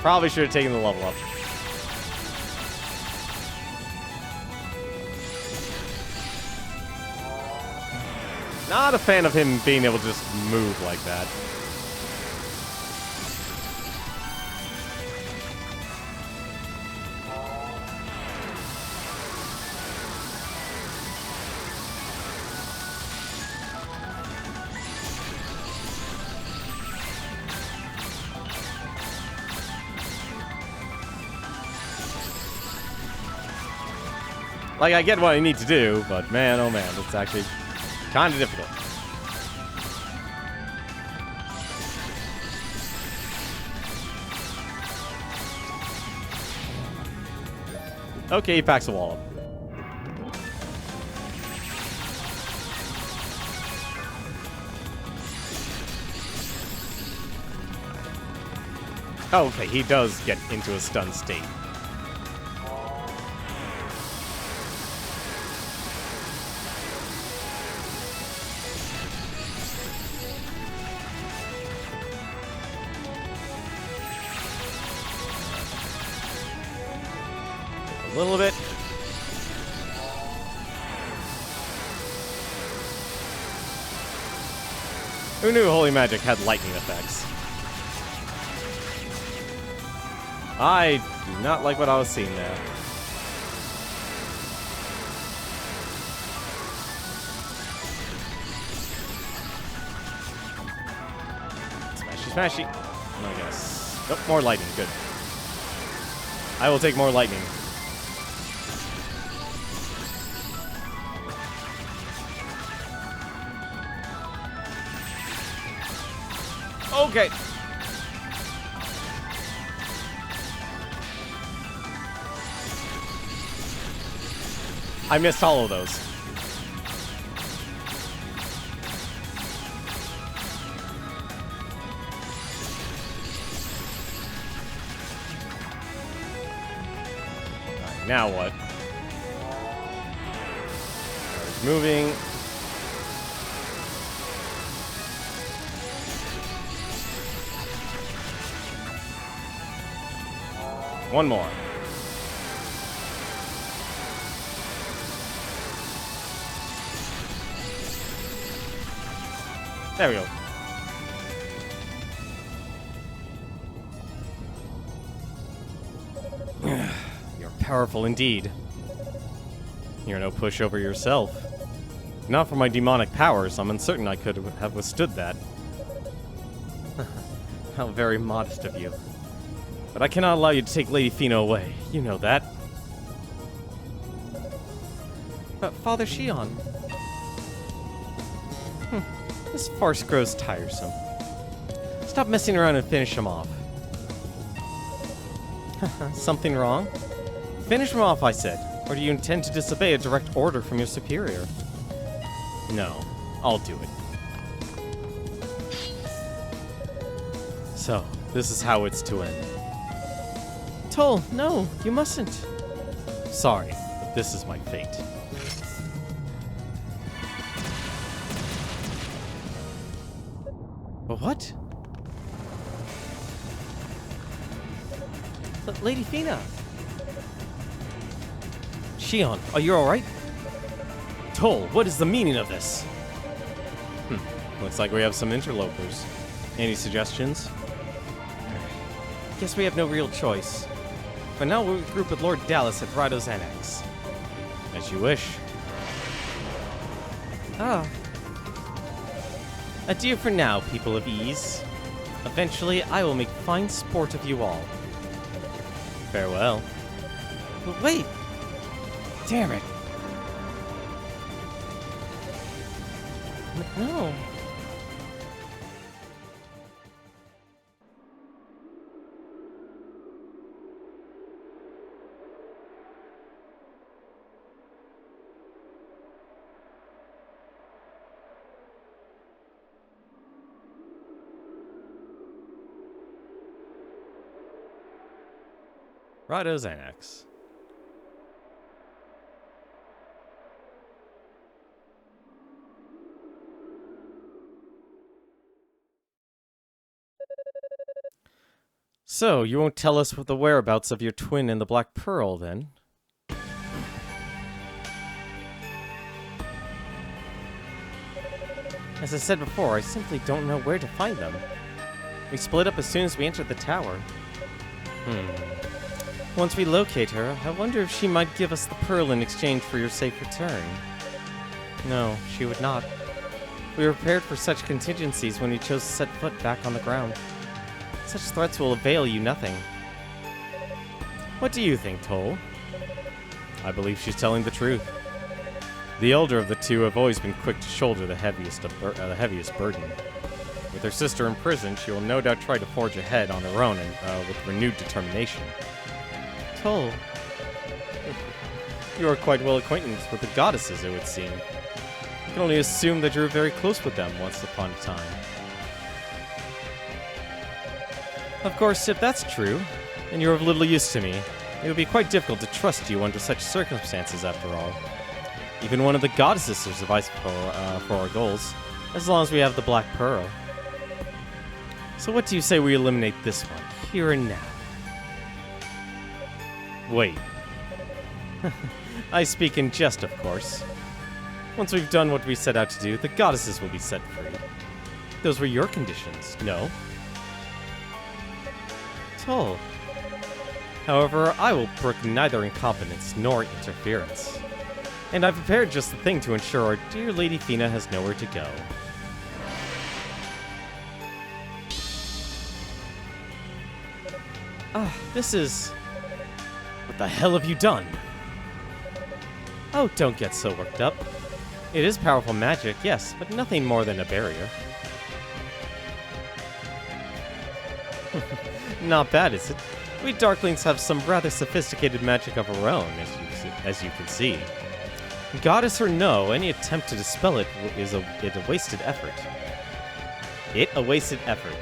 Probably should have taken the level up. Not a fan of him being able to just move like that. Like, I get what I need to do, but man, oh man, it's actually kind of difficult. Okay, he packs a wall up. Oh, okay, he does get into a stun state. A little bit. Who knew Holy Magic had lightning effects? I do not like what I was seeing there. Smashy, smashy. I guess. Nope, more lightning. Good. I will take more lightning. Okay. I missed all of those. Alright, now what? Alright, moving. One more. There we go. You're powerful indeed. You're no pushover yourself. Not for my demonic powers, I'm uncertain I could have withstood that. How very modest of you. But I cannot allow you to take Lady Fina away. You know that. But Father Shion... This farce grows tiresome. Stop messing around and finish him off. Something wrong? Finish him off, I said. Or do you intend to disobey a direct order from your superior? No, I'll do it. So, this is how it's to end. Toll, no, you mustn't. Sorry, but this is my fate. What? But Lady Fina. Shion, are you alright? Toll, what is the meaning of this? Looks like we have some interlopers. Any suggestions? Guess we have no real choice. For now, we'll regroup with Lord Dallas at Rido's Annex. As As you wish. Ah. Adieu for now, people of ease. Eventually, I will make fine sport of you all. Farewell. But wait! Damn it! No. Righto, Xanax. So, you won't tell us the whereabouts of your twin and the Black Pearl, then? As I said before, I simply don't know where to find them. We split up as soon as we entered the tower. Once we locate her, I wonder if she might give us the pearl in exchange for your safe return. No, she would not. We were prepared for such contingencies when we chose to set foot back on the ground. Such threats will avail you nothing. What do you think, Toll? I believe she's telling the truth. The elder of the two have always been quick to shoulder the heaviest burden. With her sister in prison, she will no doubt try to forge ahead on her own and with renewed determination. Toll, you are quite well acquainted with the goddesses, it would seem. I can only assume that you were very close with them once upon a time. Of course, if that's true, and you're of little use to me, it would be quite difficult to trust you under such circumstances after all. Even one of the goddesses will suffice for our goals, as long as we have the Black Pearl. So what do you say we eliminate this one, here and now? Wait. I speak in jest, of course. Once we've done what we set out to do, the goddesses will be set free. Those were your conditions, no? Toll. However, I will brook neither incompetence nor interference. And I've prepared just the thing to ensure our dear Lady Fina has nowhere to go. This is... What the hell have you done? Oh, don't get so worked up. It is powerful magic, yes, but nothing more than a barrier. Not bad, is it? We Darklings have some rather sophisticated magic of our own, as you can see. Goddess or no, any attempt to dispel it is a wasted effort. A wasted effort.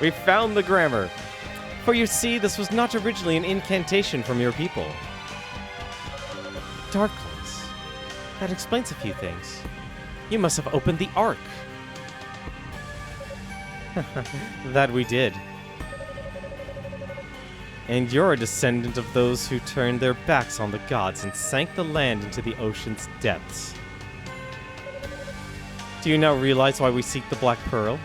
We found the grammar! For you see, this was not originally an incantation from your people. Darklings. That explains a few things. You must have opened the Ark. That we did. And you're a descendant of those who turned their backs on the gods and sank the land into the ocean's depths. Do you now realize why we seek the Black Pearl?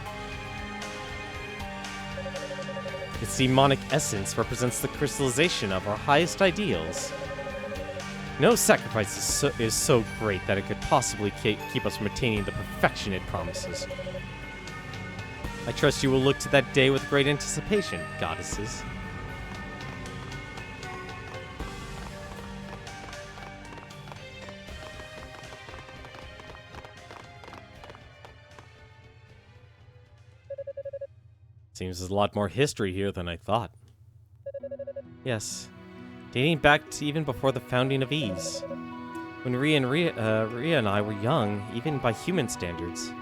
Its demonic essence represents the crystallization of our highest ideals. No sacrifice is so great that it could possibly keep us from attaining the perfection it promises. I trust you will look to that day with great anticipation, goddesses. Seems there's a lot more history here than I thought. Yes, dating back to even before the founding of Ys, when Rhea and I were young, even by human standards.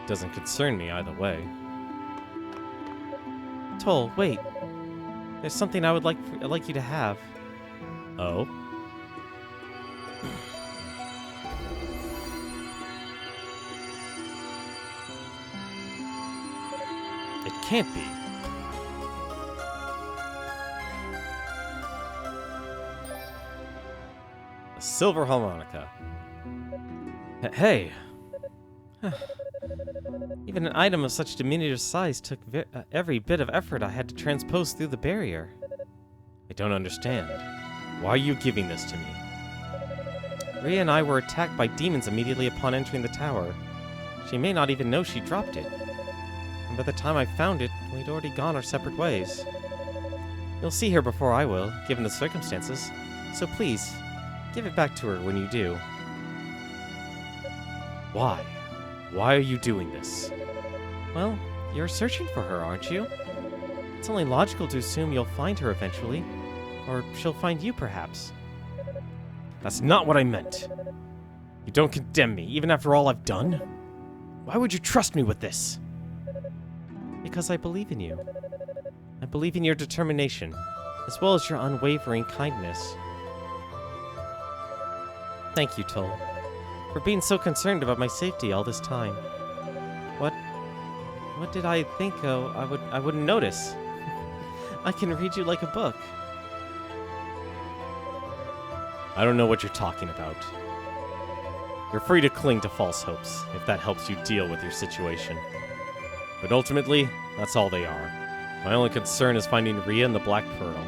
Doesn't concern me either way. Toll, wait. There's something I would like you to have. Oh? It can't be. A silver harmonica. Hey! Even an item of such diminutive size took every bit of effort I had to transpose through the barrier. I don't understand. Why are you giving this to me? Rhea and I were attacked by demons immediately upon entering the tower. She may not even know she dropped it. And by the time I found it, we'd already gone our separate ways. You'll see her before I will, given the circumstances. So please, give it back to her when you do. Why? Why are you doing this? Well, you're searching for her, aren't you? It's only logical to assume you'll find her eventually. Or she'll find you, perhaps. That's not what I meant. You don't condemn me, even after all I've done? Why would you trust me with this? Because I believe in you. I believe in your determination, as well as your unwavering kindness. Thank you, Toll, for being so concerned about my safety all this time. What did I think I wouldn't notice? I can read you like a book. I don't know what you're talking about. You're free to cling to false hopes, if that helps you deal with your situation. But ultimately, that's all they are. My only concern is finding Rhea and the Black Pearl.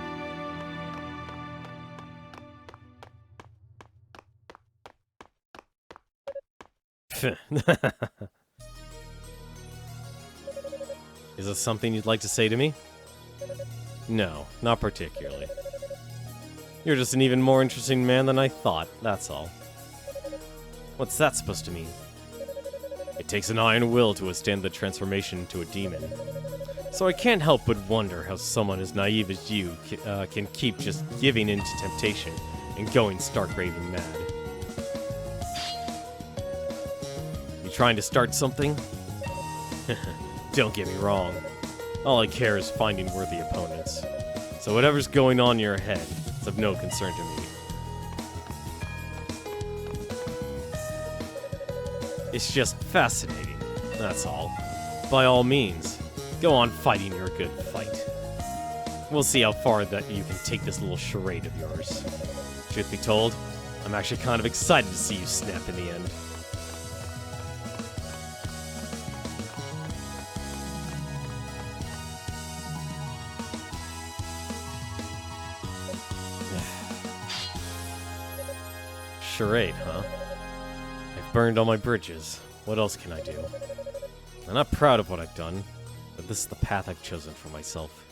Is this something you'd like to say to me? No, not particularly. You're just an even more interesting man than I thought, that's all. What's that supposed to mean? It takes an iron will to withstand the transformation into a demon. So I can't help but wonder how someone as naive as you can keep just giving in to temptation and going stark raving mad. You trying to start something? Don't get me wrong. All I care is finding worthy opponents. So whatever's going on in your head, it's of no concern to me. It's just fascinating, that's all. By all means, go on fighting your good fight. We'll see how far that you can take this little charade of yours. Truth be told, I'm actually kind of excited to see you snap in the end. Charade, huh? I've burned all my bridges. What else can I do? I'm not proud of what I've done, but this is the path I've chosen for myself.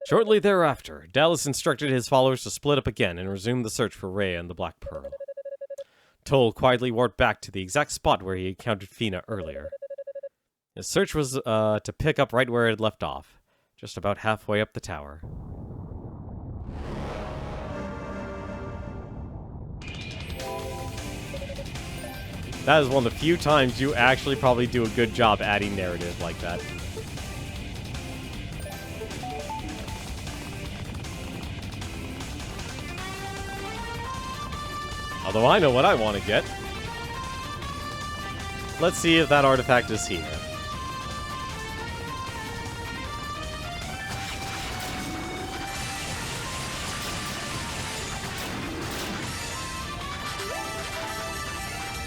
Shortly thereafter, Dallas instructed his followers to split up again and resume the search for Rhea and the Black Pearl. Toll quietly walked back to the exact spot where he encountered Fina earlier. His search was to pick up right where it had left off, just about halfway up the tower. That is one of the few times you actually probably do a good job adding narrative like that. Although I know what I want to get. Let's see if that artifact is here.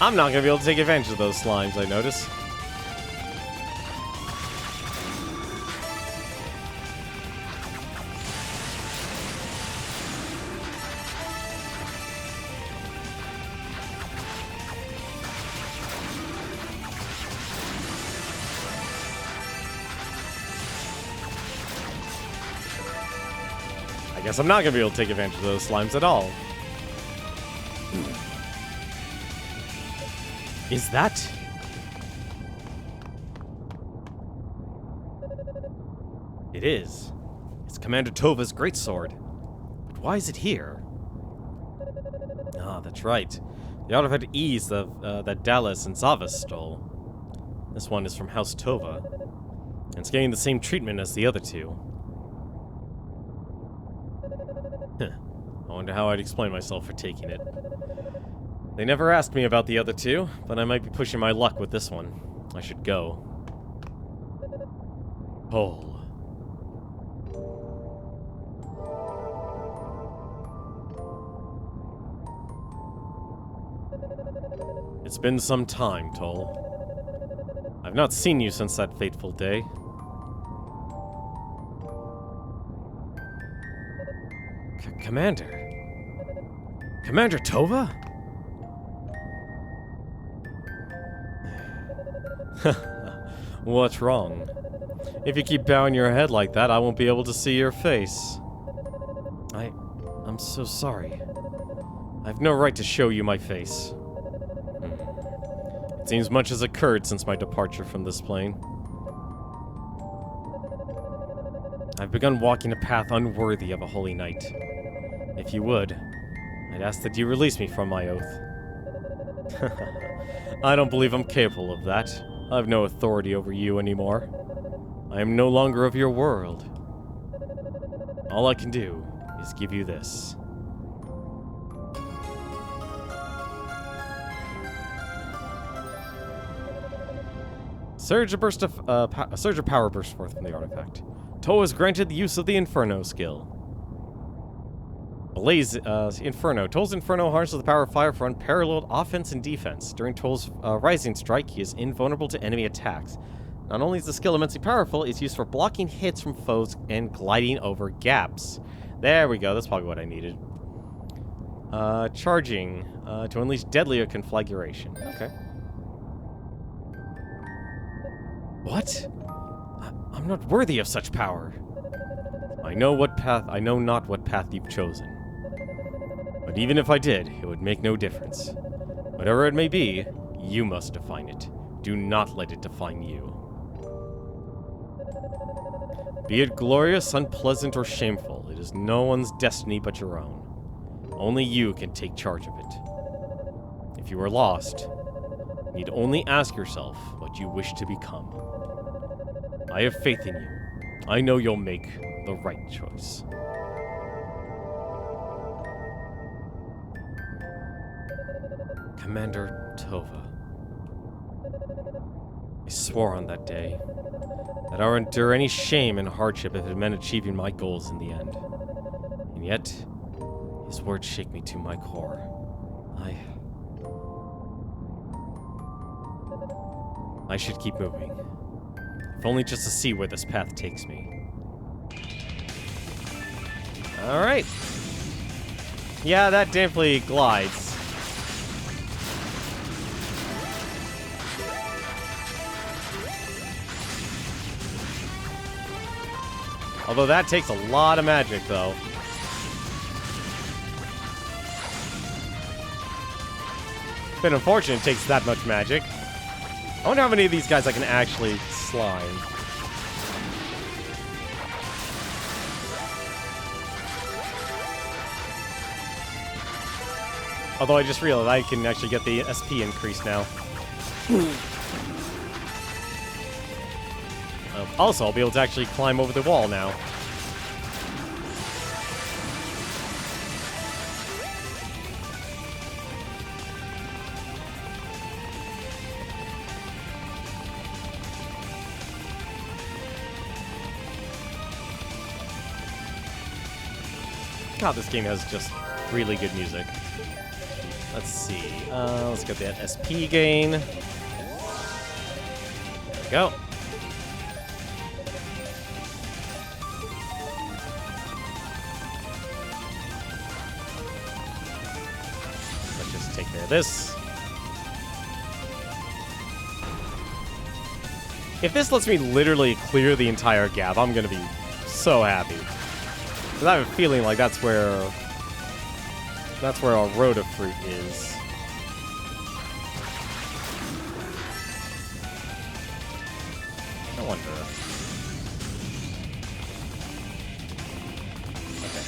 I'm not going to be able to take advantage of those slimes, I notice. I guess I'm not going to be able to take advantage of those slimes at all. Is that? It is. It's Commander Tova's greatsword. But why is it here? Ah, that's right. The artifact Ease that Dallas and Zavas stole. This one is from House Tova. And it's getting the same treatment as the other two. I wonder how I'd explain myself for taking it. They never asked me about the other two, but I might be pushing my luck with this one. I should go. Hole. It's been some time, Toll. I've not seen you since that fateful day. Commander? Commander Tova? What's wrong? If you keep bowing your head like that, I won't be able to see your face. I'm so sorry. I have no right to show you my face. It seems much has occurred since my departure from this plane. I've begun walking a path unworthy of a holy knight. If you would, I'd ask that you release me from my oath. I don't believe I'm capable of that. I have no authority over you anymore. I am no longer of your world. All I can do is give you this. A surge of power bursts forth from the artifact. Toa is granted the use of the Inferno skill. Blaze Inferno. Toa's Inferno harnesses the power of fire for unparalleled offense and defense. During Toa's Rising Strike, he is invulnerable to enemy attacks. Not only is the skill immensely powerful, it's used for blocking hits from foes and gliding over gaps. There we go, that's probably what I needed. Charging to unleash deadlier conflagration. Okay. What? I'm not worthy of such power. I know not what path you've chosen. But even if I did, it would make no difference. Whatever it may be, you must define it. Do not let it define you. Be it glorious, unpleasant, or shameful, it is no one's destiny but your own. Only you can take charge of it. If you are lost, you need only ask yourself what you wish to become. I have faith in you. I know you'll make the right choice. Commander Tova. I swore on that day that I would endure any shame and hardship if it meant achieving my goals in the end. And yet, his words shake me to my core. I should keep moving. If only just to see where this path takes me. Alright. Yeah, that definitely glides. Although that takes a lot of magic, though. Been unfortunate it takes that much magic. I wonder how many of these guys I can actually slime. Although I just realized I can actually get the SP increase now. Also, I'll be able to actually climb over the wall now. God, this game has just really good music. Let's see. Let's get that SP gain. There we go. Let's just take care of this. If this lets me literally clear the entire gap, I'm gonna be so happy. Because I have a feeling like that's where our road of fruit is. I wonder. Okay.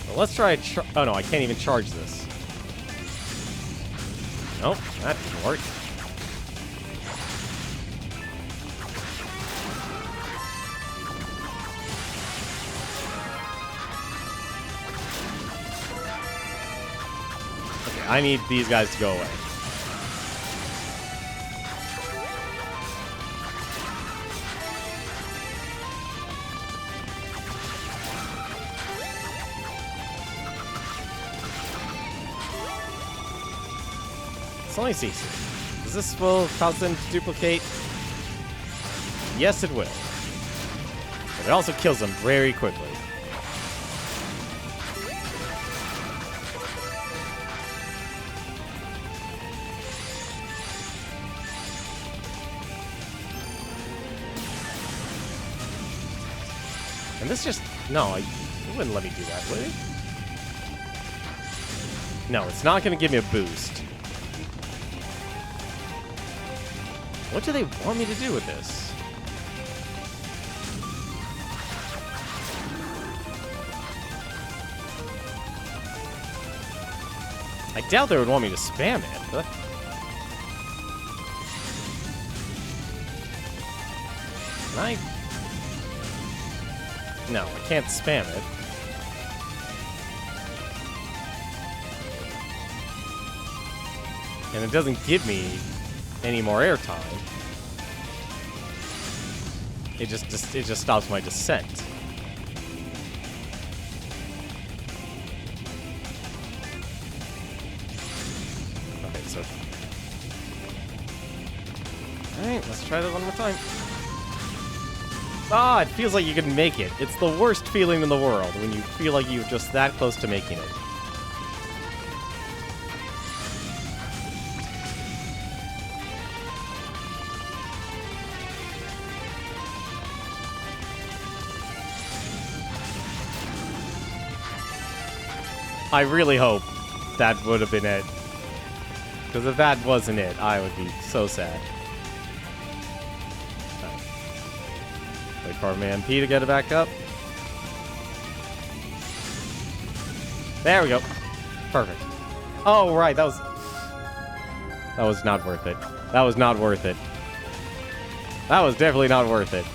Well, let's try oh no, I can't even charge this. Nope, that didn't work. I need these guys to go away. So let me see. Does this will cause them to duplicate? Yes, it will. But it also kills them very quickly. this just... No, it wouldn't let me do that, would it? No, it's not going to give me a boost. What do they want me to do with this? I doubt they would want me to spam it, but... Can I... No, I can't spam it. And it doesn't give me any more airtime. It just stops my descent. Okay, so... Alright, let's try that one more time. Ah, it feels like you can make it. It's the worst feeling in the world when you feel like you're just that close to making it. I really hope that would have been it. Because if that wasn't it, I would be so sad. Right. Wait for my MP to get it back up. There we go. Perfect. Oh, right, that was not worth it. That was not worth it. That was definitely not worth it.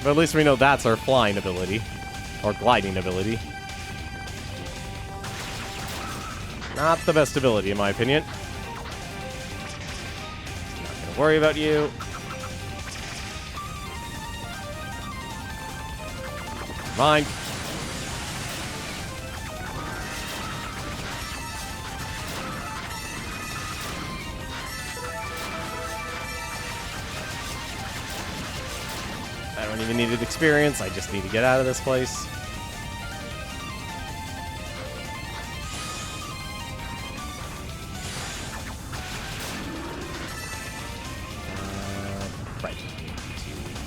But at least we know that's our flying ability. Or gliding ability. Not the best ability, in my opinion. Not gonna worry about you. Mine. I don't even need experience. I just need to get out of this place.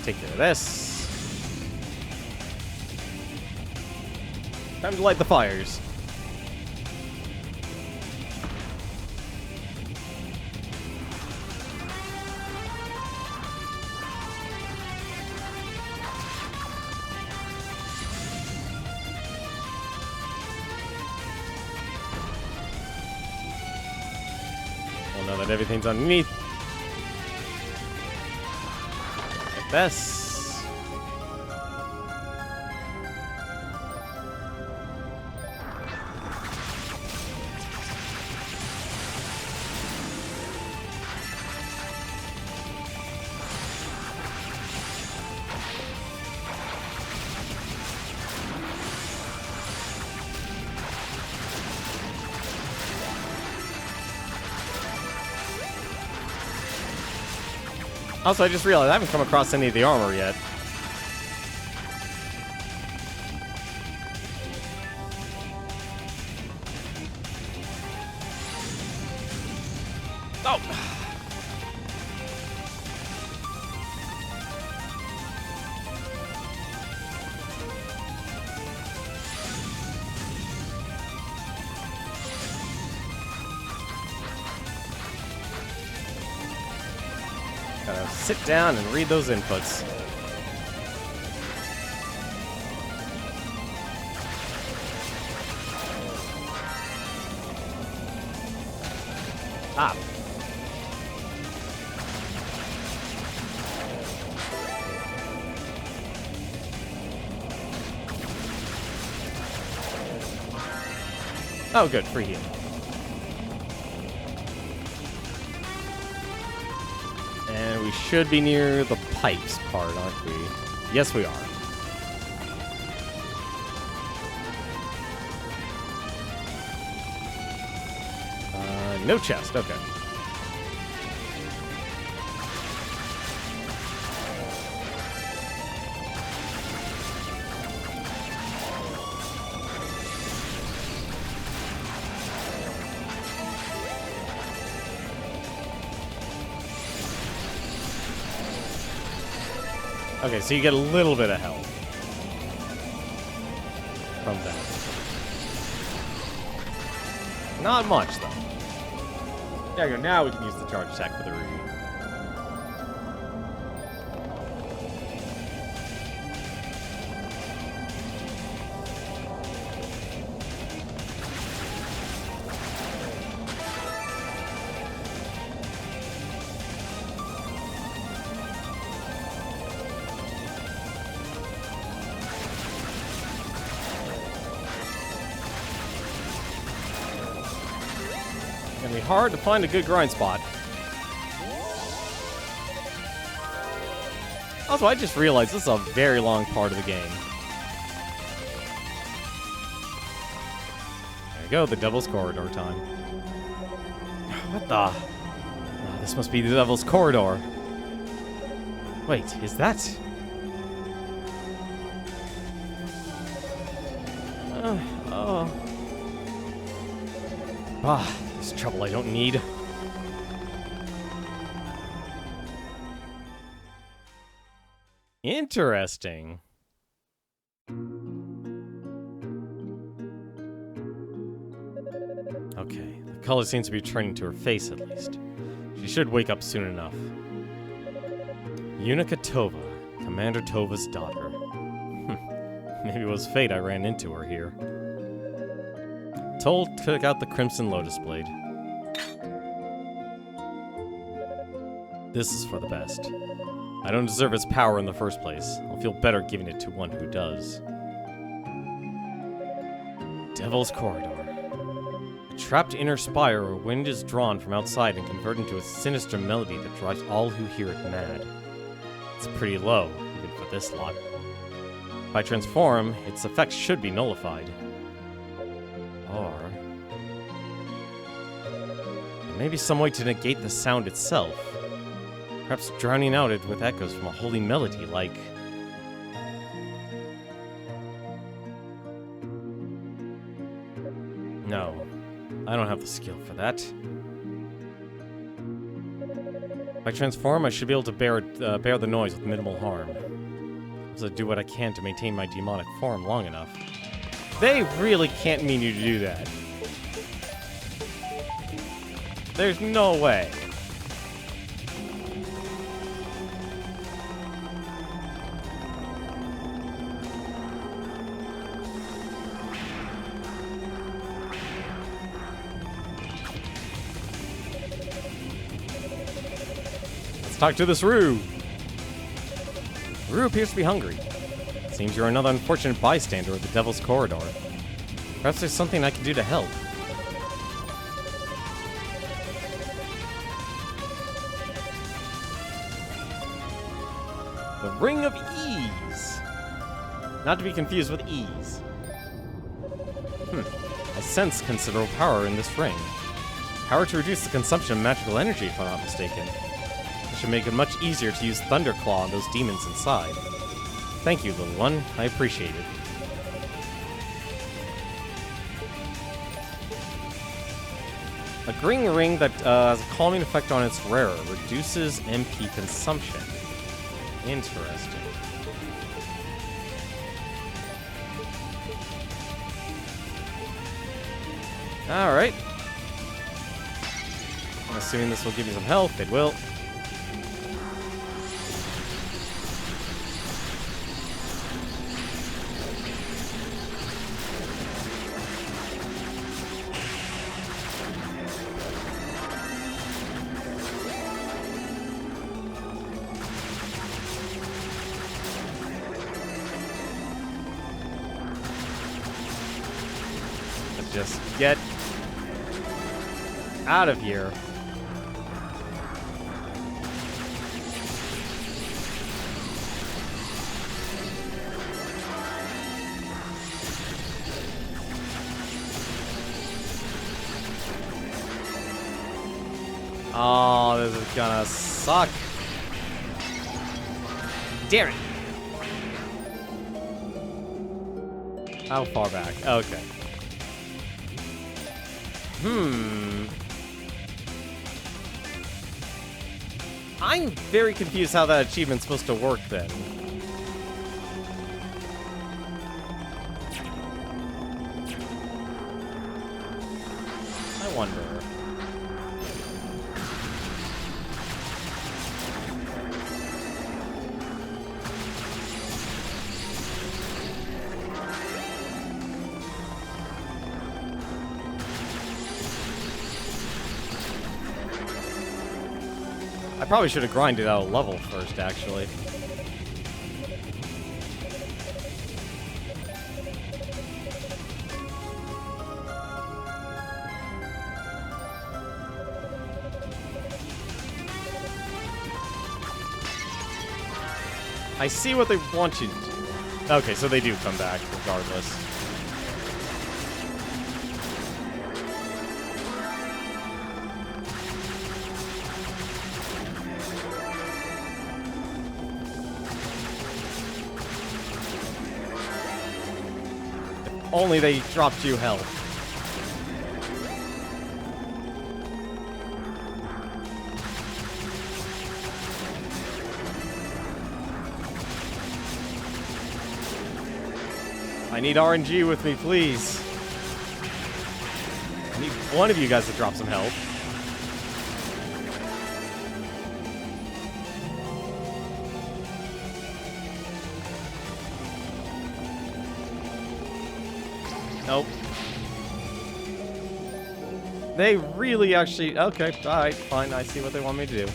Take care of this. Time to light the fires. Well, now that everything's underneath. This. Also, I just realized I haven't come across any of the armor yet. Oh! Gotta sit down and read those inputs. Ah. Oh, good. Free heal. And we should be near the pipes part, aren't we? Yes, we are. No chest. Okay. Okay, so you get a little bit of health. from that? Not much, though. There you go. Now we can use the charge attack for the review. Gonna be hard to find a good grind spot. Also, I just realized this is a very long part of the game. There you go, the Devil's Corridor time. What the? Oh, this must be the Devil's Corridor. Wait, is that? Oh. Ah. Trouble I don't need. Interesting. Okay, the color seems to be returning to her face at least. She should wake up soon enough. Unica Tova, Commander Tova's daughter. Maybe it was fate I ran into her here. Toll took out the Crimson Lotus Blade. This is for the best. I don't deserve its power in the first place. I'll feel better giving it to one who does. Devil's Corridor. A trapped inner spire where wind is drawn from outside and converted into a sinister melody that drives all who hear it mad. It's pretty low, even for this lot. If I transform, its effects should be nullified. Or there may be some way to negate the sound itself. Perhaps drowning out it with echoes from a holy melody like... No, I don't have the skill for that. If I transform, I should be able to bear the noise with minimal harm. So do what I can to maintain my demonic form long enough. They really can't mean you to do that. There's no way. Talk to this Rue. Rue appears to be hungry. Seems you're another unfortunate bystander of the Devil's Corridor. Perhaps there's something I can do to help. The Ring of Ease. Not to be confused with ease. I sense considerable power in this ring. Power to reduce the consumption of magical energy, if I'm not mistaken. Should make it much easier to use Thunderclaw on those demons inside. Thank you, little one. I appreciate it. A green ring that has a calming effect on its wearer. Reduces MP consumption. Interesting. Alright. I'm assuming this will give you some health. It will. Just get out of here. Oh, this is gonna suck. Damn it. How far back? Okay. I'm very confused how that achievement's supposed to work then. wonder. I probably should have grinded out a level first, actually. I see what they want you to do. Okay, so they do come back regardless. If only they dropped you health. I need RNG with me, please. I need one of you guys to drop some health. Nope. They really actually... Okay, alright, fine. I see what they want me to do.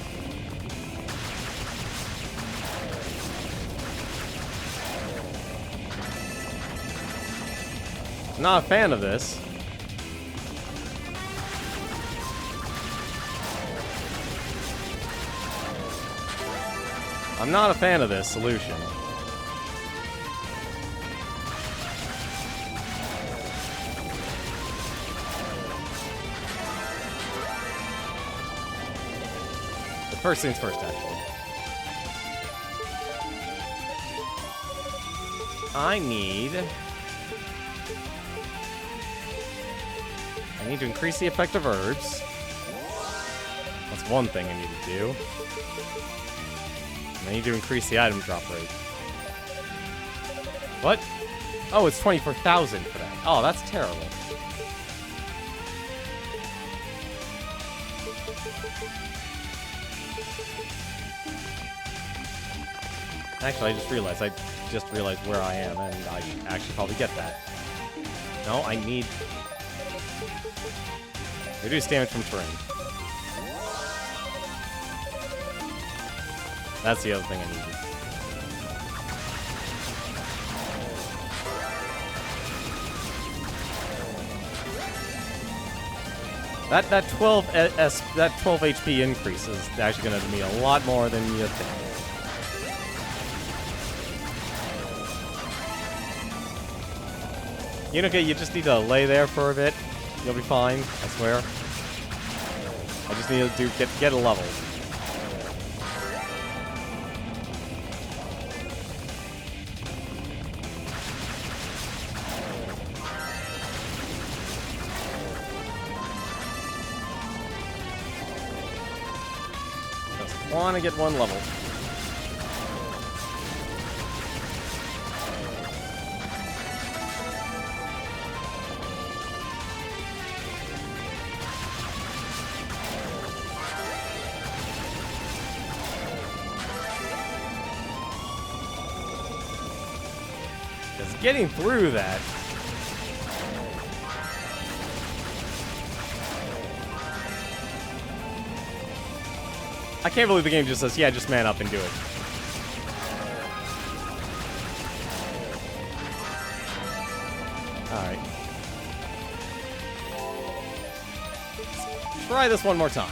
Not a fan of this. I'm not a fan of this solution. But first things first, actually. I need to increase the effect of herbs. That's one thing I need to do. And I need to increase the item drop rate. What? Oh, it's 24,000 for that. Oh, that's terrible. Actually, I just realized where I am, and I actually probably get that. No, I need... Reduce damage from terrain. That's the other thing I needed. That 12 HP increase is actually going to be a lot more than you think. You know, okay, you just need to lay there for a bit. You'll be fine, I swear. I just need to get a level. Just want to get one level. Getting through that. I can't believe the game just says, yeah, just man up and do it. Alright. Let's try this one more time.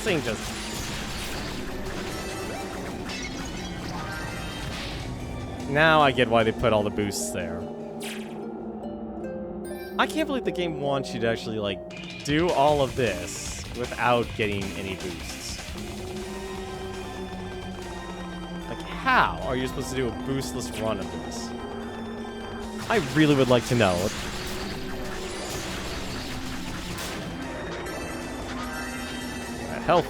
Thing just... Now I get why they put all the boosts there. I can't believe the game wants you to actually, like, do all of this without getting any boosts. how are you supposed to do a boostless run of this? I really would like to know. Health.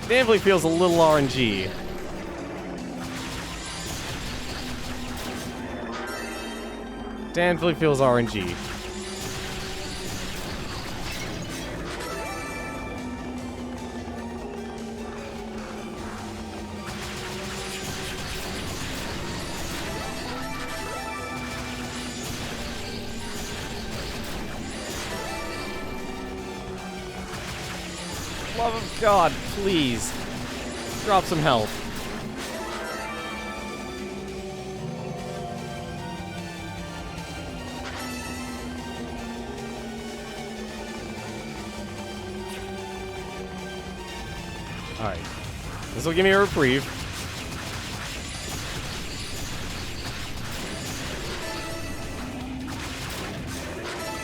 Definitely feels a little RNG. Definitely feels RNG. Love of God, please. Drop some health. Alright. This will give me a reprieve.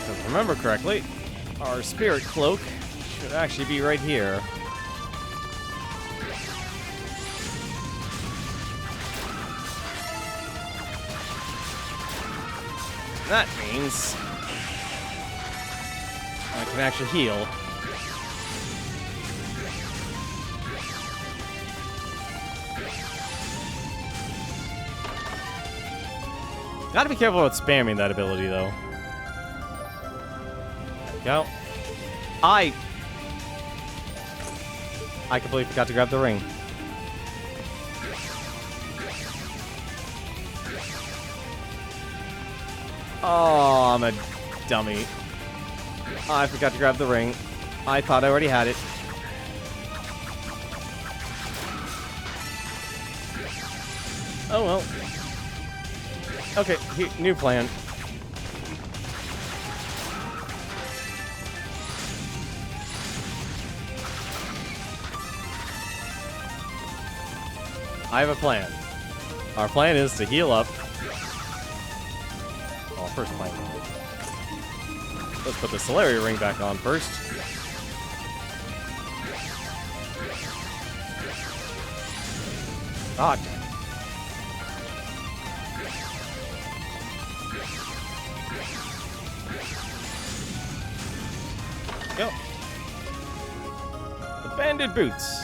If I remember correctly, our spirit cloak should actually be right here. That means I can actually heal. Gotta be careful about spamming that ability, though. There we go. I completely forgot to grab the ring. Oh, I'm a dummy. I forgot to grab the ring. I thought I already had it. Oh well. Okay, new plan. I have a plan. Our plan is to heal up. Well, first plan. Let's put the Solaria ring back on first. God. Go. The banded boots.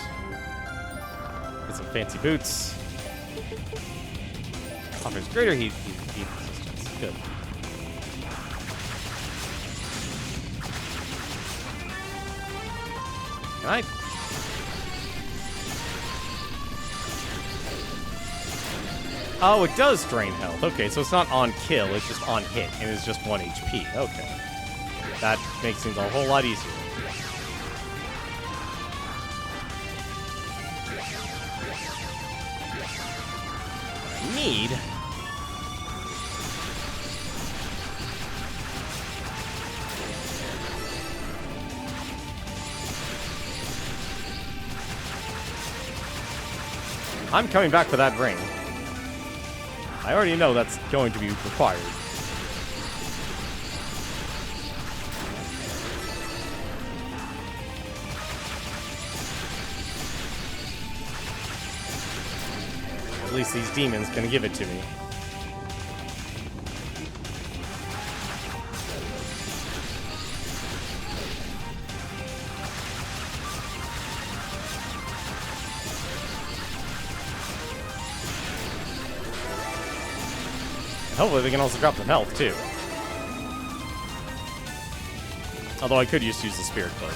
Get some fancy boots. Offers greater heat resistance. Good. Alright. Oh, it does drain health. Okay, so it's not on kill, it's just on hit, and it's just 1 HP. Okay. That makes things a whole lot easier. I need... I'm coming back for that ring. I already know that's going to be required. At least these demons can give it to me. Hopefully they can also drop some health, too. Although I could just use the Spirit Cloak.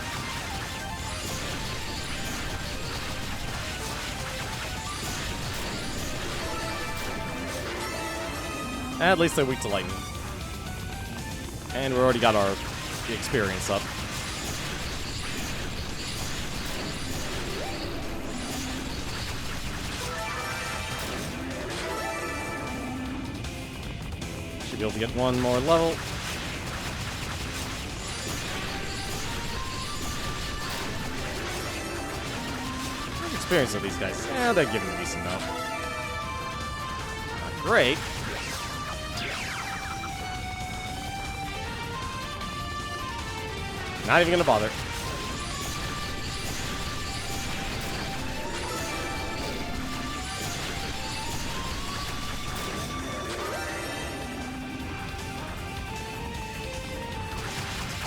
At least they're weak to lightning. And we already got our experience up. Should be able to get one more level. What experience are these guys? Yeah, they're giving me decent enough. Not great. Not even gonna bother.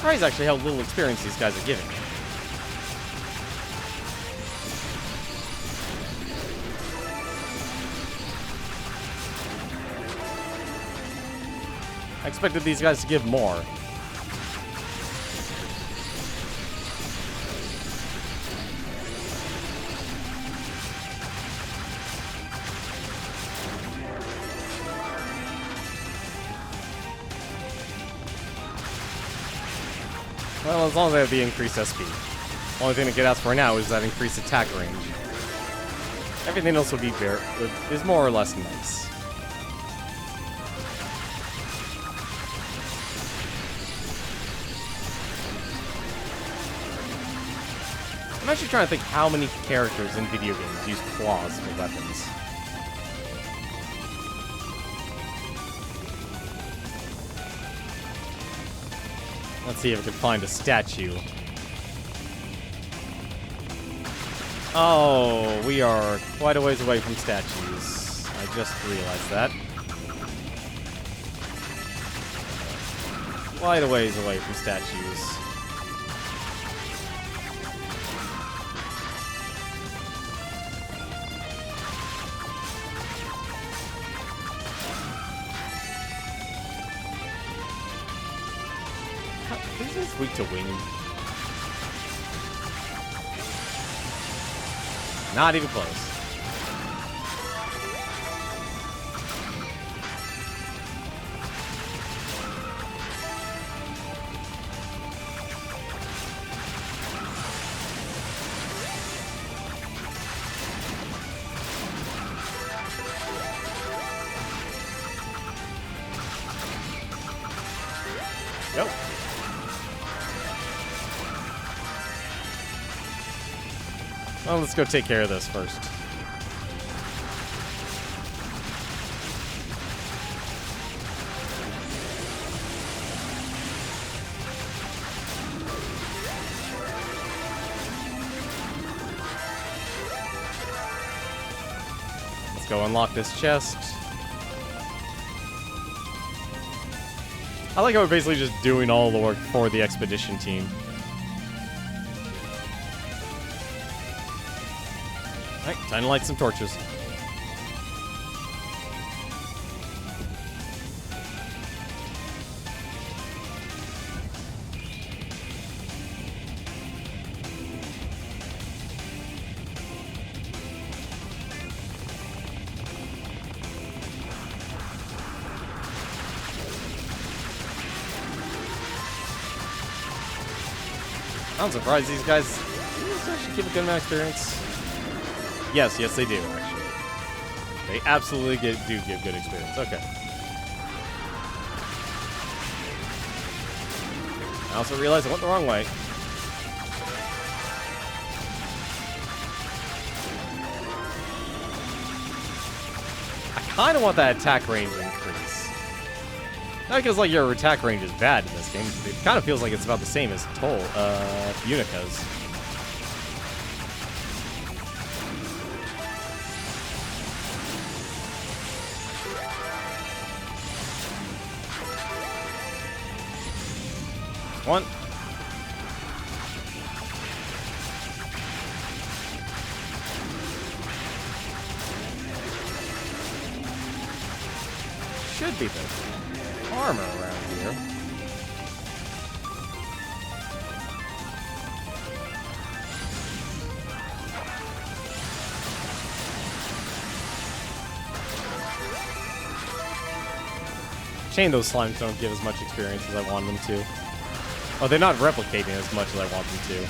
surprised actually how little experience these guys are giving me. I expected these guys to give more. Well, as long as I have the increased SP. Only thing I could ask for now is that increased attack range. Everything else will be is more or less nice. I'm actually trying to think how many characters in video games use claws for weapons. Let's see if I can find a statue. Oh, we are quite a ways away from statues. I just realized that. Quite a ways away from statues. This is weak to wing. Not even close. Yep. Well, let's go take care of this first. Let's go unlock this chest. I like how we're basically just doing all the work for the expedition team. Alright, time to light some torches. I'm surprised these guys actually give a good amount of experience. Yes, they do, actually. They absolutely do give good experience. Okay. I also realized I went the wrong way. I kind of want that attack range increase. Not because, like, your attack range is bad in this game. It kind of feels like it's about the same as Unica's. One. Should be the armor around here. Shame those slimes don't give as much experience as I want them to. Oh, they're not replicating as much as I want them to.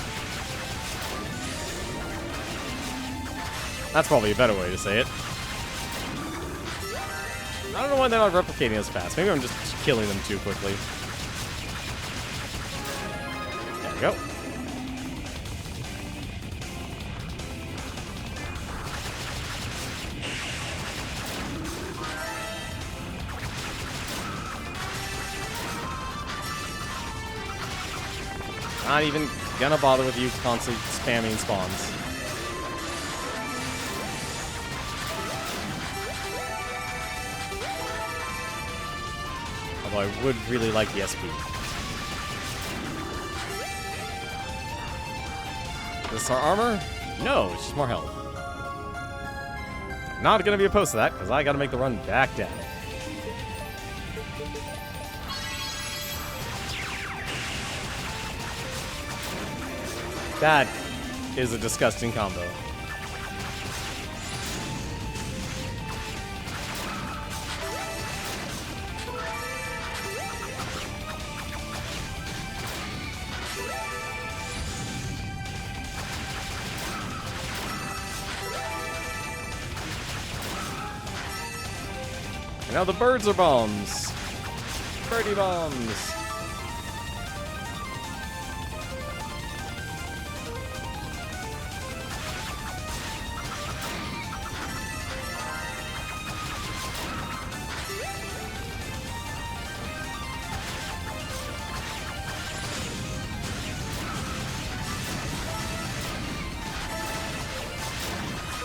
That's probably a better way to say it. I don't know why they're not replicating as fast. Maybe I'm just killing them too quickly. There we go. Not even gonna bother with you constantly spamming spawns. Although I would really like the SP. this our armor? No, it's just more health. Not gonna be opposed to that, because I gotta make the run back down. That is a disgusting combo. And now the birds are bombs. Birdie bombs.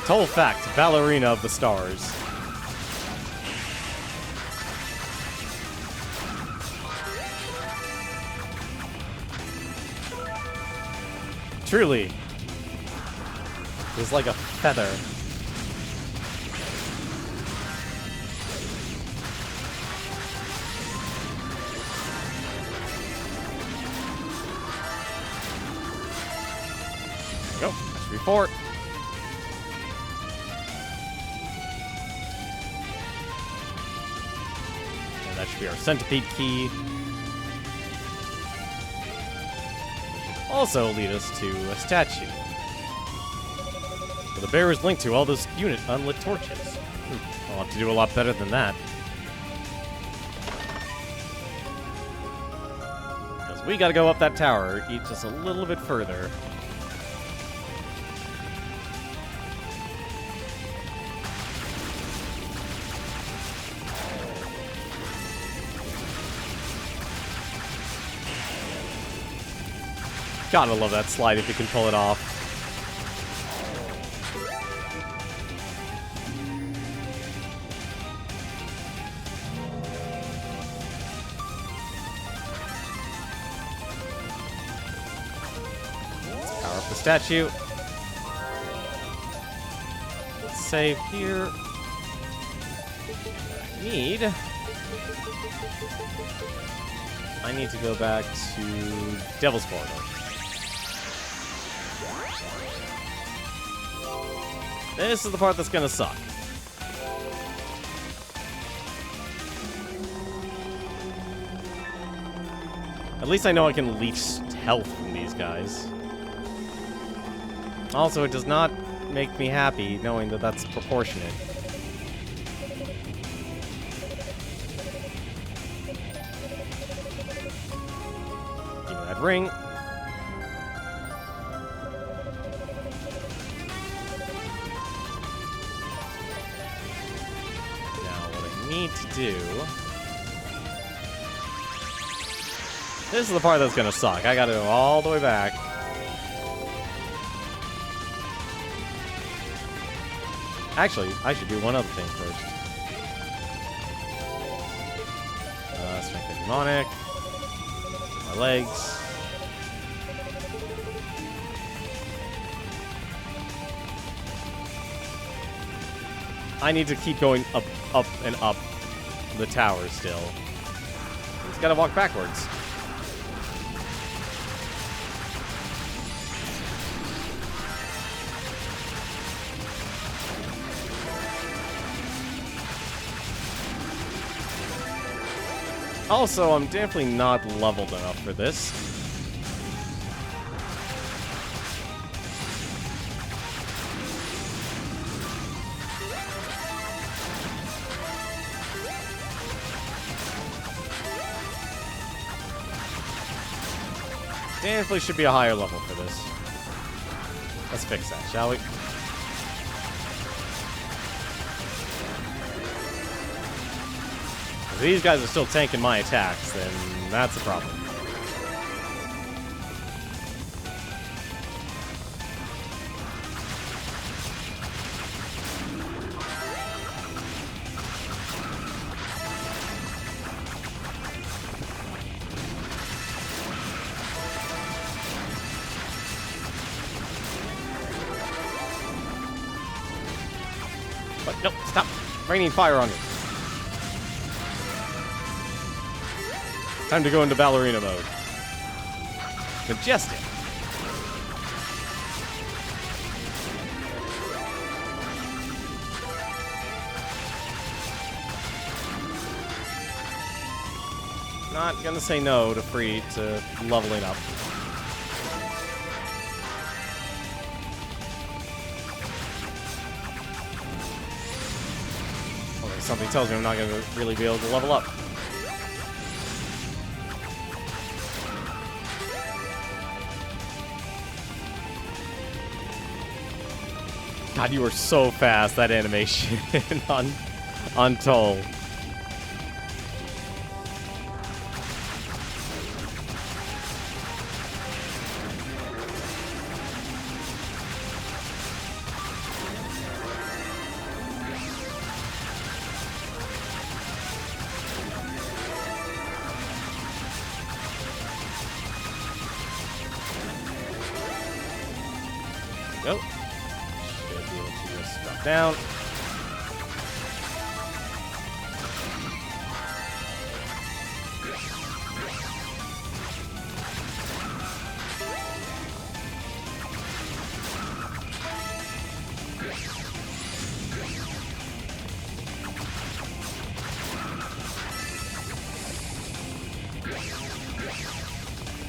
Total fact, ballerina of the stars. Truly, it's like a feather. There we go. That's report. And that should be our centipede key. Also lead us to a statue. Where the bear is linked to all those unlit torches. I'll have to do a lot better than that. Because we gotta go up that tower, eat just a little bit further. Gotta love that slide if you can pull it off. Let's power up the statue. Let's save here. I need to go back to Devil's Corridor. This is the part that's gonna suck. At least I know I can leech health from these guys. Also, it does not make me happy knowing that that's proportionate. Give me that ring. Need to do. This is the part that's gonna suck. I gotta go all the way back. Actually, I should do one other thing first. Strength of demonic. My legs. I need to keep going up and up the tower still. Just gotta walk backwards. Also, I'm definitely not leveled enough for this. Definitely should be a higher level for this. Let's fix that, shall we? If these guys are still tanking my attacks, then that's a problem. But no, stop raining fire on me. Time to go into ballerina mode. Majestic. Not gonna say no to leveling up. Although something tells me I'm not gonna really be able to level up. God, you were so fast, that animation on Toll. Go. Should be able to just drop down.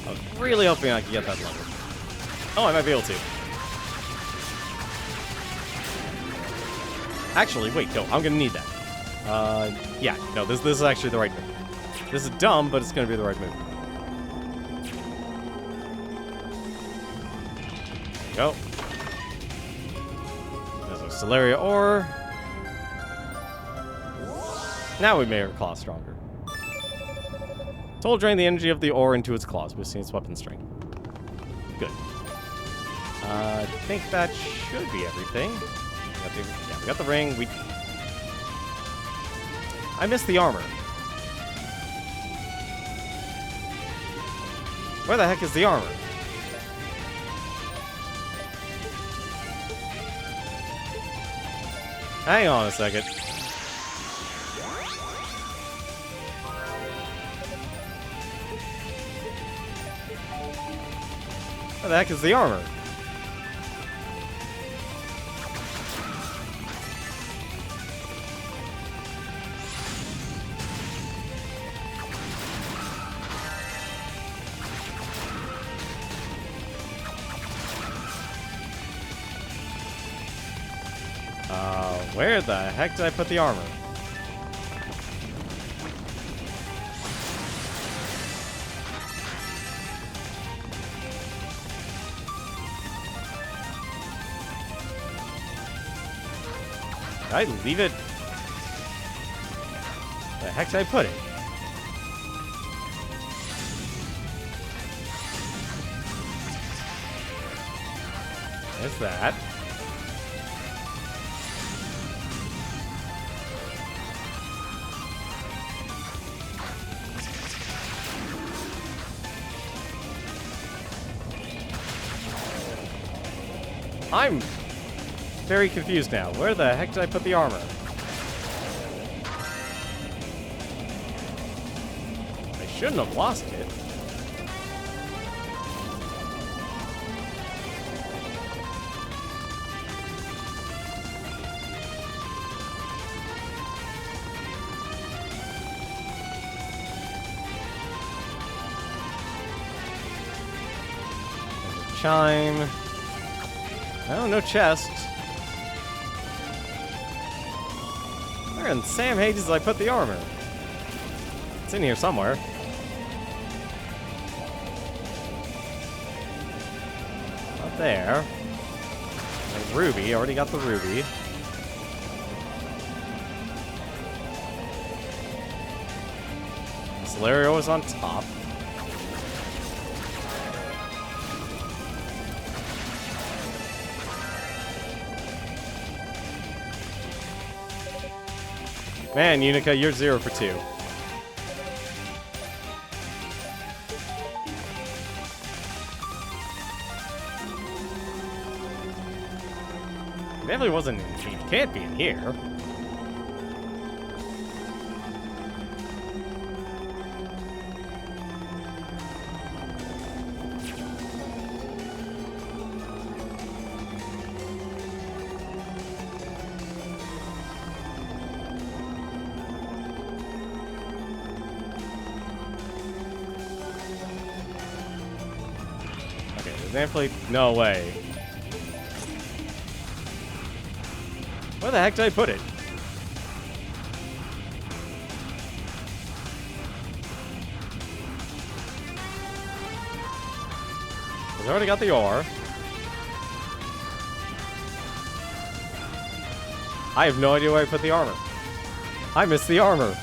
I was really hoping I could get that level. Oh, I might be able to. Actually, wait, no, I'm gonna need that. Yeah, no, this is actually the right move. This is dumb, but it's gonna be the right move. There you go. There's a Celeria ore. Now we made our claw stronger. Toll drained the energy of the ore into its claws, boosting its weapon strength. Good. I think that should be everything. Yeah, we got the ring. I missed the armor. Where the heck is the armor? Hang on a second. Where the heck is the armor? Where the heck did I put the armor? Did I leave it? Where the heck did I put it? There's that. I'm very confused now. Where the heck did I put the armor? I shouldn't have lost it. There's a chime. Oh, no chest. Where in Sam Hades did I put the armor? It's in here somewhere. Not there. There's ruby. Already got the ruby. Celerio is on top. Man, Unica, you're 0 for 2. definitely wasn't in here. It can't be in here. Okay, there's definitely no way. Where the heck did I put it? I already got the ore. I have no idea where I put the armor. I missed the armor.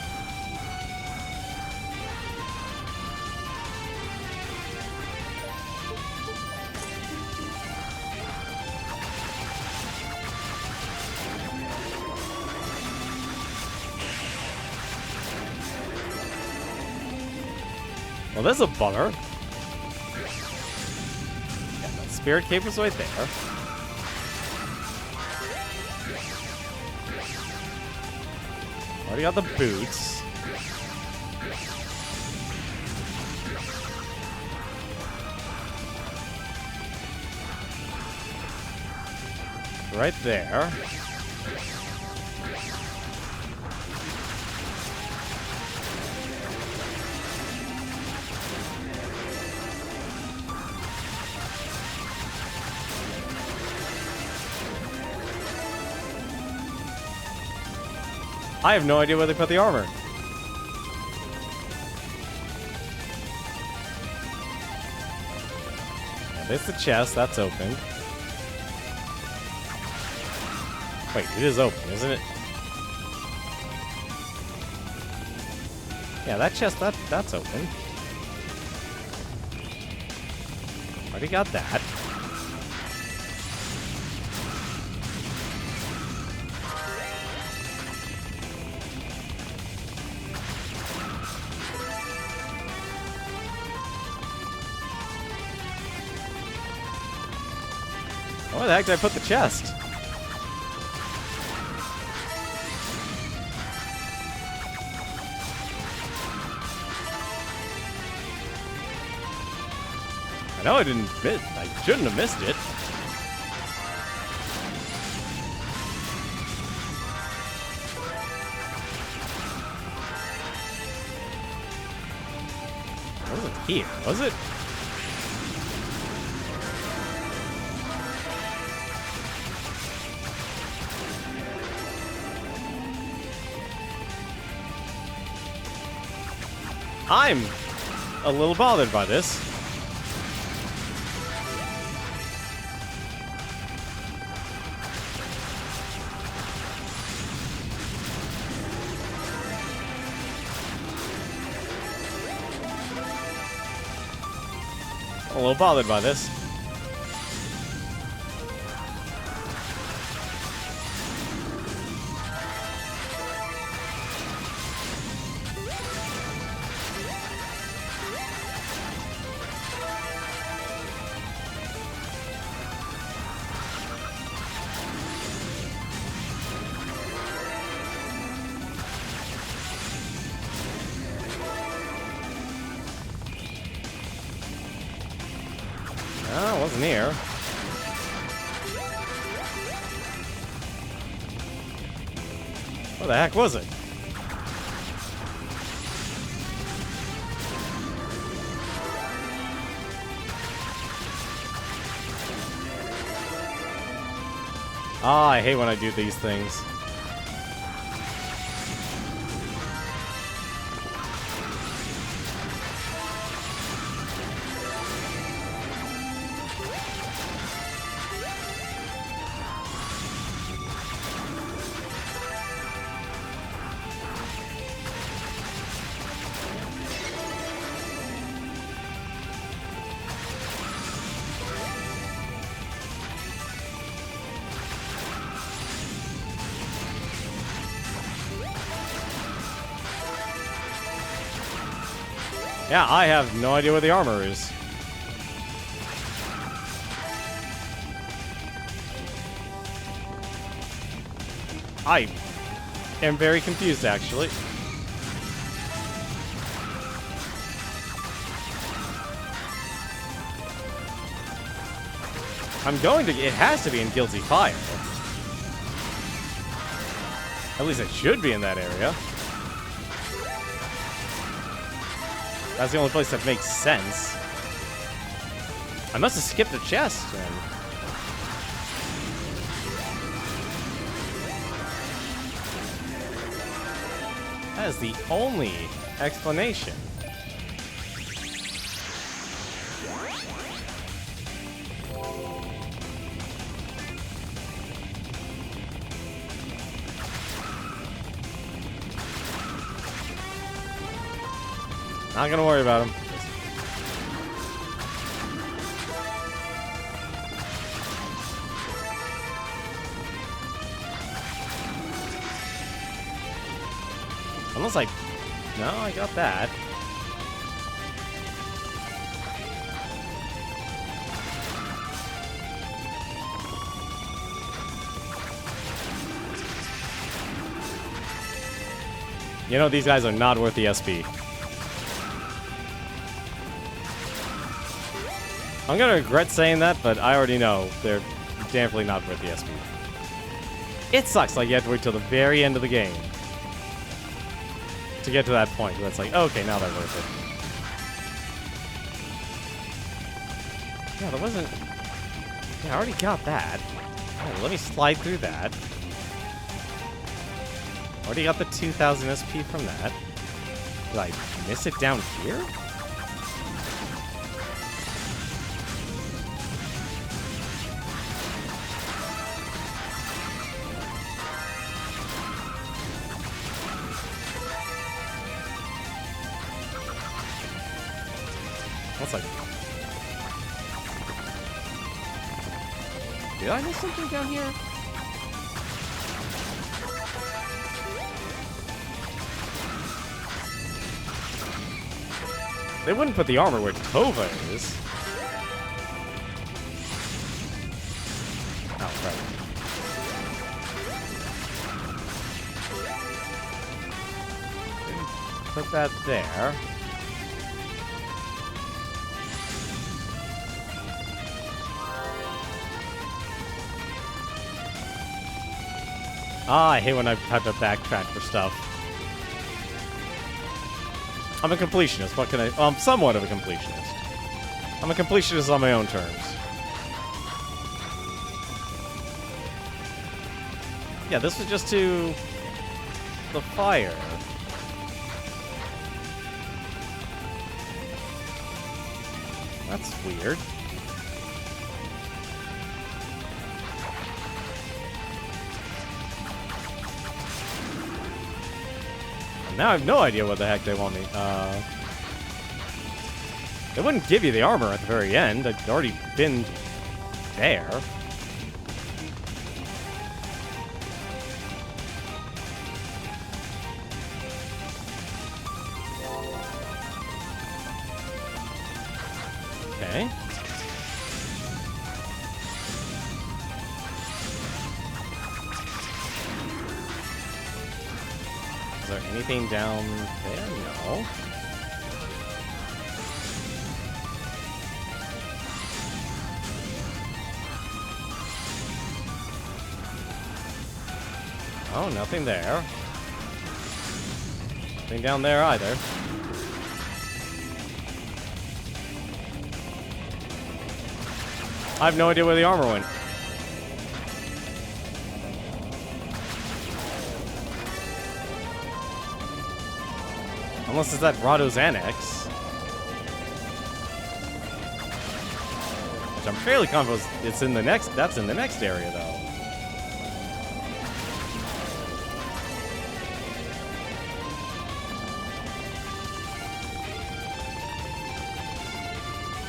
Well, there's a bummer. Yeah, that spirit cape was right there. Already got the boots. Right there. I have no idea where they put the armor. Yeah, there's the chest. That's open. Wait, it is open, isn't it? Yeah, that chest, that's open. Already got that. Where the heck did I put the chest? I know I didn't miss. I shouldn't have missed it. It wasn't here, was it? I'm a little bothered by this. A little bothered by this. No, it wasn't here. Where the heck was it? Ah, I hate when I do these things. Yeah, I have no idea where the armor is. I am very confused, actually. It has to be in Guilty Fire. At least it should be in that area. That's the only place that makes sense. I must have skipped a chest, then. That is the only explanation. Not gonna worry about him. Unless no, I got that. You know, these guys are not worth the SP. I'm gonna regret saying that, but I already know they're definitely not worth the SP. It sucks, like, you have to wait till the very end of the game to get to that point where it's like, okay, now they're worth it. Yeah, there wasn't... Yeah, I already got that. Oh, let me slide through that. Already got the 2,000 SP from that. Did I miss it down here? What's like... Did I miss something down here? They wouldn't put the armor where Tova is. Oh, right. Put that there. Ah, I hate when I have to backtrack for stuff. I'm a completionist. What can I... I'm somewhat of a completionist. I'm a completionist on my own terms. Yeah, this was just to... the fire. That's weird. Now I have no idea what the heck they want me. They wouldn't give you the armor at the very end. I'd already been there. Okay. Is there anything down there? No. Oh, nothing there. Nothing down there either. I have no idea where the armor went. Unless it's at Rado's Annex. Which I'm fairly confident it's in the next... That's in the next area, though.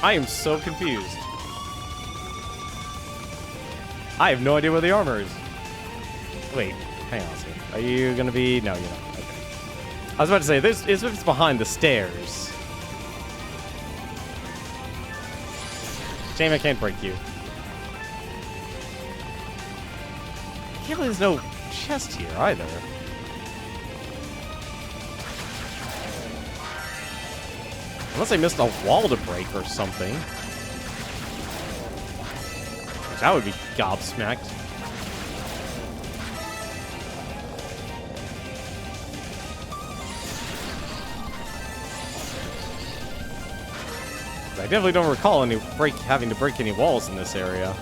I am so confused. I have no idea where the armor is. Wait, hang on a second. Are you gonna be... No, you're not. Okay. I was about to say, this is if it's behind the stairs. Shame I can't break you. I can't believe there's no chest here either. Unless I missed a wall to break or something. That would be gobsmacked. I definitely don't recall having to break any walls in this area.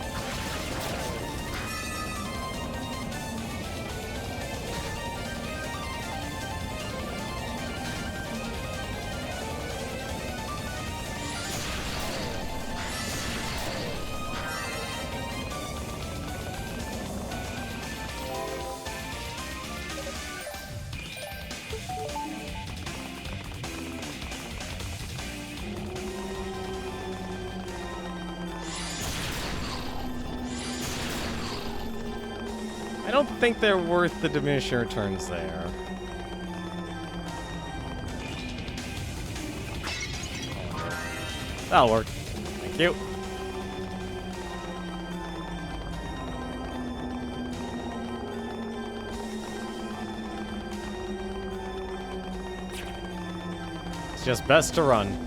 I don't think they're worth the diminishing returns there. That'll work. Thank you. It's just best to run.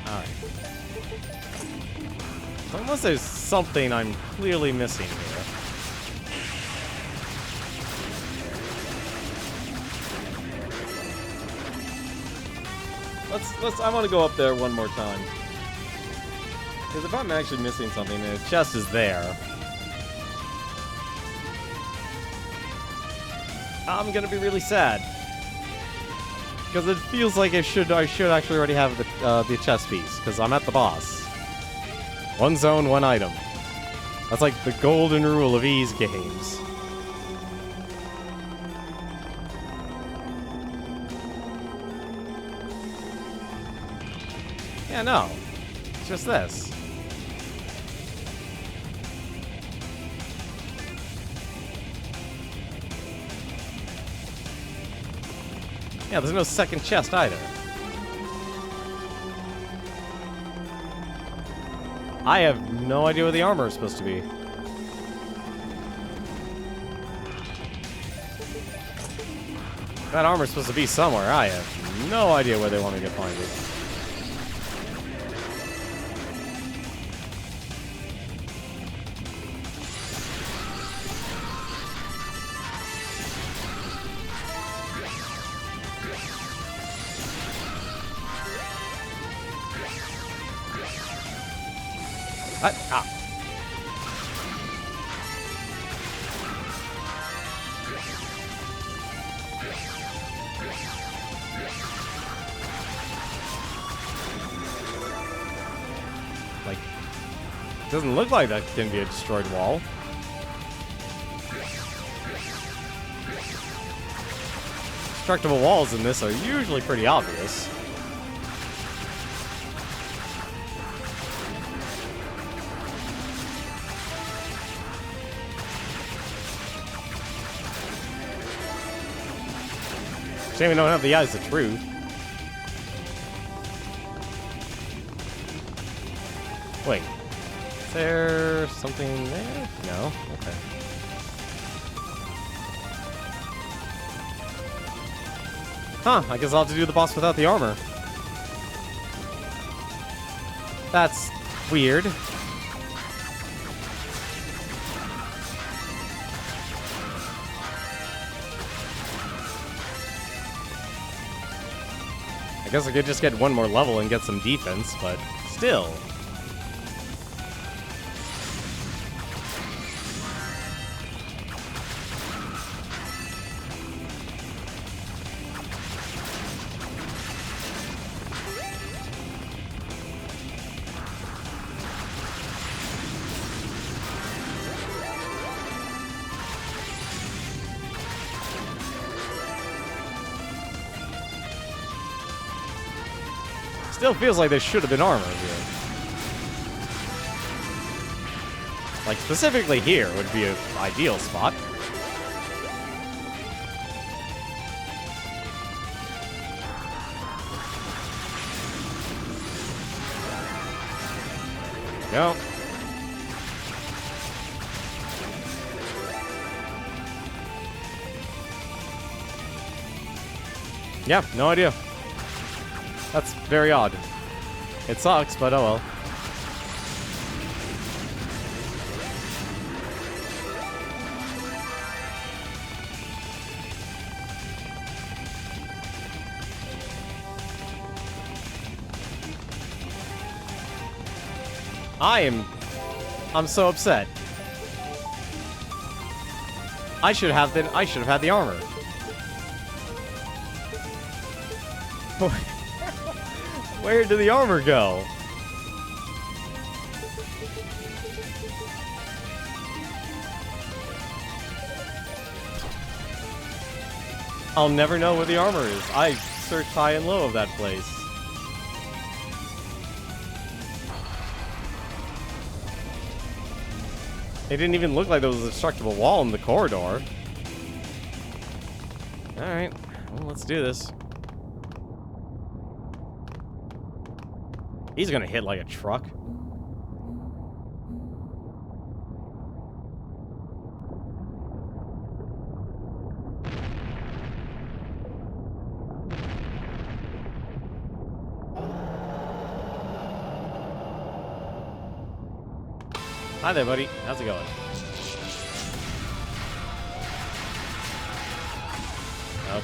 Alright. Unless there's something I'm clearly missing here. I want to go up there one more time. Because if I'm actually missing something, The chest is there. I'm gonna be really sad. Because it feels like I should actually already have the chest piece. Because I'm at the boss. One zone, one item. That's like the golden rule of Ys games. Yeah, no. It's just this. Yeah, there's no second chest either. I have no idea where the armor is supposed to be. That armor is supposed to be somewhere. I have no idea where they want me to find it. Ah. Like, doesn't look like that can be a destroyed wall. Destructible walls in this are usually pretty obvious. Shame we don't have the eyes of truth. Wait. Is there something there? No? Okay. Huh, I guess I'll have to do the boss without the armor. That's weird. I guess I could just get one more level and get some defense, but still. Still feels like there should have been armor here. Like, specifically here would be an ideal spot. Go. Yeah, no idea. That's very odd. It sucks, but oh well. I'm so upset. I should have had the armor. Where did the armor go? I'll never know where the armor is. I searched high and low of that place. It didn't even look like there was a destructible wall in the corridor. Alright, well, let's do this. He's gonna hit like a truck. Hi there, buddy. How's it going?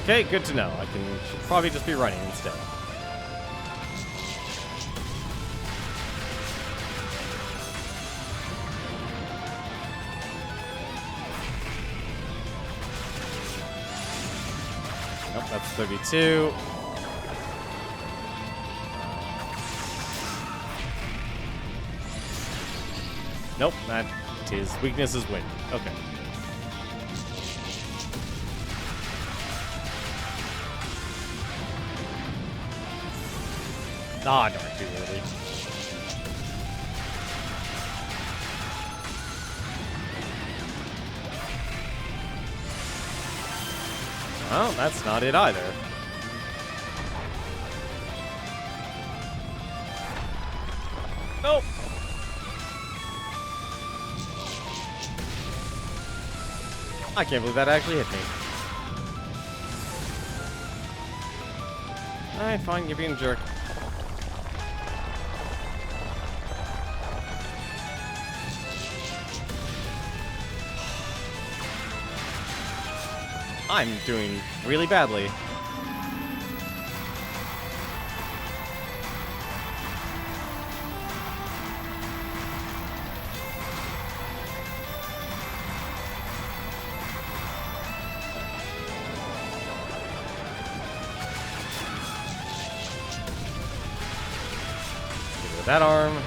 Okay, good to know. Should probably just be running instead. Nope, that's 32. Nope, that his weakness is wind. Okay. Ah, darn, too early. Well, that's not it either. Nope. I can't believe that actually hit me. Alright, fine, you're being a jerk. I'm doing really badly. That arm.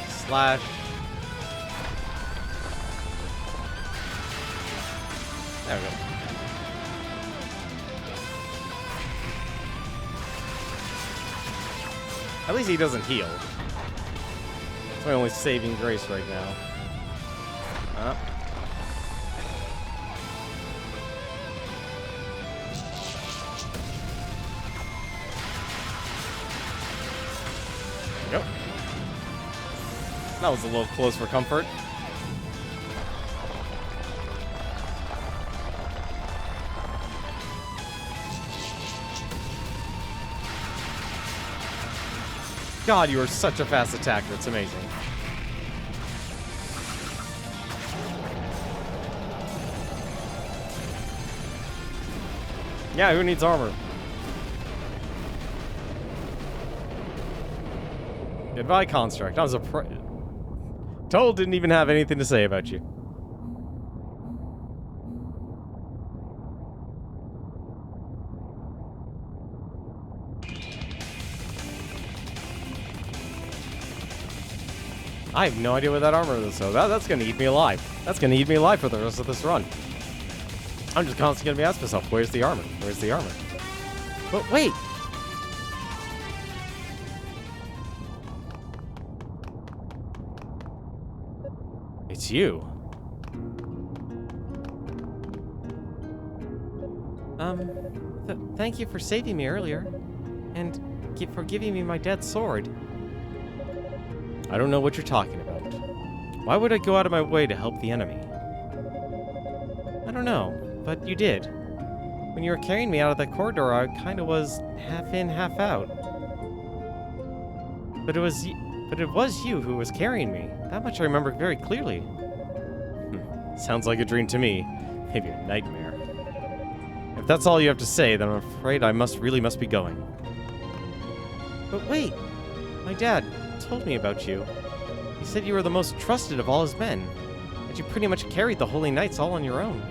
Slash. There we go. At least he doesn't heal. That's my only saving grace right now. Yep. That was a little close for comfort. God, you are such a fast attacker. It's amazing. Yeah, who needs armor? Goodbye, Construct. I was a Toll didn't even have anything to say about you. I have no idea where that armor is, so that's gonna eat me alive. That's gonna eat me alive for the rest of this run. I'm just constantly gonna be asking myself, where's the armor? Where's the armor? But wait! It's you. Thank you for saving me earlier. And for giving me my dead sword. I don't know what you're talking about. Why would I go out of my way to help the enemy? I don't know, but you did. When you were carrying me out of that corridor, I kind of was half in, half out. But it was you who was carrying me. That much I remember very clearly. Sounds like a dream to me. Maybe a nightmare. If that's all you have to say, then I'm afraid I really must be going. But wait! My dad told me about you. He said you were the most trusted of all his men. That you pretty much carried the Holy Knights all on your own.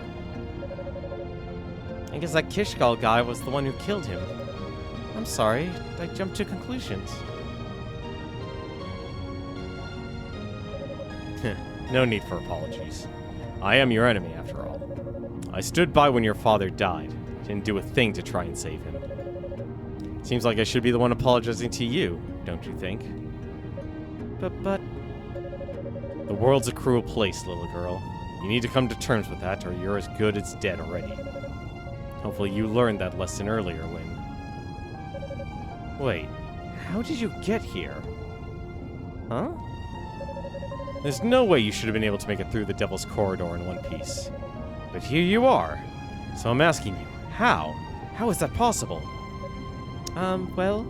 I guess that Kishgal guy was the one who killed him. I'm sorry, I jumped to conclusions. No need for apologies. I am your enemy, after all. I stood by when your father died. Didn't do a thing to try and save him. Seems like I should be the one apologizing to you, don't you think? But... The world's a cruel place, little girl. You need to come to terms with that, or you're as good as dead already. Hopefully you learned that lesson earlier when... Wait, how did you get here? Huh? There's no way you should have been able to make it through the Devil's Corridor in one piece. But here you are. So I'm asking you, how? How is that possible? Well...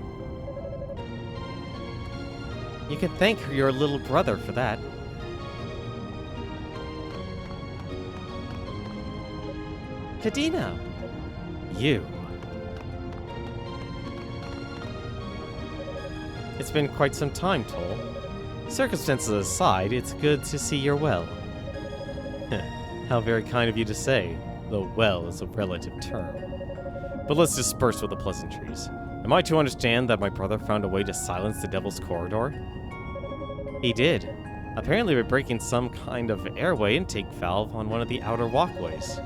You can thank your little brother for that. Kadena! You. It's been quite some time, Toll. Circumstances aside, it's good to see you're well. How very kind of you to say, though well is a relative term. But let's disperse with the pleasantries. Am I to understand that my brother found a way to silence the Devil's Corridor? He did. Apparently by breaking some kind of airway intake valve on one of the outer walkways.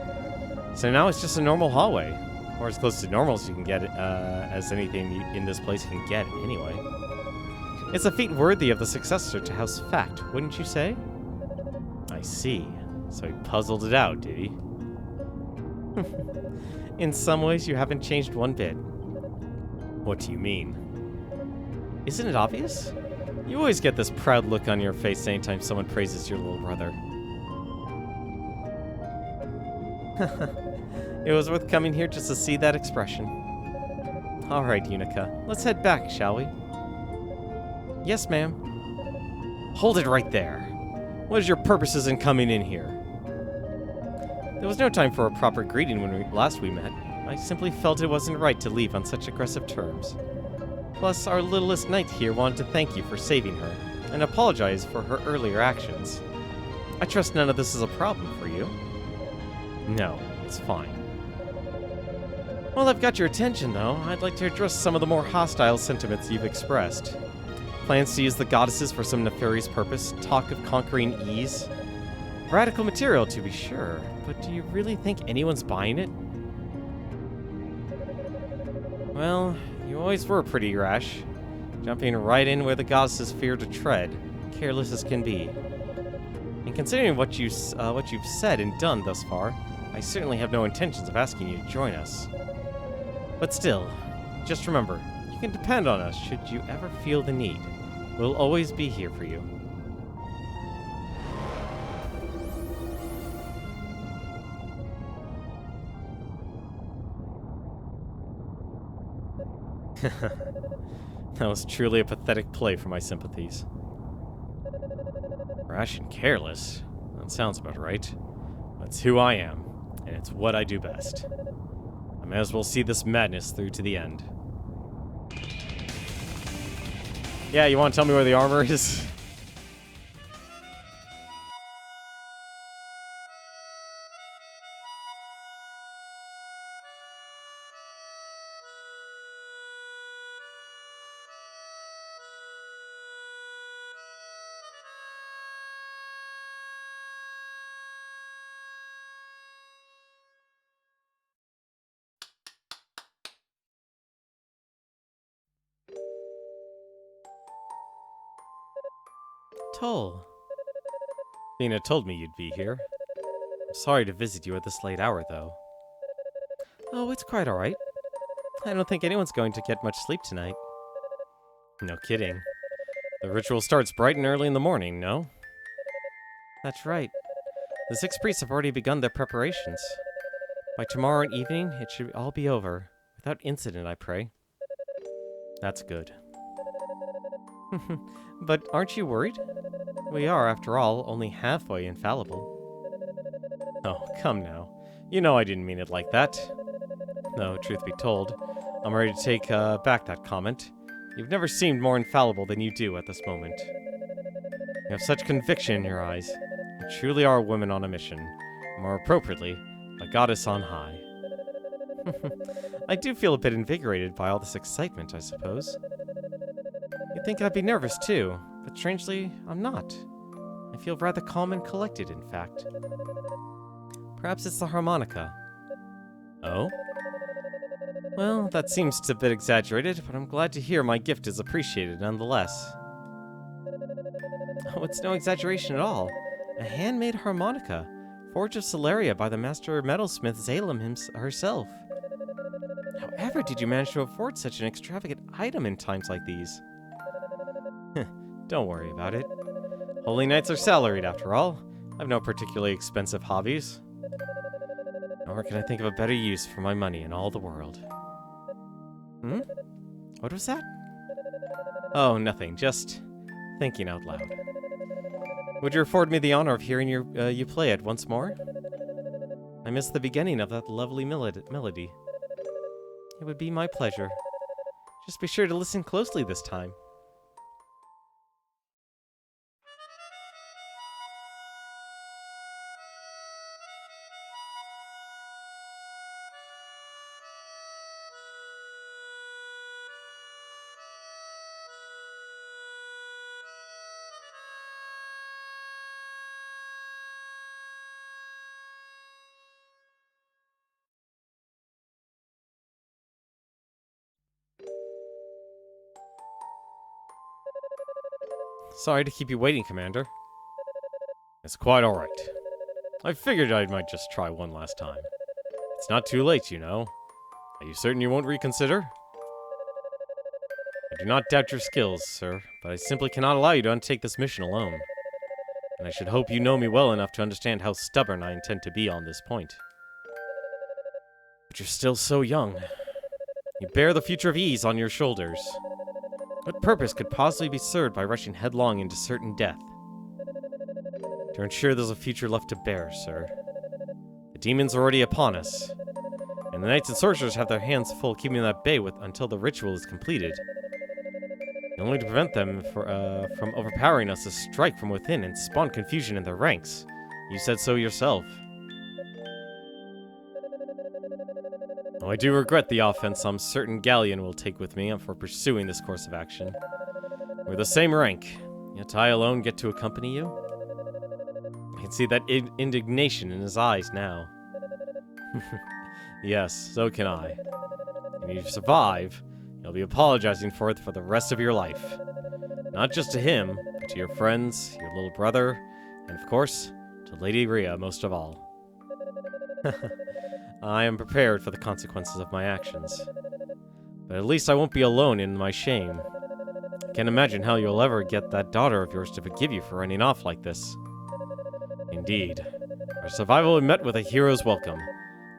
So now it's just a normal hallway. Or as close to normal as you can get, as anything in this place can get, anyway. It's a feat worthy of the successor to House Fact, wouldn't you say? I see. So he puzzled it out, did he? In some ways, you haven't changed one bit. What do you mean? Isn't it obvious? You always get this proud look on your face anytime someone praises your little brother. It was worth coming here just to see that expression. Alright, Unica. Let's head back, shall we? Yes, ma'am. Hold it right there. What is your purposes in coming in here? There was no time for a proper greeting when last we met. I simply felt it wasn't right to leave on such aggressive terms. Plus, our littlest knight here wanted to thank you for saving her, and apologize for her earlier actions. I trust none of this is a problem for you. No, it's fine. Well, I've got your attention, though. I'd like to address some of the more hostile sentiments you've expressed. Plans to use the goddesses for some nefarious purpose, talk of conquering ease. Radical material, to be sure, but do you really think anyone's buying it? Well, you always were pretty rash, jumping right in where the goddesses fear to tread, careless as can be. And considering what you've said and done thus far, I certainly have no intentions of asking you to join us. But still, just remember, you can depend on us should you ever feel the need. We'll always be here for you. That was truly a pathetic play for my sympathies. Rash and careless? That sounds about right. That's who I am, and it's what I do best. I may as well see this madness through to the end. Yeah, you want to tell me where the armor is? Toll. Nina told me you'd be here. I'm sorry to visit you at this late hour, though. Oh, it's quite alright. I don't think anyone's going to get much sleep tonight. No kidding. The ritual starts bright and early in the morning, no? That's right. The 6 priests have already begun their preparations. By tomorrow evening, it should all be over. Without incident, I pray. That's good. But aren't you worried? We are, after all, only halfway infallible. Oh, come now. You know I didn't mean it like that. No, truth be told, I'm ready to take back that comment. You've never seemed more infallible than you do at this moment. You have such conviction in your eyes. You truly are a woman on a mission. More appropriately, a goddess on high. I do feel a bit invigorated by all this excitement, I suppose. You'd think I'd be nervous too, but strangely, I'm not. I feel rather calm and collected, in fact. Perhaps it's the harmonica. Oh? Well, that seems a bit exaggerated, but I'm glad to hear my gift is appreciated nonetheless. Oh, it's no exaggeration at all. A handmade harmonica, forged of Celeria by the master metalsmith Zalem herself. However did you manage to afford such an extravagant item in times like these? Don't worry about it. Holy Knights are salaried, after all. I've no particularly expensive hobbies. Nor can I think of a better use for my money in all the world. Hmm? What was that? Oh, nothing. Just thinking out loud. Would you afford me the honor of hearing you play it once more? I missed the beginning of that lovely melody. It would be my pleasure. Just be sure to listen closely this time. Sorry to keep you waiting, Commander. It's quite alright. I figured I might just try one last time. It's not too late, you know. Are you certain you won't reconsider? I do not doubt your skills, sir, but I simply cannot allow you to undertake this mission alone. And I should hope you know me well enough to understand how stubborn I intend to be on this point. But you're still so young. You bear the future of ease on your shoulders. What purpose could possibly be served by rushing headlong into certain death? To ensure there's a future left to bear, sir. The demons are already upon us, and the knights and sorcerers have their hands full keeping them at bay until the ritual is completed. The only to prevent them from overpowering us is strike from within and spawn confusion in their ranks. You said so yourself. Oh, I do regret the offense some certain galleon will take with me for pursuing this course of action. We're the same rank, yet I alone get to accompany you? I can see that indignation in his eyes now. Yes, so can I. And if you survive, you'll be apologizing for it for the rest of your life. Not just to him, but to your friends, your little brother, and of course, to Lady Rhea most of all. I am prepared for the consequences of my actions. But at least I won't be alone in my shame. I can't imagine how you'll ever get that daughter of yours to forgive you for running off like this. Indeed. Our survival is met with a hero's welcome,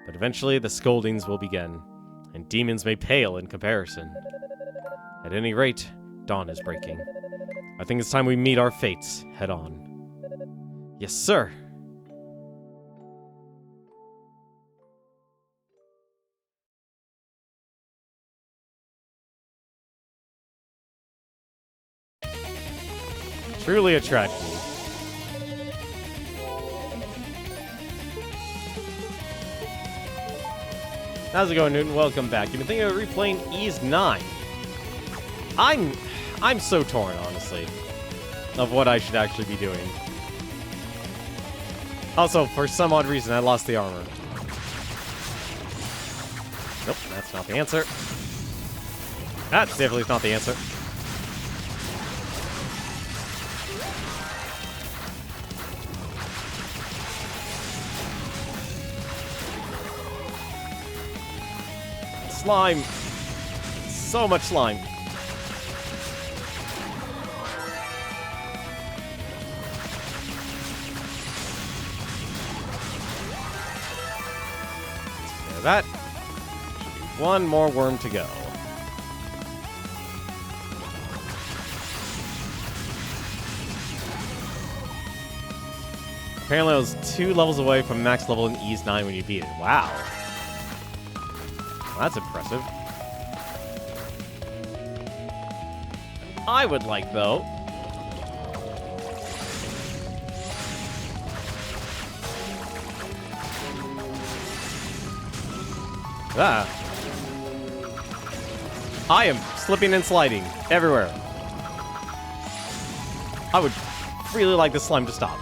but eventually the scoldings will begin, and demons may pale in comparison. At any rate, dawn is breaking. I think it's time we meet our fates head on. Yes, sir! Truly a tragedy. How's it going, Newton? Welcome back. You've been thinking of replaying Ys 9. I'm so torn, honestly, of what I should actually be doing. Also, for some odd reason, I lost the armor. Nope, that's not the answer. That's definitely not the answer. Slime. So much slime. that should be one more worm to go. Apparently I was 2 levels away from max level in Ys 9 when you beat it. Wow. Well, that's impressive. I would like, though... Ah. I am slipping and sliding everywhere. I would really like this slime to stop.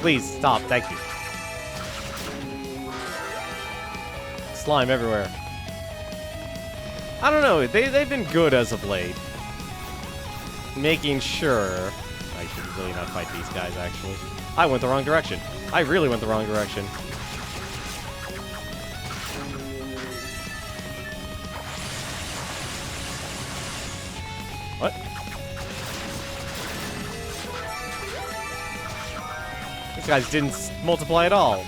Please, stop. Thank you. Slime everywhere. I don't know. They've been good as of late. Making sure... I should really not fight these guys, actually. I went the wrong direction. I really went the wrong direction. What? These guys didn't multiply at all.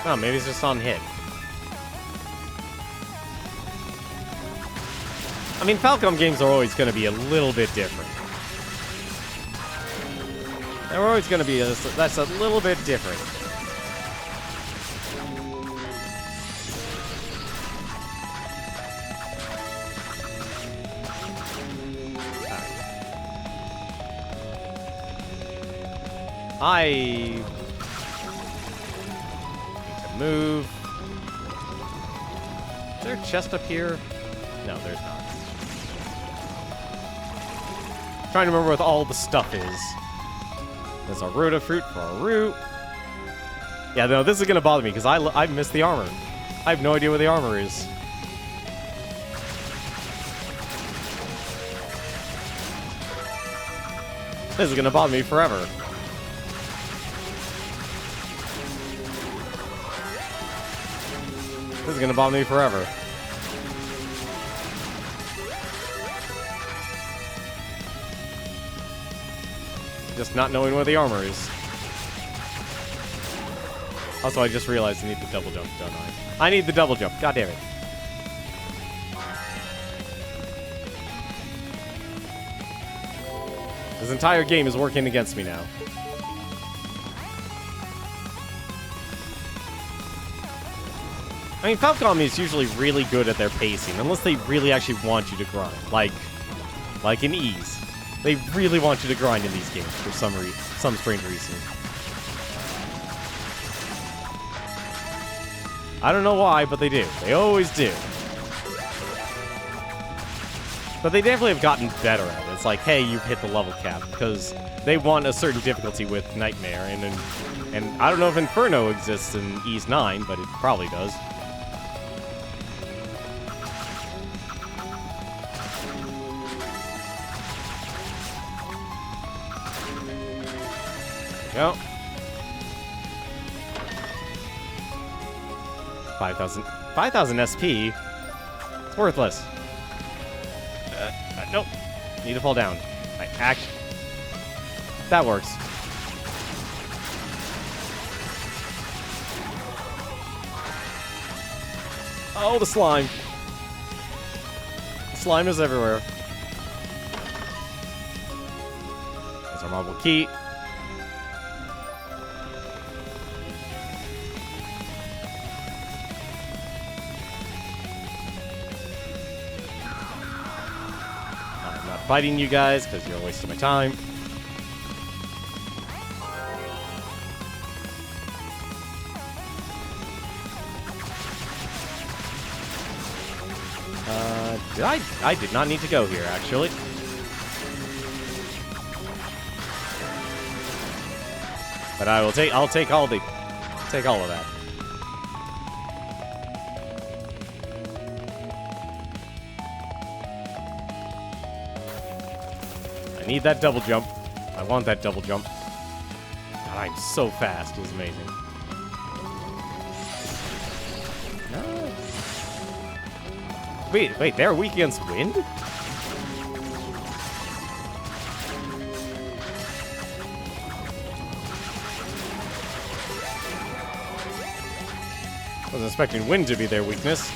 Oh, maybe it's just on hit. I mean, Falcom games are always going to be a little bit different. They're always going to be that's a little bit different. I need to move. Is there a chest up here? No, there's not. Trying to remember what all the stuff is. There's a root of fruit for a root. Yeah, no, this is gonna bother me because I missed the armor. I have no idea where the armor is. This is gonna bother me forever. This is gonna bother me forever. Just not knowing where the armor is. Also, I just realized I need the double jump, don't I? I need the double jump. God damn it. This entire game is working against me now. I mean, Falcom is usually really good at their pacing, unless they really actually want you to grind. Like in Ys. They really want you to grind in these games for some strange reason. I don't know why, but they do. They always do. But they definitely have gotten better at it. It's like, hey, you've hit the level cap, because they want a certain difficulty with Nightmare, and I don't know if Inferno exists in Ys 9, but it probably does. Go. 5,000 SP? It's worthless. Nope. Need to fall down. That works. Oh, the slime. The slime is everywhere. There's our marble key. Fighting you guys because you're wasting my time. I did not need to go here, actually. But I'll take all of that. I need that double jump. I want that double jump. God, I'm so fast. It's amazing. No. Wait, they're weak against wind? Wasn't expecting wind to be their weakness.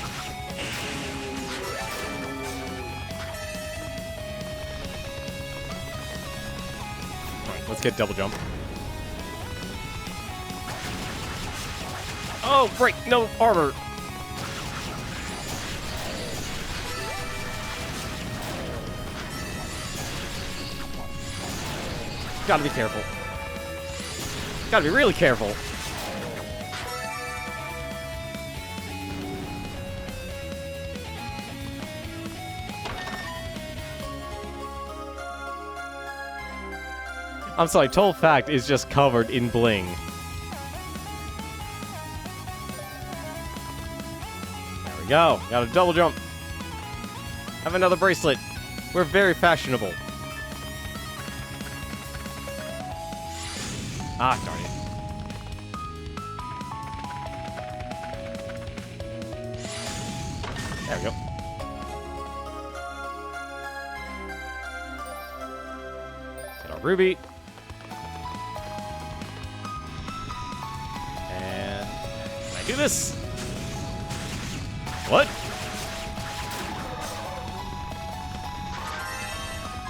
Alright, let's get double jump. Oh, right, no armor. Gotta be careful. Gotta be really careful. I'm sorry, Toll Fact is just covered in bling. There we go. Got a double jump. Have another bracelet. We're very fashionable. Ah, darn it. There we go. Get our ruby. And can I do this? What?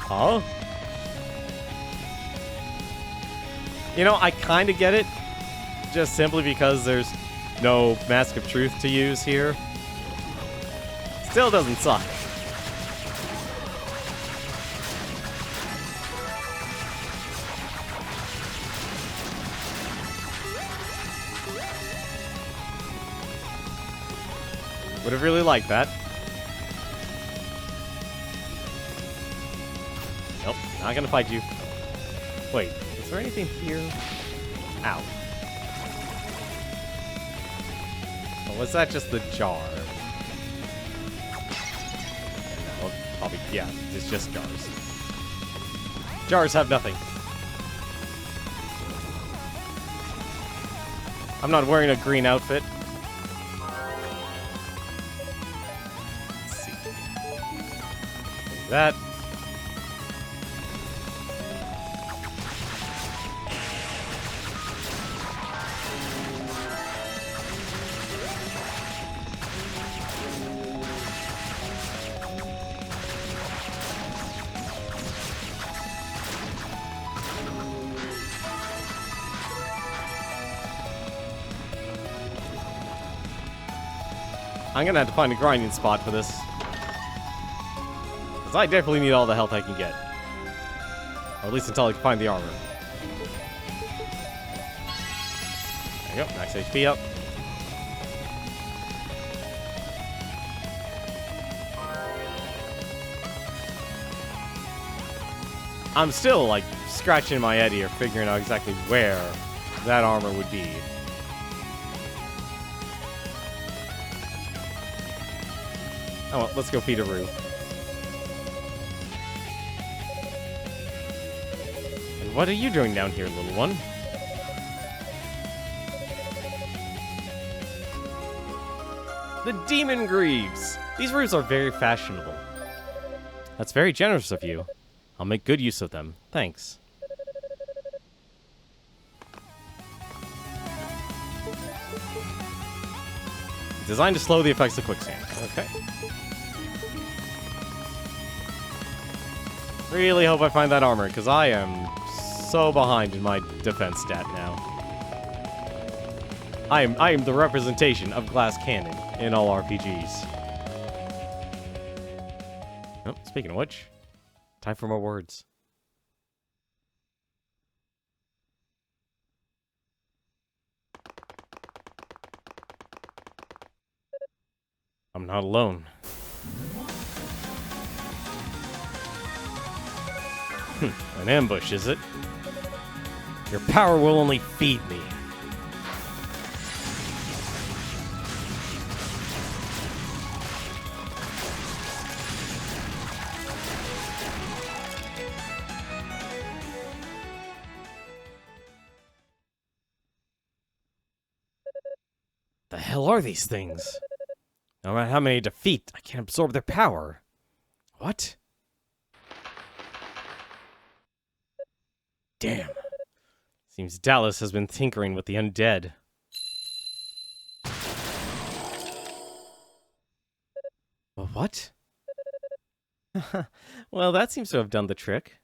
Huh? You know, I kind of get it, just simply because there's no Mask of Truth to use here. Still doesn't suck. Would have really liked that. Nope, not gonna fight you. Wait. Is there anything here? Ow. Or was that just the jar? No, probably, yeah, it's just jars. Jars have nothing. I'm not wearing a green outfit. Let's see. That. I'm gonna have to find a grinding spot for this. Because I definitely need all the health I can get. Or at least until I can find the armor. There you go, max HP up. I'm still, like, scratching my head here, figuring out exactly where that armor would be. Oh, well, let's go feed a Roo. And what are you doing down here, little one? The Demon Greaves! These roofs are very fashionable. That's very generous of you. I'll make good use of them. Thanks. Designed to slow the effects of quicksand. Okay. Really hope I find that armor, because I am so behind in my defense stat now. I am the representation of Glass Cannon in all RPGs. Oh, speaking of which, time for more words. I'm not alone. An ambush, is it? Your power will only feed me. The hell are these things? No matter how many I defeat, I can't absorb their power. What? Damn. Seems Dallas has been tinkering with the undead. What? Well, that seems to have done the trick.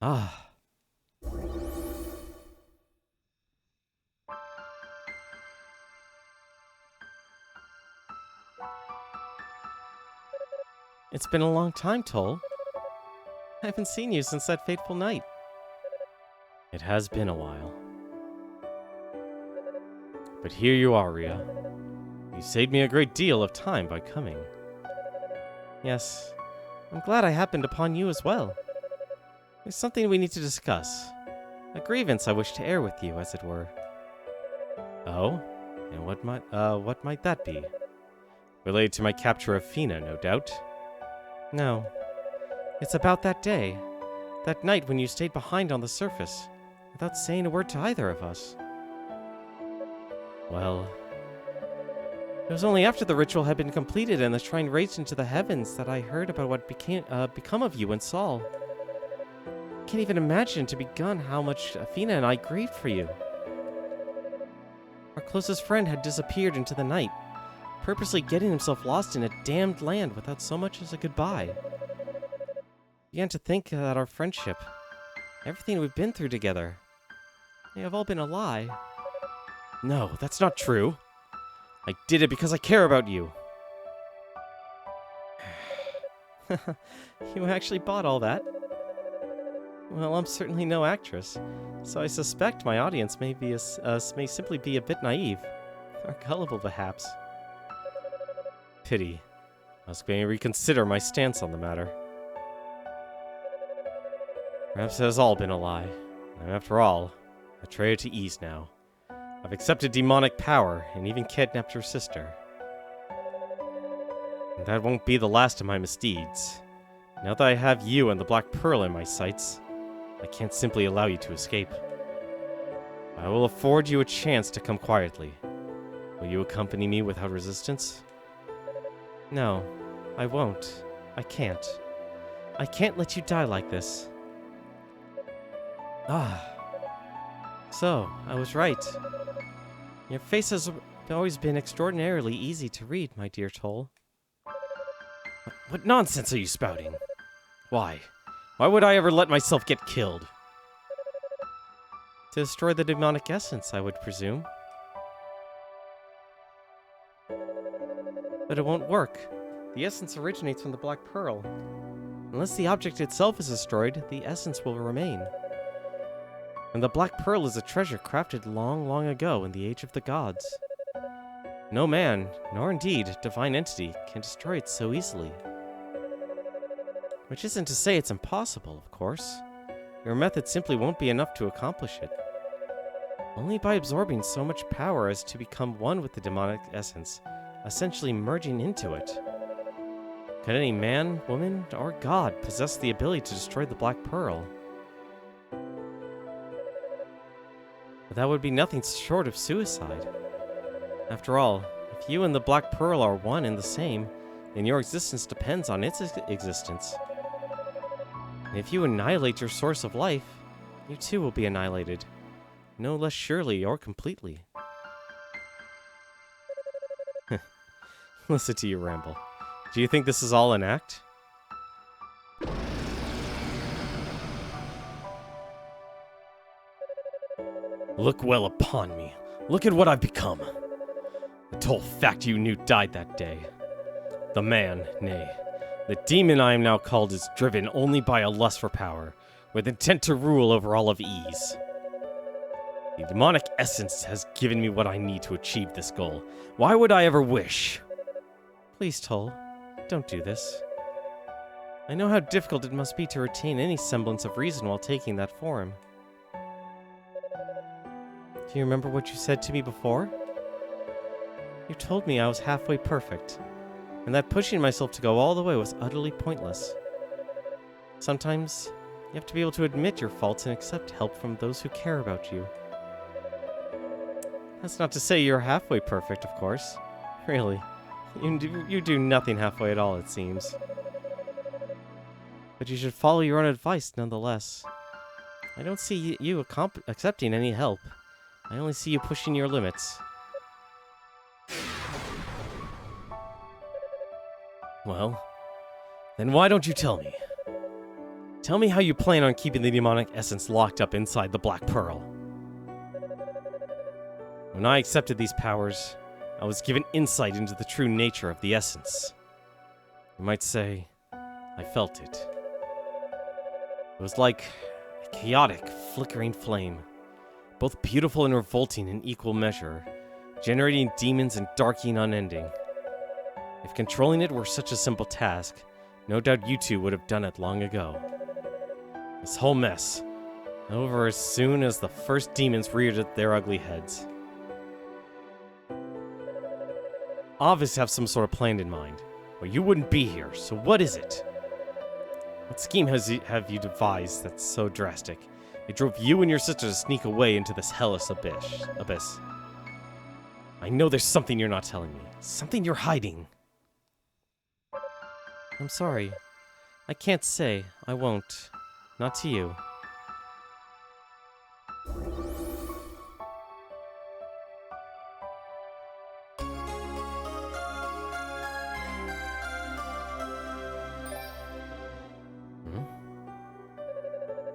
Ah. It's been a long time, Toll. I haven't seen you since that fateful night. It has been a while. But here you are, Rhea. You saved me a great deal of time by coming. Yes, I'm glad I happened upon you as well. There's something we need to discuss. A grievance I wish to air with you, as it were. Oh? And what might that be? Related to my capture of Fina, no doubt. No. It's about that day. That night when you stayed behind on the surface, without saying a word to either of us. Well, it was only after the ritual had been completed and the shrine raised into the heavens that I heard about what become of you and Saul. Can't even imagine to begun how much Athena and I grieved for you. Our closest friend had disappeared into the night, purposely getting himself lost in a damned land without so much as a goodbye. Began to think that our friendship, everything we've been through together, may have all been a lie. No, that's not true. I did it because I care about you. You actually bought all that? Well, I'm certainly no actress, so I suspect my audience may simply be a bit naive, or gullible perhaps. Pity. Must may reconsider my stance on the matter. Perhaps it has all been a lie, and after all, I trade to ease now. I've accepted demonic power, and even kidnapped your sister. And that won't be the last of my misdeeds. Now that I have you and the Black Pearl in my sights, I can't simply allow you to escape. I will afford you a chance to come quietly. Will you accompany me without resistance? No, I won't. I can't. I can't let you die like this. Ah. So, I was right. Your face has always been extraordinarily easy to read, my dear Toll. What nonsense are you spouting? Why? Why would I ever let myself get killed? To destroy the demonic essence, I would presume. But it won't work. The essence originates from the Black Pearl. Unless the object itself is destroyed, the essence will remain. And the Black Pearl is a treasure crafted long, long ago in the Age of the Gods. No man, nor indeed divine entity, can destroy it so easily. Which isn't to say it's impossible, of course. Your method simply won't be enough to accomplish it. Only by absorbing so much power as to become one with the demonic essence, essentially merging into it. Could any man, woman, or god possess the ability to destroy the Black Pearl? But that would be nothing short of suicide. After all, if you and the Black Pearl are one and the same, then your existence depends on its existence. And if you annihilate your source of life, you too will be annihilated. No less surely or completely. Listen to you ramble. Do you think this is all an act? Look well upon me. Look at what I've become. The toll fact you knew died that day. The man, nay, the demon I am now called is driven only by a lust for power, with intent to rule over all of ease. The demonic essence has given me what I need to achieve this goal. Why would I ever wish? Please, Toll, don't do this. I know how difficult it must be to retain any semblance of reason while taking that form. Do you remember what you said to me before? You told me I was halfway perfect, and that pushing myself to go all the way was utterly pointless. Sometimes, you have to be able to admit your faults and accept help from those who care about you. That's not to say you're halfway perfect, of course. Really, You do nothing halfway at all, it seems. But you should follow your own advice, nonetheless. I don't see you accepting any help. I only see you pushing your limits. Well, then why don't you tell me? Tell me how you plan on keeping the demonic essence locked up inside the Black Pearl. When I accepted these powers, I was given insight into the true nature of the essence. You might say, I felt it. It was like a chaotic, flickering flame, both beautiful and revolting in equal measure, generating demons and darking unending. If controlling it were such a simple task, no doubt you two would have done it long ago. This whole mess, over as soon as the first demons reared their ugly heads. Obviously have some sort of plan in mind, or you wouldn't be here, so what is it? What scheme have you devised that's so drastic? It drove you and your sister to sneak away into this hellish abyss. I know there's something you're not telling me. Something you're hiding. I'm sorry. I can't say. I won't. Not to you.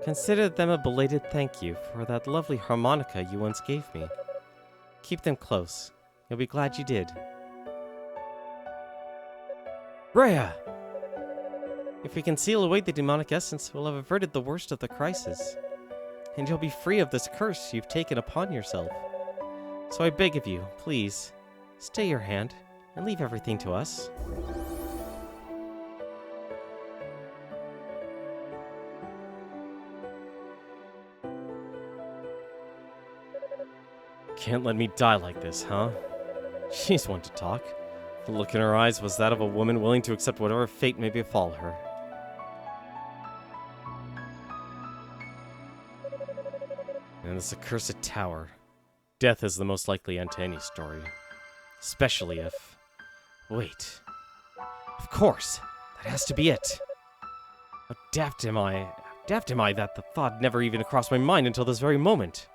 Consider them a belated thank you for that lovely harmonica you once gave me. Keep them close. You'll be glad you did. Rhea! If we can seal away the demonic essence, we'll have averted the worst of the crisis. And you'll be free of this curse you've taken upon yourself. So I beg of you, please, stay your hand and leave everything to us. Can't let me die like this, huh? She's one to talk. The look in her eyes was that of a woman willing to accept whatever fate may befall her. And this accursed tower. Death is the most likely end to any story. Especially if... Wait. Of course! That has to be it! How daft am I? How daft am I that the thought never even crossed my mind until this very moment?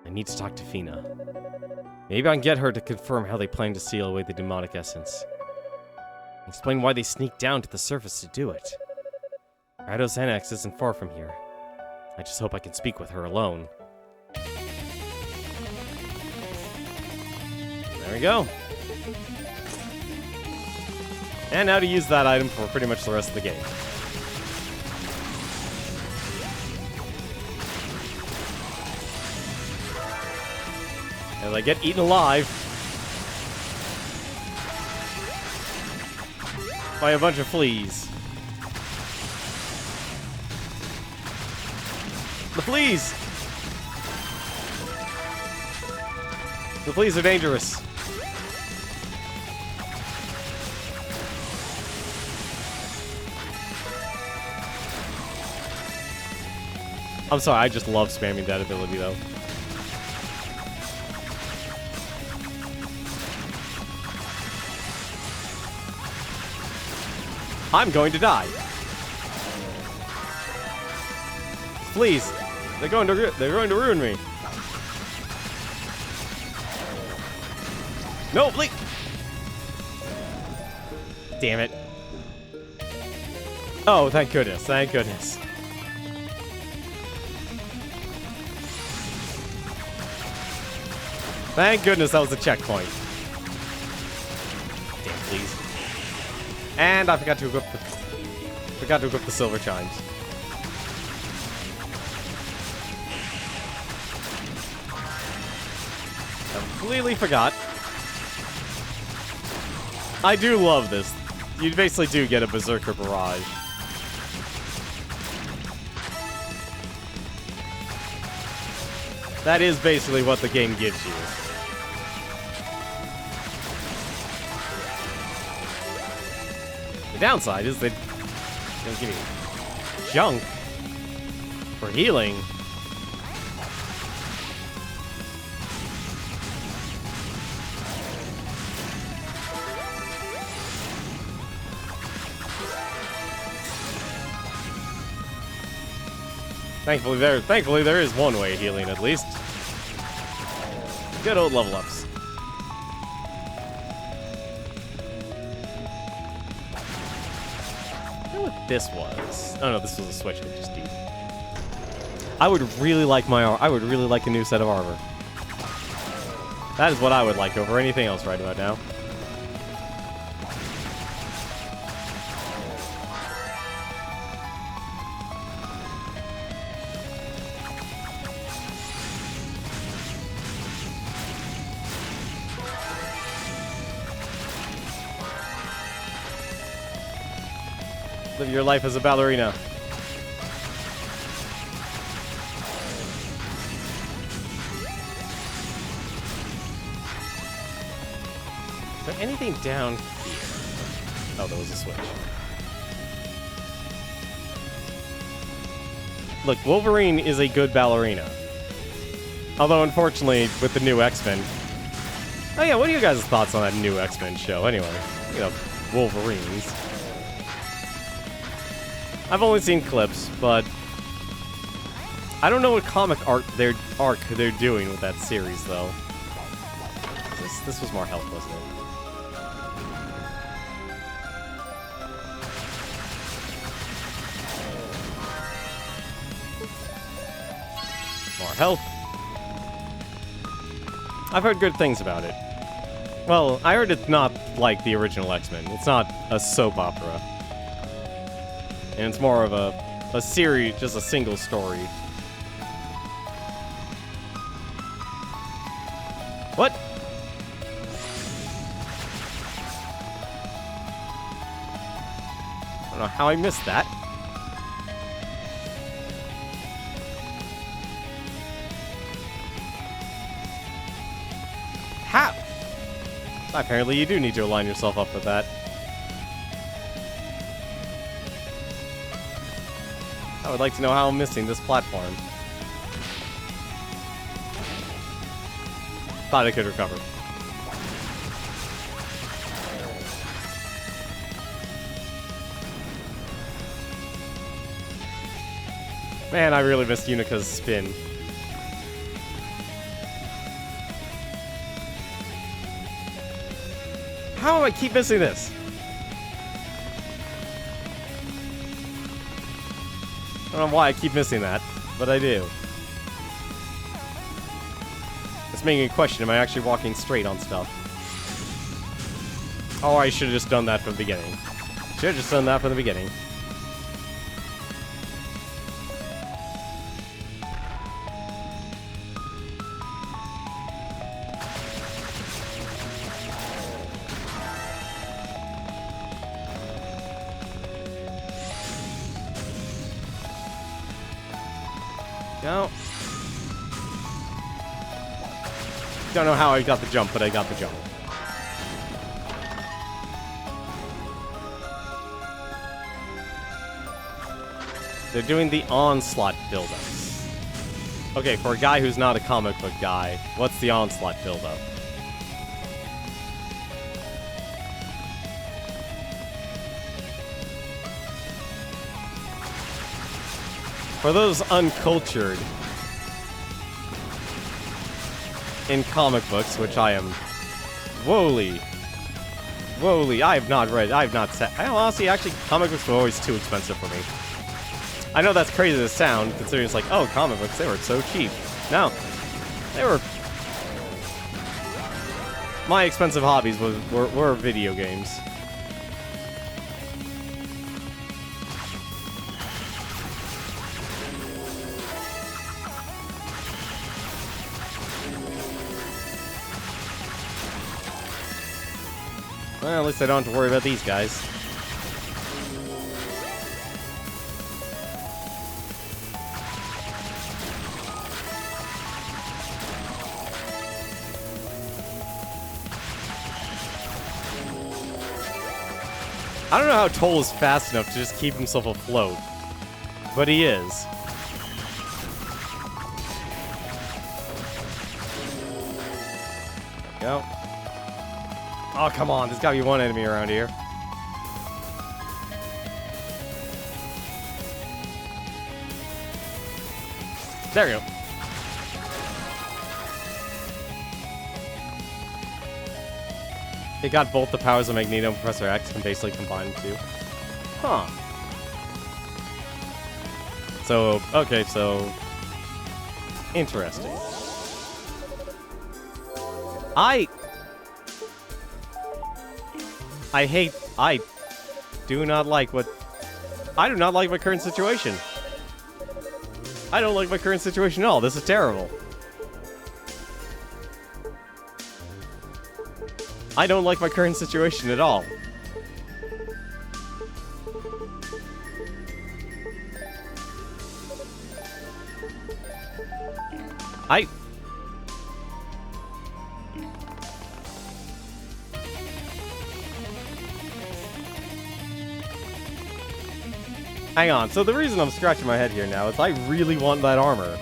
I need to talk to Fina. Maybe I can get her to confirm how they plan to seal away the demonic essence. Explain why they sneaked down to the surface to do it. Rado's annex isn't far from here. I just hope I can speak with her alone. There we go. And now to use that item for pretty much the rest of the game. As I get eaten alive by a bunch of fleas. The fleas! The fleas are dangerous. I'm sorry, I just love spamming that ability though. I'm going to die. Please, they're going to ruin me. No, please. Damn it. Oh, thank goodness. Thank goodness. Thank goodness that was a checkpoint. Damn, please. And I forgot to equip the silver chimes. Completely forgot. I do love this. You basically do get a berserker barrage. That is basically what the game gives you. The downside is they don't give you junk for healing. Thankfully there is one way of healing at least. Good old level ups. I wonder what this was. Oh no, this was a switch I just did. I would really like a new set of armor. That is what I would like over anything else right about now. Live your life as a ballerina. Is there anything down here? Oh, there was a switch. Look, Wolverine is a good ballerina. Although, unfortunately, with the new X-Men... Oh yeah, what are you guys' thoughts on that new X-Men show, anyway? You know, Wolverines. I've only seen clips, but... I don't know what comic arc they're doing with that series, though. This was more health, wasn't it? More health. I've heard good things about it. Well, I heard it's not like the original X-Men. It's not a soap opera. And it's more of a series, just a single story. What? I don't know how I missed that. How? Apparently you do need to align yourself up with that. I would like to know how I'm missing this platform. Thought I could recover. Man, I really missed Unica's spin. How do I keep missing this? I don't know why I keep missing that, but I do. It's making me question, am I actually walking straight on stuff? Oh, I should have just done that from the beginning. Should have just done that from the beginning. No. Don't know how I got the jump, but I got the jump. They're doing the Onslaught build-ups. Okay, for a guy who's not a comic book guy, what's the Onslaught build-up? For those uncultured in comic books, which I am woefully, I have not read, I have not said, honestly, actually, comic books were always too expensive for me. I know that's crazy to sound, considering it's like, oh, comic books, they were so cheap. No, they were... My expensive hobbies were video games. Well, at least I don't have to worry about these guys. I don't know how Toll is fast enough to just keep himself afloat, but he is. Go. Oh, come on. There's gotta be one enemy around here. There we go. They got both the powers of Magneto and Professor X and basically combined the two. Huh. So, okay, so... Interesting. I do not like my current situation. I don't like my current situation at all. This is terrible. I don't like my current situation at all. Hang on, so the reason I'm scratching my head here now is I really want that armor.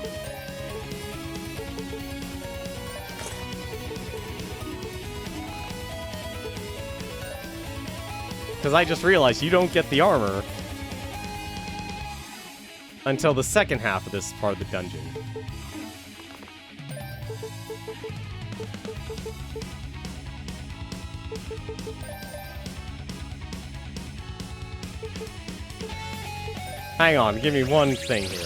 Because I just realized you don't get the armor until the second half of this part of the dungeon. Hang on, give me one thing here.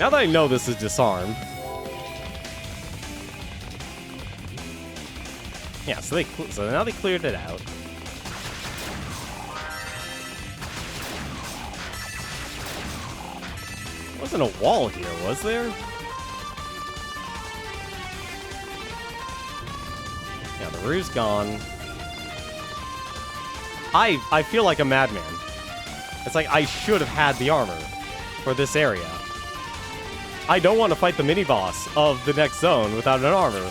Now that I know this is disarmed. Yeah, so now they cleared it out. There wasn't a wall here, was there? Yeah, the roof's gone. I feel like a madman. It's like I should have had the armor for this area. I don't want to fight the mini-boss of the next zone without an armor.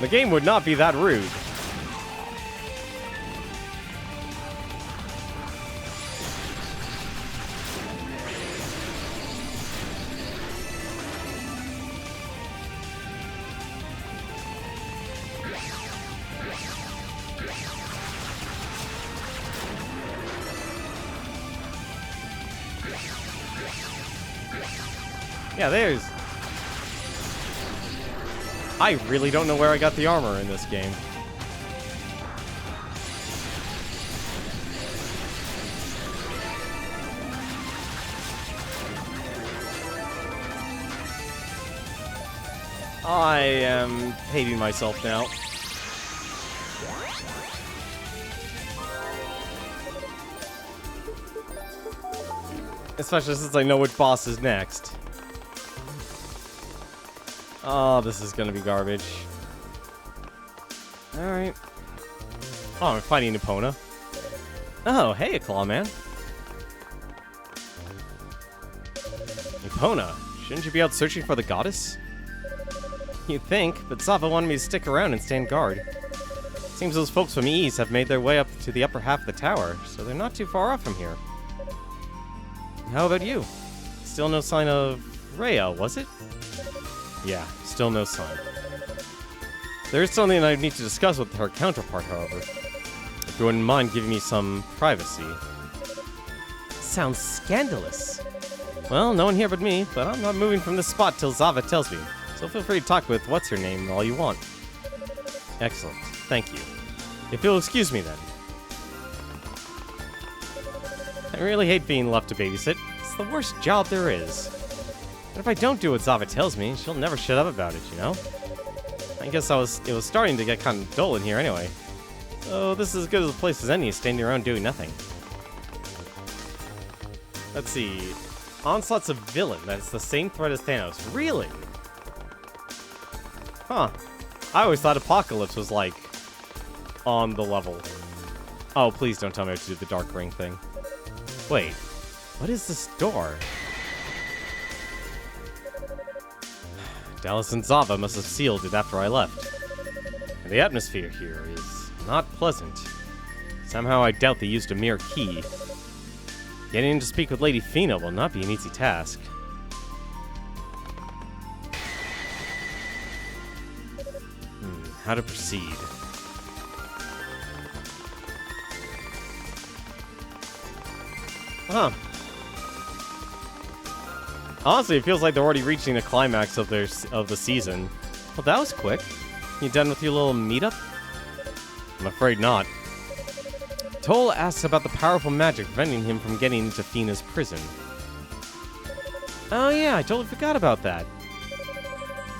The game would not be that rude. Yeah, there's... I really don't know where I got the armor in this game. I am hating myself now. Especially since I know which boss is next. Oh, this is gonna be garbage. Alright. Oh, I'm fighting Epona. Oh, hey, Clawman. Epona, shouldn't you be out searching for the goddess? You'd think, but Zava wanted me to stick around and stand guard. Seems those folks from East have made their way up to the upper half of the tower, so they're not too far off from here. How about you? Still no sign of Rhea, was it? Yeah, still no sign. There is something I need to discuss with her counterpart, however. If you wouldn't mind giving me some privacy. Sounds scandalous. Well, no one here but me, but I'm not moving from this spot till Zava tells me. So feel free to talk with what's-her-name all you want. Excellent. Thank you. If you'll excuse me, then. I really hate being left to babysit. It's the worst job there is. But if I don't do what Zava tells me, she'll never shut up about it, you know? I guess it was starting to get kind of dull in here anyway. So this is as good as a place as any, standing around doing nothing. Let's see. Onslaught's a villain. That's the same threat as Thanos. Really? Huh. I always thought Apocalypse was, like, on the level. Oh, please don't tell me I have to do the Dark Ring thing. Wait. What is this door? Dallas and Zava must have sealed it after I left. And the atmosphere here is not pleasant. Somehow I doubt they used a mere key. Getting in to speak with Lady Fina will not be an easy task. How to proceed? Huh. Honestly, it feels like they're already reaching the climax of the season. Well, that was quick. You done with your little meetup? I'm afraid not. Toll asks about the powerful magic preventing him from getting into Fina's prison. Oh yeah, I totally forgot about that.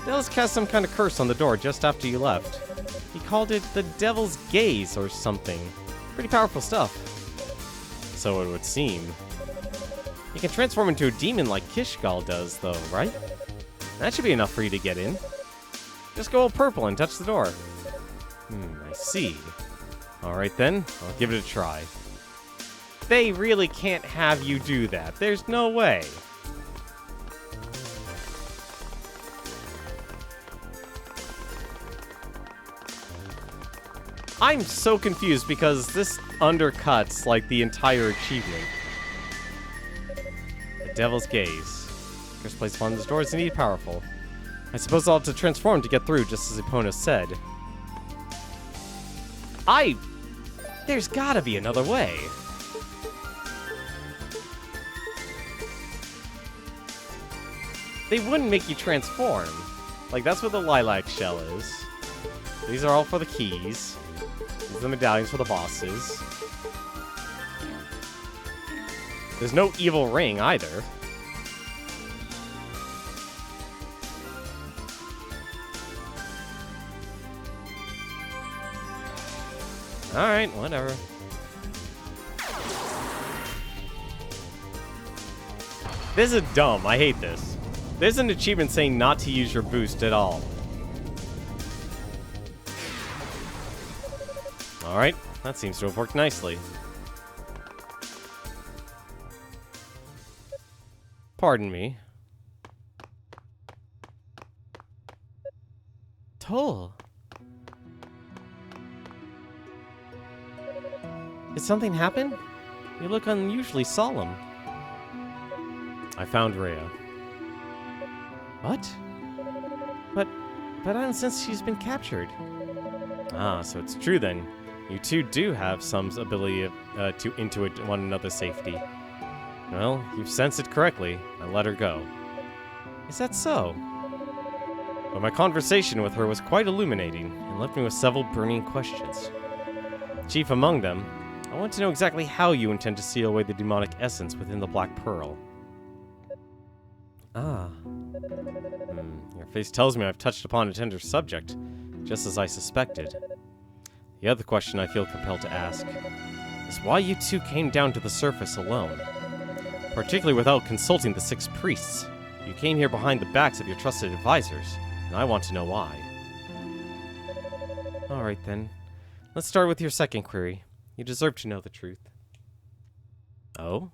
Dallas cast some kind of curse on the door just after you left. He called it the Devil's Gaze or something. Pretty powerful stuff. So it would seem. You can transform into a demon like Kishgal does, though, right? That should be enough for you to get in. Just go all purple and touch the door. I see. Alright then, I'll give it a try. They really can't have you do that. There's no way. I'm so confused because this undercuts, like, the entire achievement. The Devil's Gaze. First place upon this door is indeed powerful. I suppose I'll have to transform to get through, just as Epona said. There's gotta be another way. They wouldn't make you transform. Like, that's what the lilac shell is. These are all for the keys. These are the medallions for the bosses. There's no evil ring either. Alright, whatever. This is dumb. I hate this. There's an achievement saying not to use your boost at all. Alright, that seems to have worked nicely. Pardon me. Toll. Did something happen? You look unusually solemn. I found Rhea. What? But I don't sense she's been captured. Ah, so it's true then. You two do have some ability to intuit one another's safety. Well, you've sensed it correctly. I let her go. Is that so? But my conversation with her was quite illuminating and left me with several burning questions. Chief among them, I want to know exactly how you intend to seal away the demonic essence within the Black Pearl. Ah. Your face tells me I've touched upon a tender subject, just as I suspected. The other question I feel compelled to ask is why you two came down to the surface alone, particularly without consulting the 6 priests. You came here behind the backs of your trusted advisors, and I want to know why. Alright then, let's start with your second query. You deserve to know the truth. Oh?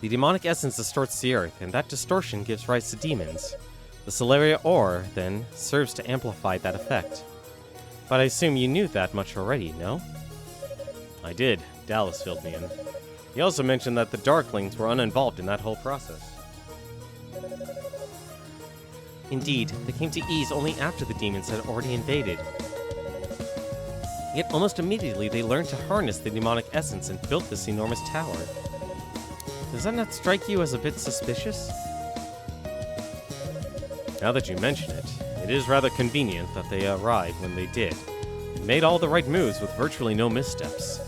The demonic essence distorts the earth, and that distortion gives rise to demons. The Celeria ore, then, serves to amplify that effect. But I assume you knew that much already, no? I did. Dallas filled me in. He also mentioned that the Darklings were uninvolved in that whole process. Indeed, they came to ease only after the demons had already invaded. Yet almost immediately they learned to harness the demonic essence and built this enormous tower. Does that not strike you as a bit suspicious? Now that you mention it, it is rather convenient that they arrived when they did, and made all the right moves with virtually no missteps.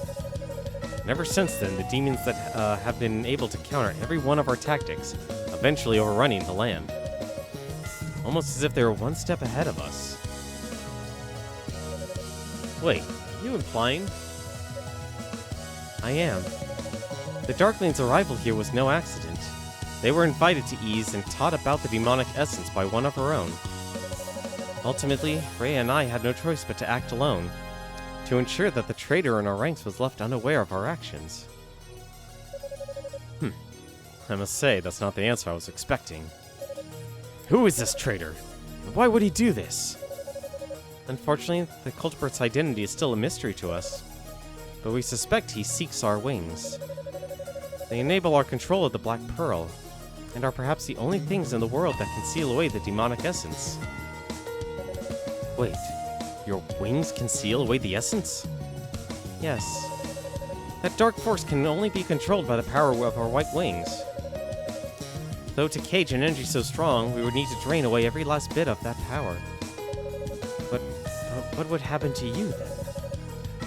And ever since then, the demons that have been able to counter every one of our tactics, eventually overrunning the land. Almost as if they were one step ahead of us. Wait, are you implying? I am. The Darklings' arrival here was no accident. They were invited to Ease and taught about the demonic essence by one of her own. Ultimately, Rhea and I had no choice but to act alone, to ensure that the traitor in our ranks was left unaware of our actions. I must say, that's not the answer I was expecting. Who is this traitor? And why would he do this? Unfortunately, the culprit's identity is still a mystery to us, but we suspect he seeks our wings. They enable our control of the Black Pearl, and are perhaps the only things in the world that can seal away the demonic essence. Wait, your wings can seal away the essence? Yes. That dark force can only be controlled by the power of our white wings. Though to cage an energy so strong, we would need to drain away every last bit of that power. But what would happen to you, then?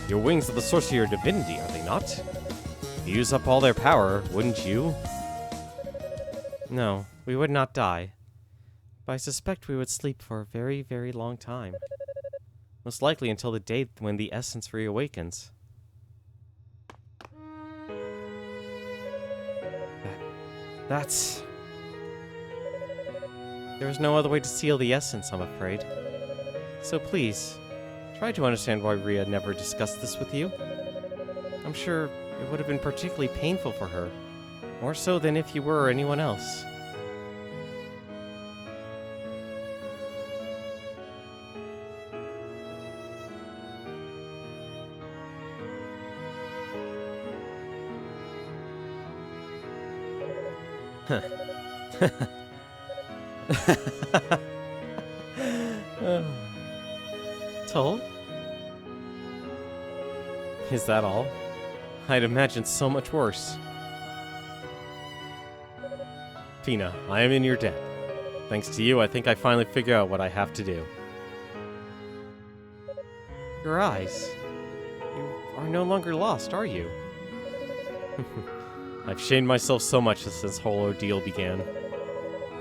Your wings are the source of your divinity, are they not? If you use up all their power, wouldn't you? No, we would not die. But I suspect we would sleep for a very, very long time. Most likely until the day when the essence reawakens. That's... There is no other way to seal the essence, I'm afraid. So please, try to understand why Rhea never discussed this with you. I'm sure it would have been particularly painful for her. More so than if you were or anyone else. Told? Is that all? I'd imagine so much worse. Tina, I am in your debt. Thanks to you, I think I finally figured out what I have to do. Your eyes. You are no longer lost, are you? I've shamed myself so much since this whole ordeal began.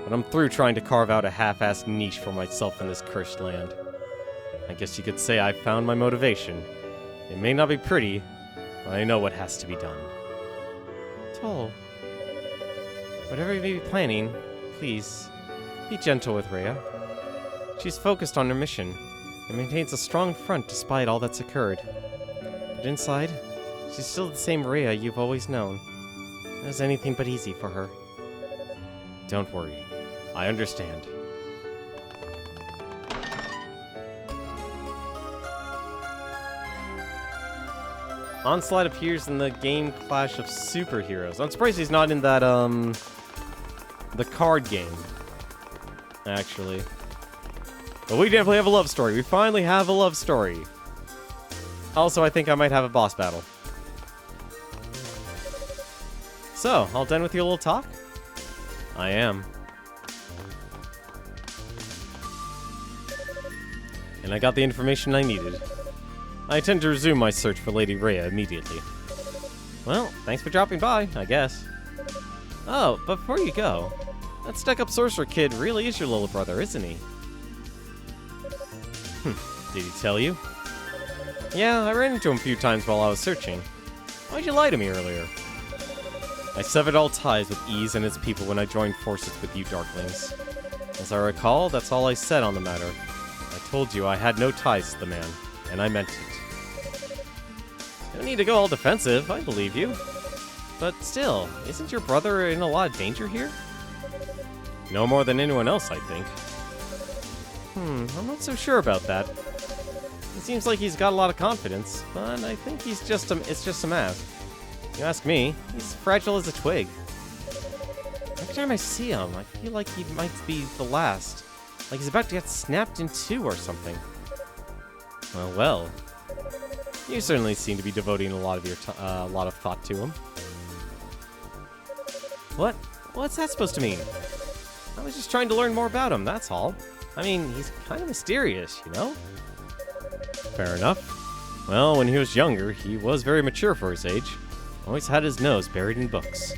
But I'm through trying to carve out a half-assed niche for myself in this cursed land. I guess you could say I've found my motivation. It may not be pretty, but I know what has to be done. Toll. Whatever you may be planning, please, be gentle with Rhea. She's focused on her mission, and maintains a strong front despite all that's occurred. But inside, she's still the same Rhea you've always known. It was anything but easy for her. Don't worry. I understand. Onslaught appears in the game Clash of Superheroes. I'm surprised he's not in that, the card game. Actually. But we definitely have a love story. We finally have a love story. Also, I think I might have a boss battle. So, all done with your little talk? I am. And I got the information I needed. I intend to resume my search for Lady Rhea immediately. Well, thanks for dropping by, I guess. Oh, but before you go, that stuck-up sorcerer kid really is your little brother, isn't he? Did he tell you? Yeah, I ran into him a few times while I was searching. Why'd you lie to me earlier? I severed all ties with Ease and his people when I joined forces with you Darklings. As I recall, that's all I said on the matter. I told you I had no ties to the man, and I meant it. You don't need to go all defensive, I believe you. But still, isn't your brother in a lot of danger here? No more than anyone else, I think. I'm not so sure about that. It seems like he's got a lot of confidence, but I think it's just a mask. You ask me, he's fragile as a twig. Every time I see him, I feel like he might be the last. Like he's about to get snapped in two or something. Well. You certainly seem to be devoting a lot of your thought to him. What? What's that supposed to mean? I was just trying to learn more about him, that's all. I mean, he's kind of mysterious, you know? Fair enough. Well, when he was younger, he was very mature for his age. Always had his nose buried in books.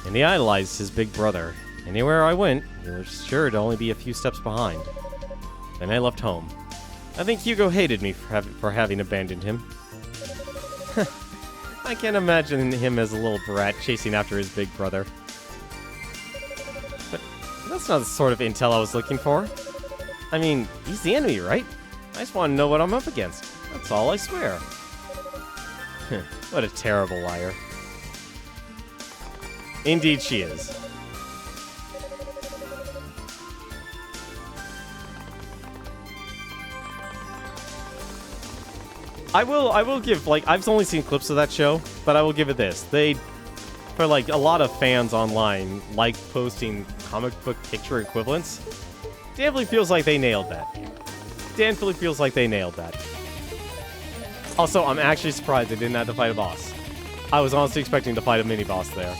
And he idolized his big brother. Anywhere I went, he was sure to only be a few steps behind. Then I left home. I think Hugo hated me for having abandoned him. I can't imagine him as a little brat chasing after his big brother. But that's not the sort of intel I was looking for. I mean, he's the enemy, right? I just want to know what I'm up against. That's all, I swear. What a terrible liar. Indeed she is. I will give, like, I've only seen clips of that show, but I will give it this. For like, a lot of fans online, like posting comic book picture equivalents. Definitely feels like they nailed that. Definitely feels like they nailed that. Also, I'm actually surprised they didn't have to fight a boss. I was honestly expecting to fight a mini-boss there.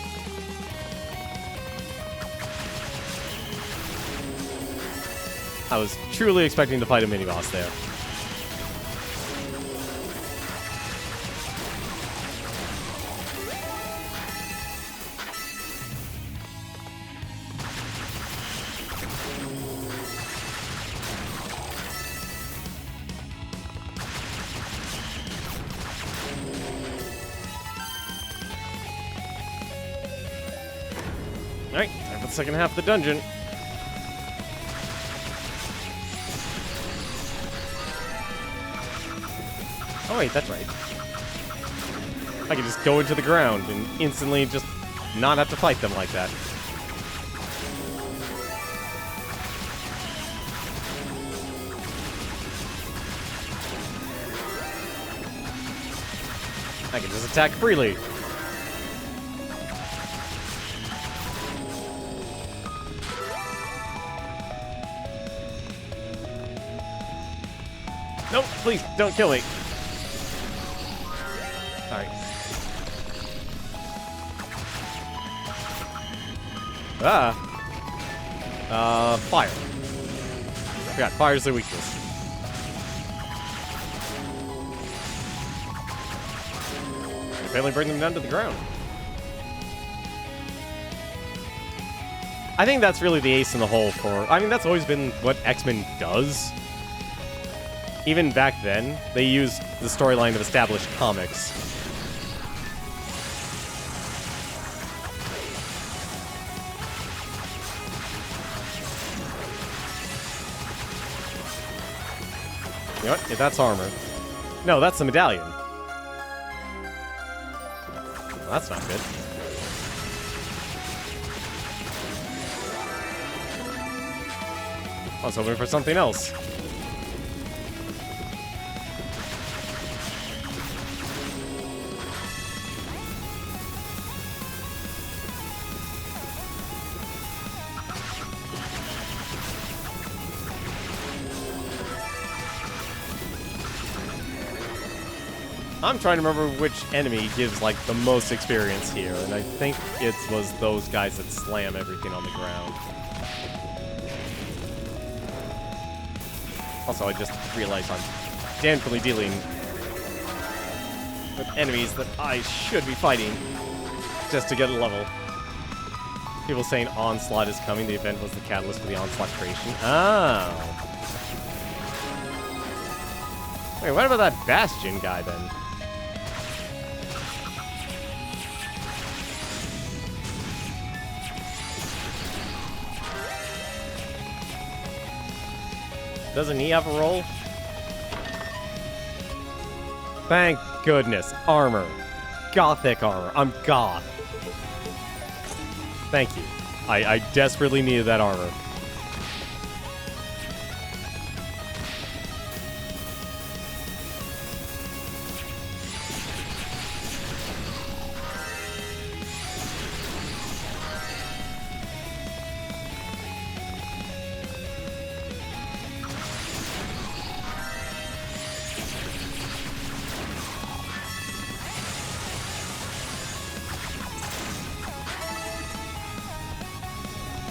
I was truly expecting to fight a mini-boss there. Alright, time for the second half of the dungeon. Oh wait, that's right. I can just go into the ground and instantly just not have to fight them like that. I can just attack freely. Nope, please, don't kill me. Alright. Fire. Forgot, fire's their weakness. Apparently bring them down to the ground. I think that's really the ace in the hole for... I mean, that's always been what X-Men does. Even back then, they used the storyline of established comics. You know what? If that's armor. No, that's the medallion. Well, that's not good. I was hoping for something else. I'm trying to remember which enemy gives, like, the most experience here, and I think it was those guys that slam everything on the ground. Also, I just realized I'm damnfully dealing with enemies that I should be fighting just to get a level. People saying Onslaught is coming. The event was the catalyst for the Onslaught creation. Oh. Wait, what about that Bastion guy, then? Doesn't he have a role? Thank goodness. Armor. Gothic armor. I'm goth. Thank you. I desperately needed that armor.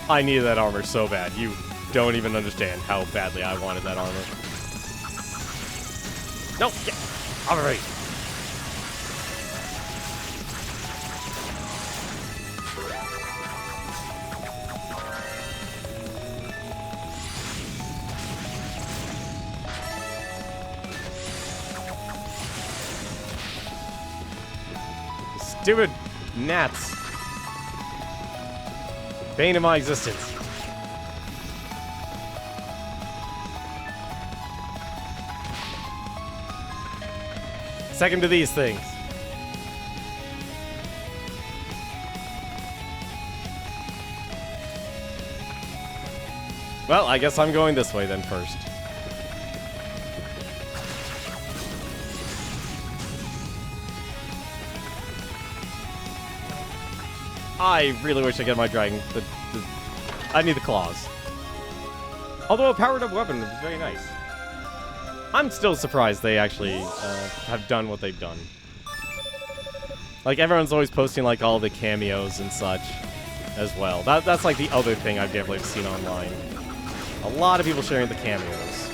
I needed that armor so bad. You don't even understand how badly I wanted that armor. No, get out of range. Stupid gnats. Bane of my existence. Second to these things. Well, I guess I'm going this way then first. I really wish I get my dragon. I need the claws. Although a powered-up weapon is very nice. I'm still surprised they actually have done what they've done. Like, everyone's always posting, like, all the cameos and such as well. That's like, the other thing I've definitely seen online. A lot of people sharing the cameos.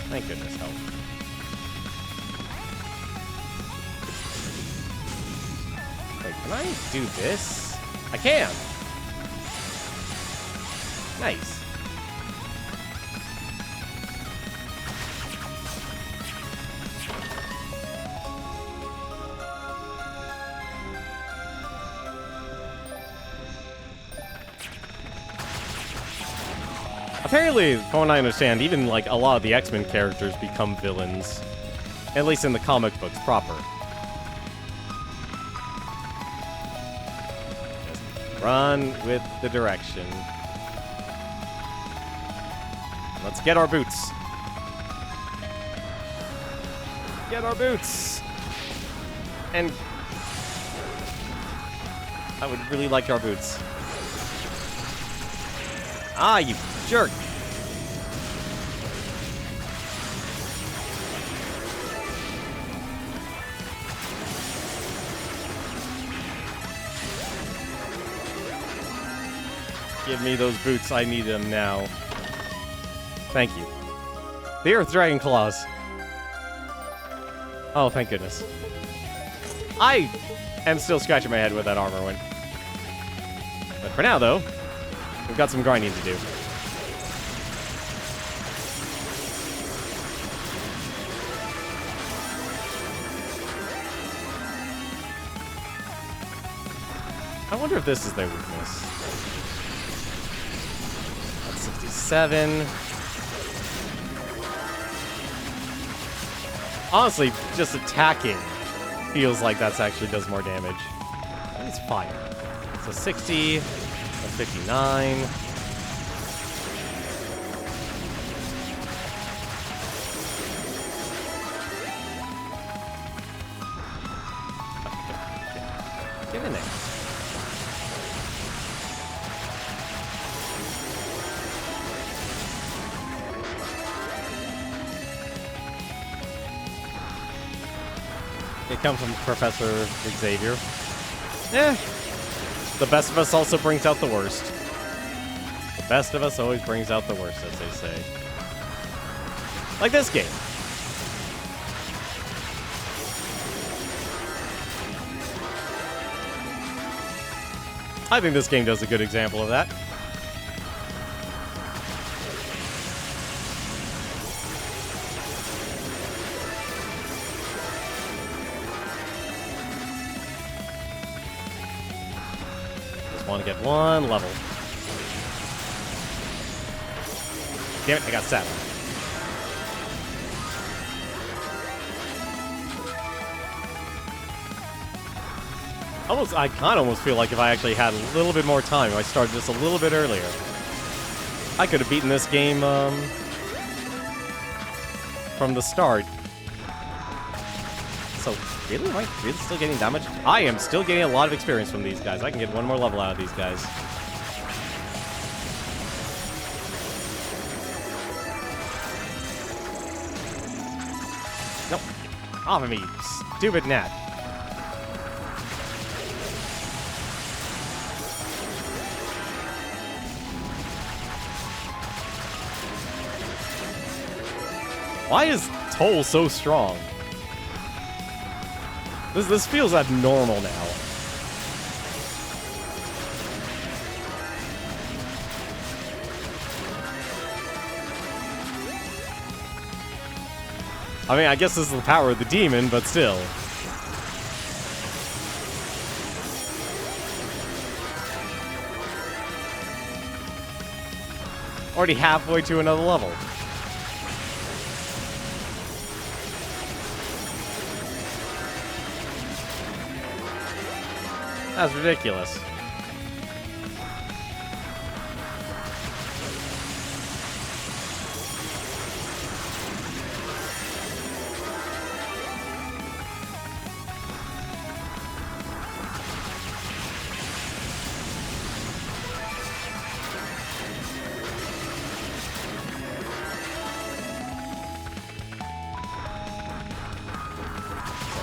Thank goodness, help. Wait, can I do this? I can! Nice. Apparently, from what I understand, even like a lot of the X-Men characters become villains. At least in the comic books proper. Just run with the direction. Let's get our boots. Get our boots! And I would really like our boots. Ah, you jerk! Give me those boots. I need them now. Thank you. The Earth Dragon Claws. Oh, thank goodness. I am still scratching my head where that armor went. But for now, though, we've got some grinding to do. I wonder if this is their weakness. That's 67. Honestly, just attacking feels like that's actually does more damage. It's fire. So 60, 59. Get in there. It comes from Professor Xavier. Eh. The best of us also brings out the worst. The best of us always brings out the worst, as they say. Like this game. I think this game does a good example of that. Want to get one level. Damn it, I got 7. I kind of almost feel like if I actually had a little bit more time, if I started just a little bit earlier, I could have beaten this game from the start. So, really? Am I really still getting that much? I am still getting a lot of experience from these guys. I can get one more level out of these guys. Nope. Off of me, you stupid gnat. Why is Toll so strong? This feels abnormal now. I mean, I guess this is the power of the demon, but still. Already halfway to another level. That's ridiculous.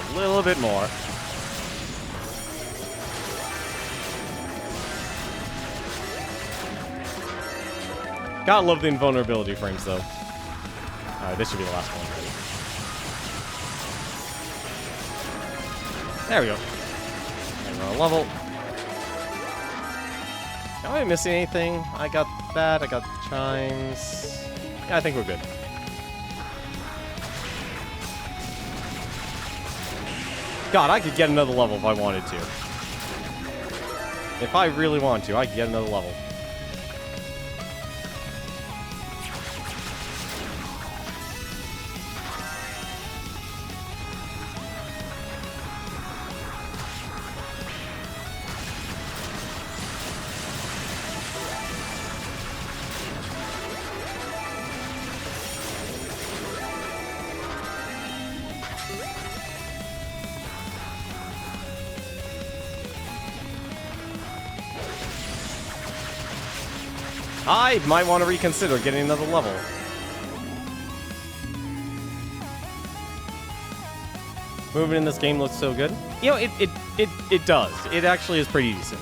A little bit more. Gotta love the invulnerability frames, though. Alright, this should be the last one. There we go. And we're on a level. Am I missing anything? I got that. I got the chimes. Yeah, I think we're good. God, I could get another level if I wanted to. If I really want to, I could get another level. I might want to reconsider getting another level. Moving in this game looks so good. You know, it does. It actually is pretty decent.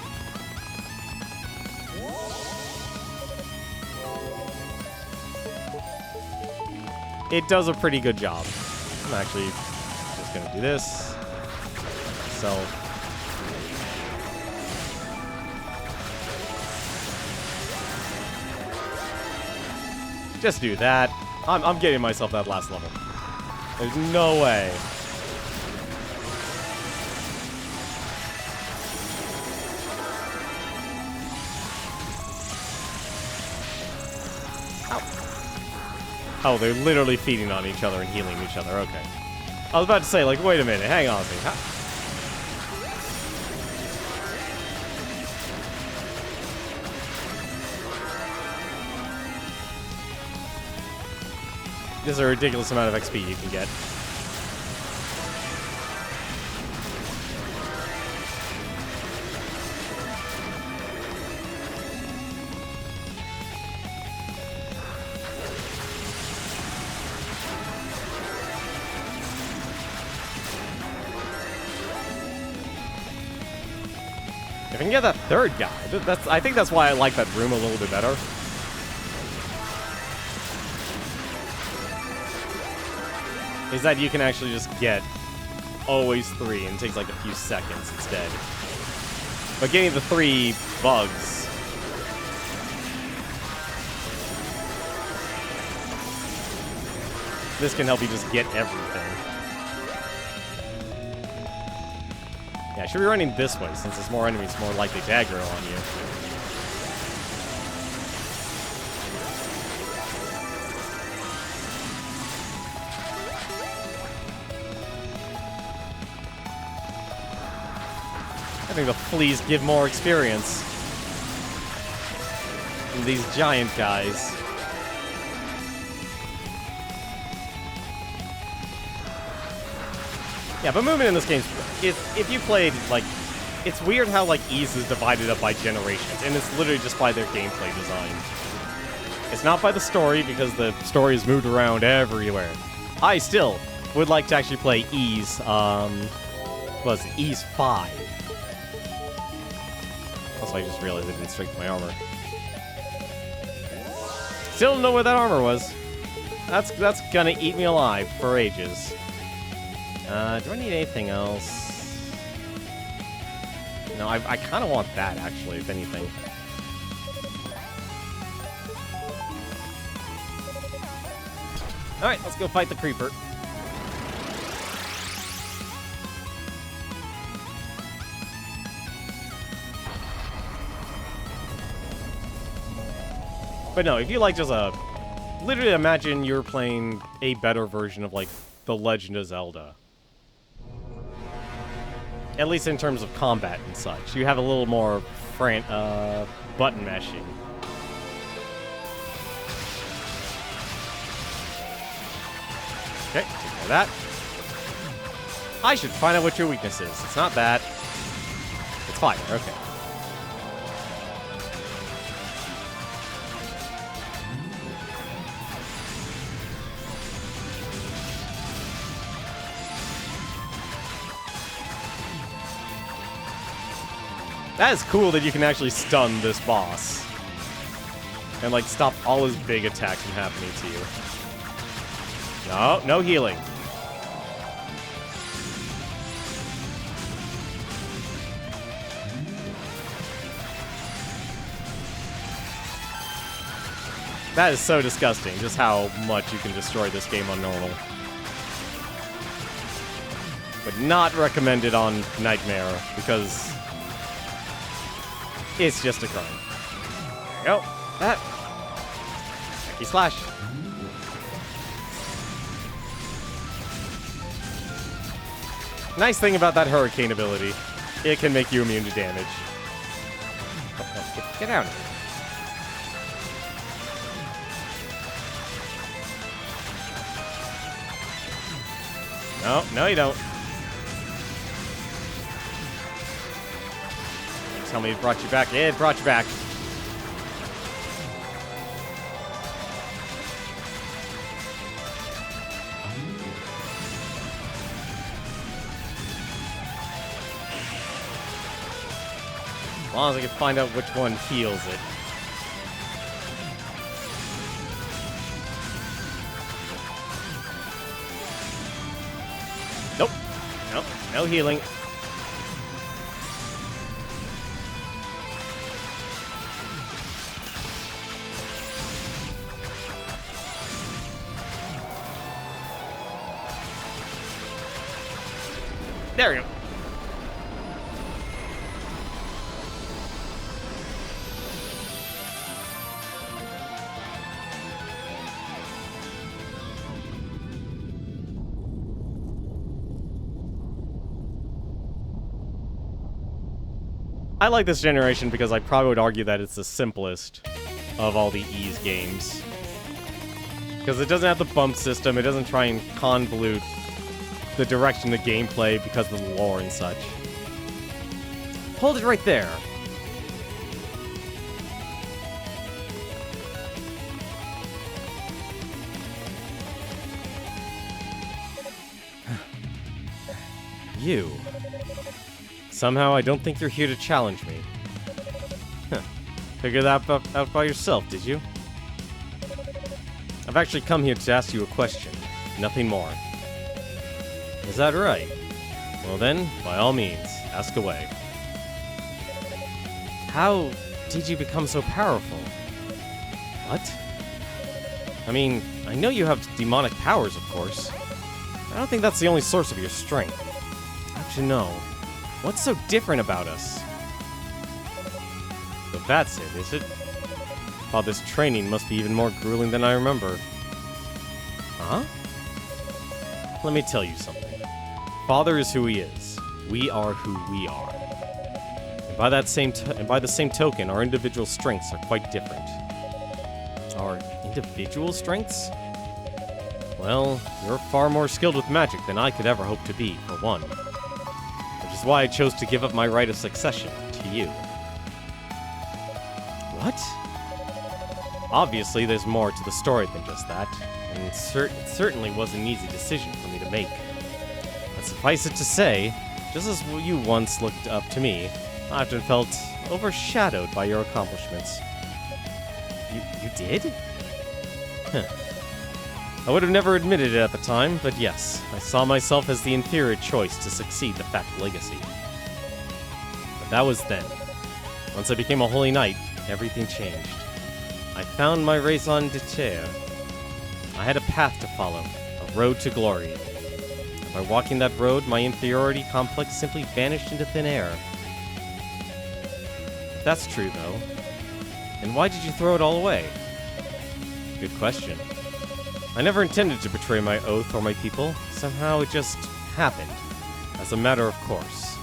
It does a pretty good job. I'm actually just gonna do this. So. Just do that. I'm getting myself that last level. There's no way. Ow. Oh, they're literally feeding on each other and healing each other. Okay. I was about to say, like, wait a minute. Hang on a second. There's a ridiculous amount of XP you can get. If I can get that third guy, I think that's why I like that room a little bit better. Is that you can actually just get always 3 and it takes like a few seconds instead. But getting the 3 bugs. This can help you just get everything. Yeah, I should be running this way since there's more enemies more likely to aggro on you. I think the fleas give more experience than these giant guys. Yeah, but movement in this game, if you played, like, it's weird how, like, ease is divided up by generations, and it's literally just by their gameplay design. It's not by the story, because the story is moved around everywhere. I still would like to actually play Ease, what was it, Ease 5. Also, I just realized I didn't strengthen my armor. Still don't know where that armor was. That's gonna eat me alive for ages. Do I need anything else? No, I kind of want that, actually, if anything. Alright, let's go fight the creeper. But no, if you like just a... Literally imagine you're playing a better version of, like, The Legend of Zelda. At least in terms of combat and such. You have a little more button mashing. Okay, take care of that. I should find out what your weakness is. It's not that. It's fire, okay. That is cool that you can actually stun this boss. and, like, stop all his big attacks from happening to you. No, no healing. That is so disgusting, just how much you can destroy this game on normal. But not recommended on Nightmare, because it's just a crime. There you go. That. Lucky slash. Nice thing about that hurricane ability, it can make you immune to damage. Oh, get down. No, no you don't. Tell me it brought you back. Yeah, it brought you back. As long as I can find out which one heals it. Nope. Nope. No healing. There we go. I like this generation because I probably would argue that it's the simplest of all the Ys games. Because it doesn't have the bump system, it doesn't try and convolute the direction of the gameplay because of the lore and such. Hold it right there. You. Somehow I don't think you're here to challenge me. Huh. Figured that out by yourself, did you? I've actually come here to ask you a question. Nothing more. Is that right? Well then, by all means, ask away. How did you become so powerful? What? I mean, I know you have demonic powers, of course. I don't think that's the only source of your strength. Actually, no. What's so different about us? So that's it, is it? Oh, this training must be even more grueling than I remember. Huh? Let me tell you something. Father is who he is. We are who we are. And by the same token, our individual strengths are quite different. Our individual strengths? Well, you're far more skilled with magic than I could ever hope to be, for one. Which is why I chose to give up my right of succession to you. What? Obviously, there's more to the story than just that, and it certainly was an easy decision for me to make. But suffice it to say, just as you once looked up to me, I often felt overshadowed by your accomplishments. You did? Huh. I would have never admitted it at the time, but yes, I saw myself as the inferior choice to succeed the Fact Legacy. But that was then. Once I became a Holy Knight, everything changed. I found my raison d'etre. I had a path to follow, a road to glory. By walking that road, my inferiority complex simply vanished into thin air. If that's true, though, then why did you throw it all away? Good question. I never intended to betray my oath or my people. Somehow it just happened, as a matter of course.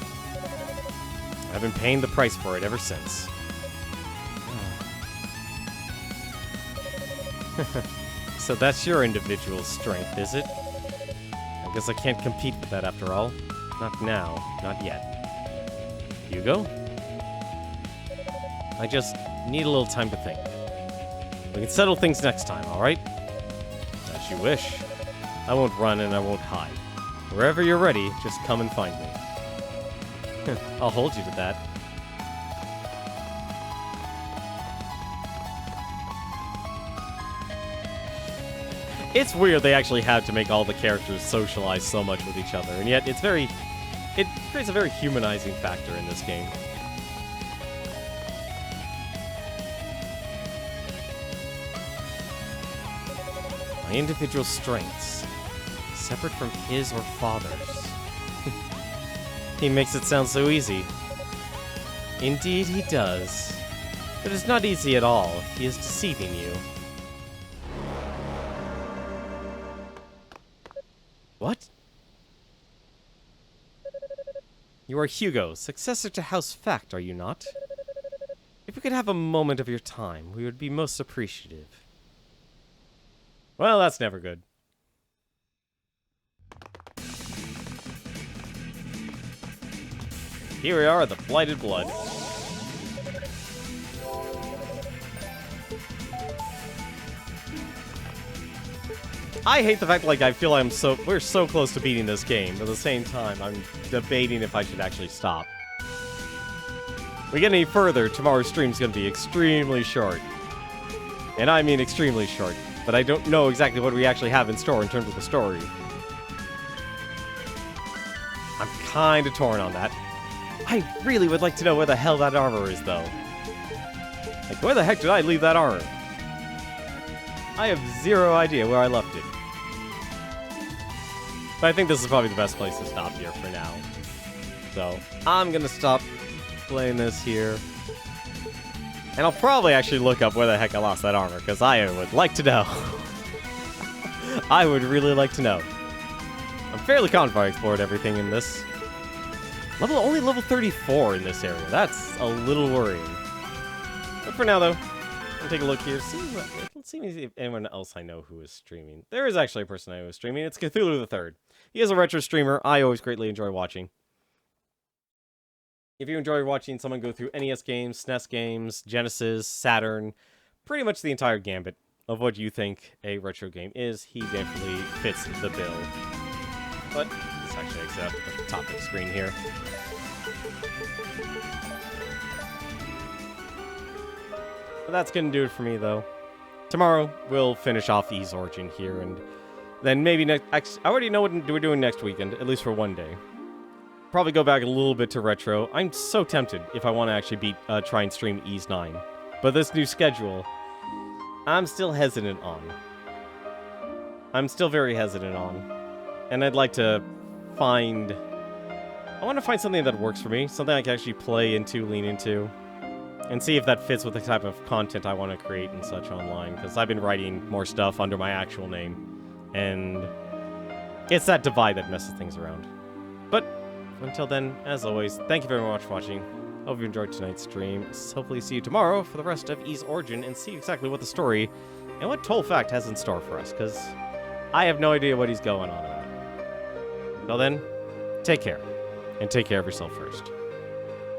I've been paying the price for it ever since. So that's your individual strength, is it? I guess I can't compete with that after all. Not now, not yet. Hugo? I just need a little time to think. We can settle things next time, alright? As you wish. I won't run and I won't hide. Wherever you're ready, just come and find me. I'll hold you to that. It's weird they actually had to make all the characters socialize so much with each other, and yet it creates a very humanizing factor in this game. My individual strengths, separate from his or father's. He makes it sound so easy. Indeed he does. But it's not easy at all. He is deceiving you. What? You are Hugo, successor to House Fact, are you not? If we could have a moment of your time, we would be most appreciative. Well, that's never good. Here we are, the Blighted Blood. I hate the fact, like, I feel we're so close to beating this game, but at the same time, I'm debating if I should actually stop. We get any further, tomorrow's stream's gonna be extremely short. And I mean extremely short, but I don't know exactly what we actually have in store in terms of the story. I'm kinda torn on that. I really would like to know where the hell that armor is, though. Like, where the heck did I leave that armor? I have zero idea where I left it. But I think this is probably the best place to stop here for now. So, I'm gonna stop playing this here. And I'll probably actually look up where the heck I lost that armor, because I would like to know. I would really like to know. I'm fairly confident I explored everything in this. Only level 34 in this area. That's a little worrying. But for now, though, I'll take a look here. Let's see if anyone else I know who is streaming. There is actually a person I know who is streaming. It's Cthulhu the Third. He is a retro streamer I always greatly enjoy watching. If you enjoy watching someone go through NES games, SNES games, Genesis, Saturn, pretty much the entire gambit of what you think a retro game is, he definitely fits the bill. But let's actually exit the top of the screen here. But that's gonna do it for me, though. Tomorrow, we'll finish off Ys Origin here, and then maybe next... I already know what we're doing next weekend, at least for one day. Probably go back a little bit to retro. I'm so tempted if I want to actually try and stream Ys 9. But this new schedule, I'm still hesitant on. I'm still very hesitant on. And I'd like to find... I want to find something that works for me, something I can actually play into, lean into, and see if that fits with the type of content I want to create and such online, because I've been writing more stuff under my actual name, and it's that divide that messes things around. But until then, as always, thank you very much for watching. Hope you enjoyed tonight's stream. Hopefully see you tomorrow for the rest of Ys Origin and see exactly what the story and what Toll Fact has in store for us, because I have no idea what he's going on about. Until then, take care, and take care of yourself first.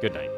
Good night.